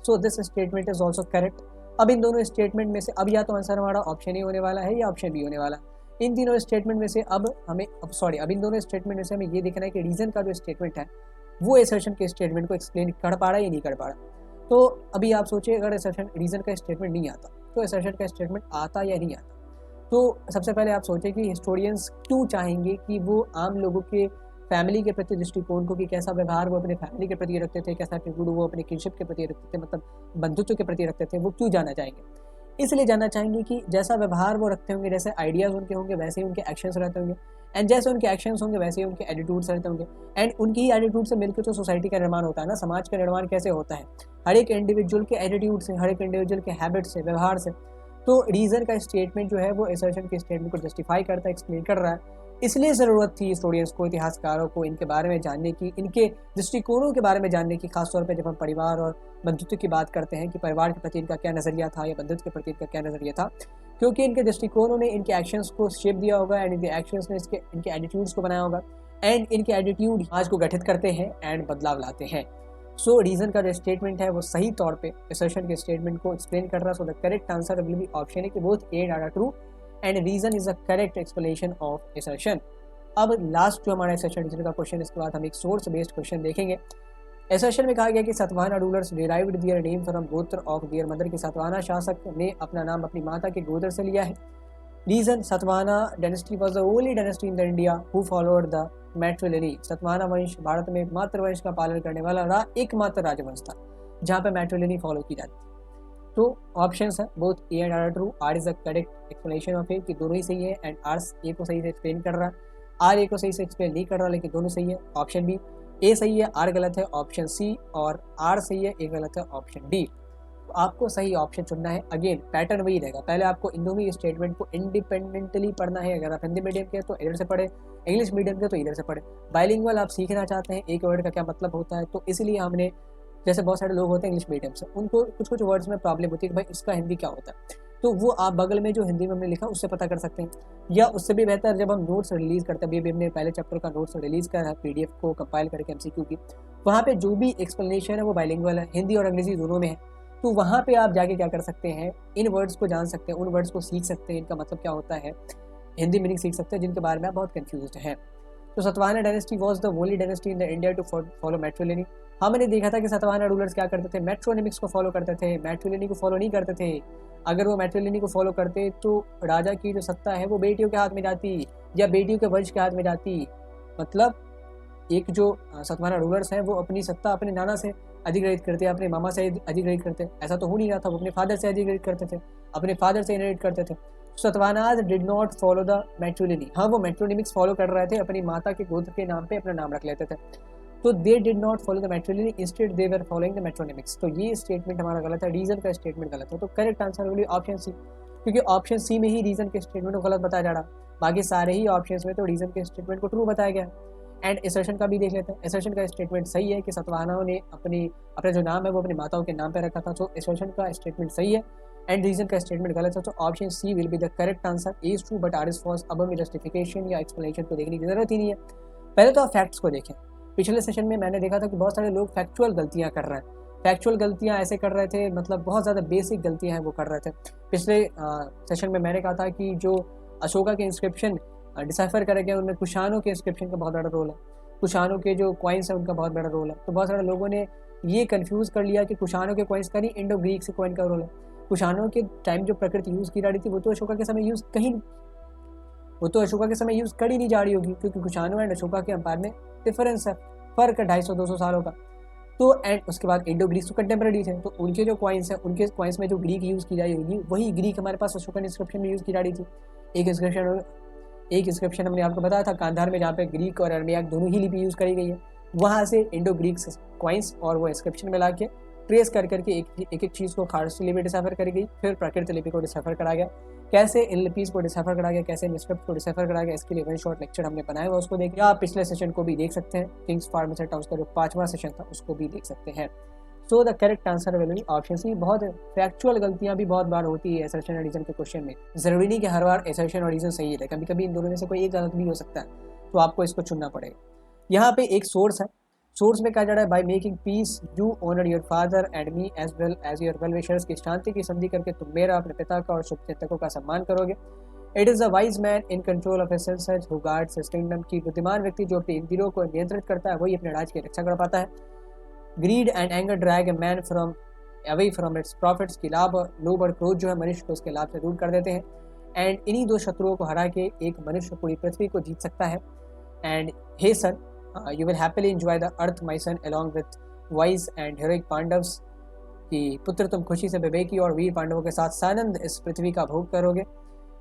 So this statement is also correct. अब इन दोनों स्टेटमेंट में से अब या तो आंसर हमारा ऑप्शन ए होने वाला है या ऑप्शन बी होने वाला है। इन तीनों स्टेटमेंट में से अब इन दोनों स्टेटमेंट में से हमें ये देखना है कि रीज़न का जो स्टेटमेंट है वो असर्शन के स्टेटमेंट को एक्सप्लेन कर पा रहा है या नहीं कर पा रहा। तो अभी आप सोचिए, अगर असर्शन रीज़न का स्टेटमेंट नहीं आता तो असर्शन का स्टेटमेंट आता या नहीं आता। तो सबसे पहले आप सोचें कि हिस्टोरियंस क्यों चाहेंगे कि वो आम लोगों के फैमिली के प्रति दृष्टिकोण को, कि कैसा व्यवहार वो अपने फैमिली के प्रति रखते थे, कैसा एटीट्यूड वो अपने किनशिप के प्रति रखते थे, मतलब बंधुत्व के प्रति रखते थे, वो क्यों जानना चाहेंगे। इसलिए जानना चाहेंगे कि जैसा व्यवहार वो रखते होंगे, जैसे आइडियाज़ उनके होंगे, वैसे ही उनके एक्शंस रहते होंगे। एंड जैसे उनके एक्शंस होंगे वैसे ही उनके एटीट्यूड्स रहते होंगे। एंड उनकी ही एटीट्यूड से मिलकर तो सोसाइटी का निर्माण होता है ना। समाज का निर्माण कैसे होता है, हर एक इंडिविजुअल के एटीट्यूड से, हर एक इंडिविजुअल के हैबिट से, व्यवहार से। तो रीज़न का स्टेटमेंट जो है वो असर्शन के स्टेटमेंट को जस्टिफाई करता है, एक्सप्लेन कर रहा है। इसलिए ज़रूरत थी स्टूडेंट्स को, इतिहासकारों को, इनके बारे में जानने की, इनके दृष्टिकोणों के बारे में जानने की। खासतौर पे जब हम परिवार और बंधुत्व की बात करते हैं कि परिवार के प्रति इनका क्या नज़रिया था या बंधुत्व के प्रति इनका क्या नज़रिया था, क्योंकि इनके दृष्टिकोणों ने इनके एक्शंस को शेप दिया होगा, एंड इनके एक्शंस ने इनके एटीट्यूड्स को बनाया होगा, एंड इनके एटीट्यूड आज को गठित करते हैं एंड बदलाव लाते हैं। सो रीज़न का जो स्टेटमेंट है वो सही तौर पे असर्शन के स्टेटमेंट को एक्सप्लेन कर रहा है। So the correct answer will be option है कि both A and R true and reason is the correct explanation of assertion. अब लास्ट जो हमारा असर्शन रीजन का क्वेश्चन, इसके बाद हम एक सोर्स बेस्ड क्वेश्चन देखेंगे। असर्शन में कहा गया कि Satavahana rulers derived their name from गोत्र ऑफ देयर मदर, की सतवाहना शासक ने अपना नाम अपनी माता के गोत्र से लिया है। Reason, Satavahana dynasty was the only dynasty in the India who followed the matriliny. Satavahana वंश भारत में मातृवंश का पालन करने वाला एकमात्र राजवंश था जहाँ पे मैट्रिलिनी फॉलो की जाती थी। तो ऑप्शंस है both A and R true. R is the correct explanation of A, कि दोनों ही सही है, एंड आर ए को सही से एक्सप्लेन कर रहा है, आर ए को सही से एक्सप्लेन नहीं कर रहा, लेकिन दोनों सही है। ऑप्शन बी, ए सही है, आर गलत है, ऑप्शन सी, और आर सही है, ए गलत है, ऑप्शन डी। तो आपको सही ऑप्शन चुनना है। अगेन पैटर्न वही रहेगा, पहले आपको इन दोनों स्टेटमेंट को इंडिपेंडेंटली पढ़ना है। अगर आप हिंदी मीडियम के तो इधर से पढ़े, इंग्लिश मीडियम के तो इधर से पढ़े। बाइलिंगुअल आप सीखना चाहते हैं, एक वर्ड का क्या मतलब होता है, तो इसलिए हमने, जैसे बहुत सारे लोग होते हैं इंग्लिश मीडियम से, उनको कुछ कुछ वर्ड्स में प्रॉब्लम होती है कि भाई इसका हिंदी क्या होता है, तो वो आप बगल में जो हिंदी में हमने लिखा उससे पता कर सकते हैं। या उससे भी बेहतर जब हम नोट्स रिलीज़ करते हैं, अभी हमने पहले चैप्टर का नोट्स रिलीज़ करा है पीडीएफ को कंपाइल करके एमसीक्यू की, वहाँ पे जो भी एक्सप्लेनेशन है वो बाइलिंगुअल है, हिंदी और अंग्रेजी दोनों में है। तो वहाँ पे आप जाके क्या कर सकते हैं, इन वर्ड्स को जान सकते हैं, उन वर्ड्स को सीख सकते हैं, इनका मतलब क्या होता है, हिंदी मीनिंग सीख सकते हैं जिनके बारे में आप बहुत कन्फ्यूज हैं। तो Satavahana dynasty was the only dynasty in the India to follow matriliny. हमने देखा था कि सतवाहना रूलर्स क्या करते थे, मैट्रोनिमिक्स को फॉलो करते थे, मैट्रिलिनी को फॉलो नहीं करते थे। अगर वो मैट्रिलिनी को फॉलो करते तो राजा की जो सत्ता है वो बेटियों के हाथ में जाती या बेटियों के वंश के हाथ में जाती। मतलब एक जो सतवाहना रूलर्स हैं वो अपनी सत्ता अपने नाना से अधिग्रहित करते, अपने मामा से अधिग्रहित करते। ऐसा तो हो नहीं रहा था, वो अपने फादर से अधिग्रहित करते थे, अपने फादर से इनहेरिट करते थे। Satavahanas did not follow the matriliny. हाँ, वो मैट्रोनिमिक्स फॉलो कर रहे थे, अपनी माता के गोत्र के नाम पे अपना नाम रख लेते थे। तो they did not follow the matriliny, instead they were following the metronymics. तो ये स्टेटमेंट हमारा गलत है, रीजन का स्टेटमेंट गलत है। तो करेक्ट आंसर होगी ऑप्शन सी, क्योंकि ऑप्शन सी में ही रीजन के स्टेटमेंट को गलत बताया जा रहा, बाकी सारे ही ऑप्शन में तो रीजन के स्टेटमेंट को ट्रू बताया गया। एंड असर्शन का भी देख लेते हैं। असर्शन का स्टेटमेंट सही है कि सतवाहनाओं ने अपना जो नाम है वो अपनी माताओं के नाम पर रखा था। तो असर्शन का स्टेटमेंट सही है एंड रीजन का स्टेटमेंट गलत है तो option C will be the correct answer. A is true but R is false. अब हमें जस्टिफिकेशन या एक्सप्लेनेशन को देखने की जरूरत ही नहीं है। पहले तो आप फैक्ट्स को देखें। पिछले सेशन में मैंने देखा था कि बहुत सारे लोग फैक्चुअल गलतियां कर रहे हैं। फैक्चुअल गलतियां ऐसे कर रहे थे, मतलब बहुत ज़्यादा बेसिक गलतियां हैं वो कर रहे थे। पिछले सेशन में मैंने कहा था कि जो अशोका के इंस्क्रिप्शन डिसाइफर करे गए उनमें कुशानों के इंस्क्रिप्शन का बहुत बड़ा रोल है, कुशानों के जो कॉइन्स हैं उनका बहुत बड़ा रोल है। तो बहुत सारे लोगों ने ये कंफ्यूज कर लिया कि कुशानों के कॉइन्स का नहीं, इंडो ग्रीक से कॉइन का रोल है। कुशानों के टाइम जो प्रकृति यूज़ की जा रही थी वो तो अशोका के समय यूज़ कर ही नहीं जा रही होगी, क्योंकि कुशानों एंड अशोका के अंपायर में डिफरेंस है, फर्क है 250-200 सालों का। तो एंड उसके बाद इंडो ग्रीक तो कंटेम्प्रेरी थे, तो उनके जो कॉइन्स हैं उनके कॉइन्स में जो ग्रीक यूज़ की जा रही होगी वही ग्रीक हमारे पास अशोकन इंस्क्रिप्शन में यूज़ की जा रही थी। एक इंस्क्रिप्शन हमने आपको बताया था कांधार में, जहाँ पे ग्रीक और अरमियाक दोनों ही लिपि यूज़ करी गई है। वहाँ से इंडो ग्रीक कॉइन्स और वो इंस्क्रिप्शन में ला के ट्रेस कर करके एक चीज़ को खारसी लिपि डिसाइफर करी गई, फिर प्राकृत लिपि को डिसाइफर करा गया। कैसे इन लिपीज़ को डिसाइफर करा गया, कैसे इन स्क्रिप्ट को डिसाइफर करा गया, इसके लिए वन शॉर्ट लेक्चर हमने बनाया हुआ, उसको देखिए। आप पिछले सेशन को भी देख सकते हैं, किंग्स फार्मेसेट हाउस का जो 5वां सेशन था उसको भी देख सकते हैं। So the correct answer will be option C. बहुत फैक्चुअल गलतियां भी बहुत बार होती है असर्शन और रीजन के क्वेश्चन में। जरूरी नहीं कि हर बार असर्शन और रीजन सही है, कभी कभी इन दोनों में से कोई एक गलत भी हो सकता है, तो आपको इसको चुनना पड़ेगा। यहाँ पे एक सोर्स है, सोर्स में कहा जा रहा है by making peace you honour your father and me as well as your well wishers, की शांति की संधि करके तुम मेरा, अपने पिता का और शुभचिंतकों का सम्मान करोगे। It is a wise man in control of his senses who guards his kingdom, की बुद्धिमान व्यक्ति जो अपने इंद्रियों को नियंत्रित करता है वही अपने राज्य की रक्षा कर पाता है। Grid and anger drag a man from away from its profits, की लोभ और क्रोध जो है मनुष्य को उसके लाभ से दूर कर देते हैं। एंड इन्हीं दो शत्रुओं को हरा के एक मनुष्य पूरी पृथ्वी को जीत सकता है। एंड हे son, you will happily enjoy the earth my son along with wise and heroic Pandavs, कि पुत्र तुम खुशी से विवेकी और वीर पांडवों के साथ सानंद इस पृथ्वी का भोग करोगे।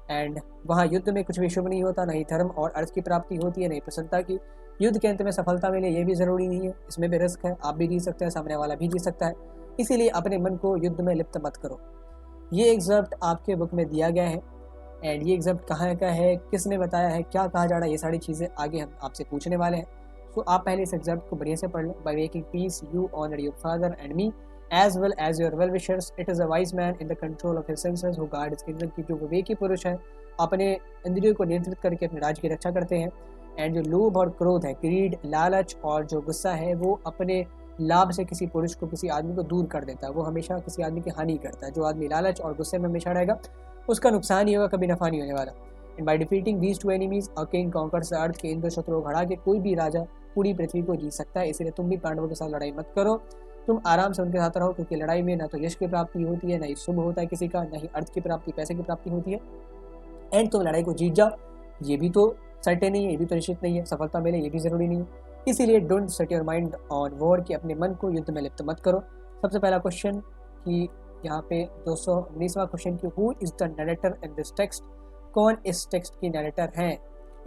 एंड वहाँ युद्ध में कुछ भी शुभ नहीं होता, नहीं धर्म और अर्थ की प्राप्ति होती है, नहीं प्रसन्नता की। युद्ध के अंत में सफलता मिले ये भी ज़रूरी नहीं है, इसमें भी रिस्क है, आप भी जीत सकते हैं, सामने वाला भी जीत सकता है। इसीलिए अपने मन को युद्ध में लिप्त मत करो। ये एग्जर्प्ट आपके बुक में दिया गया है। एंड ये एग्जर्प्ट कहाँ का है, किसने बताया है, क्या कहा जा रहा है, ये सारी चीज़ें आगे हम आपसे पूछने वाले हैं। तो आप पहले इस एग्जर्प्ट को बढ़िया से पढ़ लें। By making peace you honour your father and me as well as your well wishers, it is a wise man in the control of his senses who guard his kingdom, की जो विवेकी पुरुष है अपने इंद्रियों को नियंत्रित करके अपने राज्य की रक्षा करते हैं। एंड जो लोभ और क्रोध है, ग्रीड, लालच और जो गुस्सा है, वो अपने लाभ से किसी पुरुष को, किसी आदमी को दूर कर देता है, वो हमेशा किसी आदमी की हानि करता है। जो आदमी लालच और गुस्से में हमेशा रहेगा उसका नुकसान ही होगा, कभी नफा नहीं होने वाला। And by defeating these two enemies a king conquers the earth, के इन दो शत्रुओं को हरा के कोई भी राजा पूरी पृथ्वी को जीत सकता है। इसलिए तुम भी पांडवों के साथ लड़ाई मत करो, तुम आराम से उनके साथ रहो, क्योंकि लड़ाई में ना तो यश की प्राप्ति होती है, ना ही शुभ होता है किसी का, ना ही अर्थ की प्राप्ति, पैसे की प्राप्ति होती है। एंड तुम लड़ाई को जीत जाओ ये भी तो सर्टेन नहीं है, ये भी तो निश्चित नहीं है, सफलता मिले ये भी ज़रूरी नहीं है। इसीलिए don't set your mind on war, कि अपने मन को युद्ध में लिप्त मत करो। सबसे पहला क्वेश्चन कि यहाँ पे 219वां क्वेश्चन की who is the narrator in this text, कौन इस टेक्स्ट की नरेटर हैं।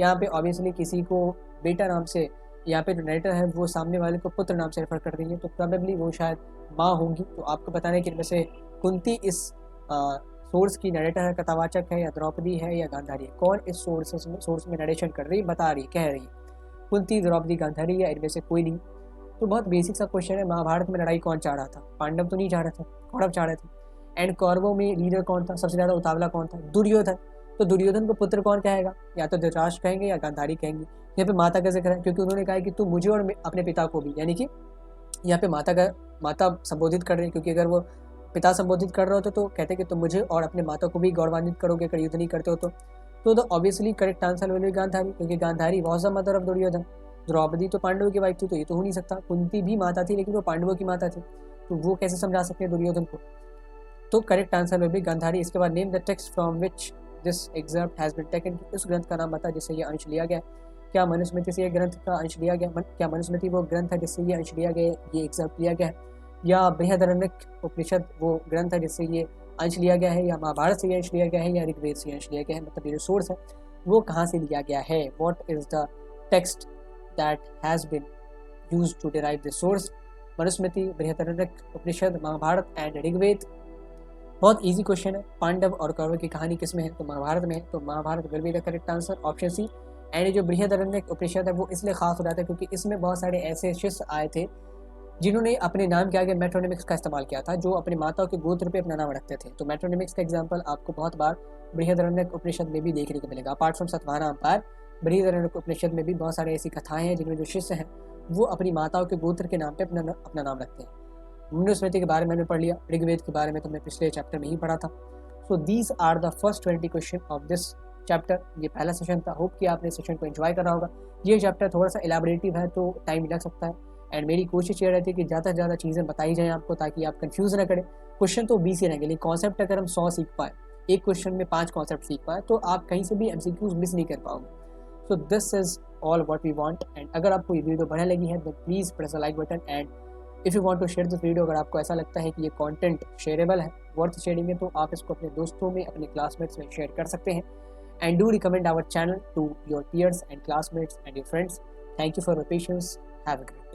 यहाँ पे ऑब्वियसली किसी को बेटा नाम से, यहाँ पे जो नरेटर है वो सामने वाले को पुत्र नाम से रेफर कर रही है, तो प्रोबेबली वो शायद माँ होंगी। तो आपको बताने कि इनमें से कुंती इस सोर्स की नरेटर है, कथावाचक है, या द्रौपदी है, या गांधारी है। कौन इस सोर्स में नरेशन कर रही है, बता रही है, कह रही है, कुंती, द्रौपदी, गांधारी, या इनमें से कोई नहीं। तो बहुत बेसिक सा क्वेश्चन है। महाभारत में लड़ाई कौन चाह रहा था, पांडव तो नहीं चाह रहे थे, कौरव चाह रहे थे। एंड कौरवों में लीडर कौन था, सबसे ज़्यादा उतावला कौन था, दुर्योधन। तो दुर्योधन को पुत्र कौन कहेगा, या तो धृतराष्ट्र कहेंगे या गांधारी कहेंगे। यहाँ पे माता का जिक्र है, क्योंकि उन्होंने कहा कि तुम मुझे और अपने पिता को भी, यानी कि यहाँ पे माता संबोधित कर रहे हैं, क्योंकि अगर वो पिता संबोधित कर रहे होते तो कहते कि तुम मुझे और अपने माता को भी गौरवान्वित करोगे अगर युद्ध नहीं करते हो तो obviously correct answer will be Gandhari, क्योंकि Gandhari was the mother of Duryodhana. Draupadi तो पांडवों की वाइफ थी, तो ये तो हो नहीं सकता। कुंती भी माता थी, लेकिन वो पांडवों की माता थी, तो वो कैसे समझा सकते हैं दुर्योधन को। तो correct answer will be Gandhari. इसके बाद name the text from which this excerpt has been taken, उस ग्रंथ का नाम बता जिससे ये अंश लिया गया। क्या मनुस्मृति से ये ग्रंथ का अंश लिया गया, क्या मनुस्मृति वो ग्रंथ है जिससे ये अंश लिया गया, ये एग्जर्प्ट लिया गया है, या बृहदारण्यक उपनिषद वो ग्रंथ है जिससे ये अंश लिया गया है, या महाभारत से ये अंश लिया गया है, या ऋग्वेद से अंश लिया गया है। मतलब ये जो सोर्स है वो कहाँ से लिया गया है, what is the text that has been used to derive this source. Manusmriti, Brihadaranyaka Upanishad, Mahabharata and Rigveda. बहुत इजी क्वेश्चन है। पांडव और कौरव की कहानी किस में है, तो महाभारत में है, तो Mahabharata will be the correct answer, option C. And जो बृहदारण्यक उपनिषद है वो इसलिए खास हो जाता है क्योंकि इसमें बहुत सारे ऐसे शिष्य आए थे जिन्होंने अपने नाम के आगे मेट्रोनिमिक्स का इस्तेमाल किया था, जो अपने माताओं के गोत्र पे अपना नाम रखते थे। तो मेट्रोनिमिक्स का एग्जाम्पल आपको बहुत बार बृहदारण्यक उपनिषद में भी देखने को मिलेगा। Apart from Satavahana empire, Brihadaranyaka Upanishad में भी बहुत सारे ऐसी कथाएं हैं जिनमें जो शिष्य हैं वो अपनी माताओं के गोत्र के नाम पे अपना नाम रखते हैं। मनुस्मृति के बारे में हमने पढ़ लिया, ऋग्वेद के बारे में तो हमने पिछले चैप्टर में ही पढ़ा था। So these are the first 20 question of this chapter. ये पहला सेशन था। होप कि आपने सेशन को एंजॉय करा होगा। ये चैप्टर थोड़ा सा एलाबोरेटिव है तो टाइम लग सकता है, एंड मेरी कोशिश ये रहती है कि ज़्यादा से ज़्यादा चीज़ें बताई जाएँ आपको, ताकि आप कंफ्यूज ना करें। क्वेश्चन तो 20 ही रहेंगे, लेकिन कॉन्सेप्ट अगर हम 100 सीख पाए, एक क्वेश्चन में 5 कॉन्सेप्ट सीख पाए, तो आप कहीं से भी MCQs मिस नहीं कर पाओगे। So this is all what we want. And अगर आपको ये वीडियो बढ़िया लगी है तो please press the like button, and if you want to share this video, अगर आपको ऐसा लगता है कि ये कंटेंट शेयरेबल है, वर्थ शेयरिंग है, तो आप इसको अपने दोस्तों में, अपने क्लासमेट्स में शेयर कर सकते हैं। And do recommend our channel to your peers and classmates and your friends. Thank you for your patience. Have a great day.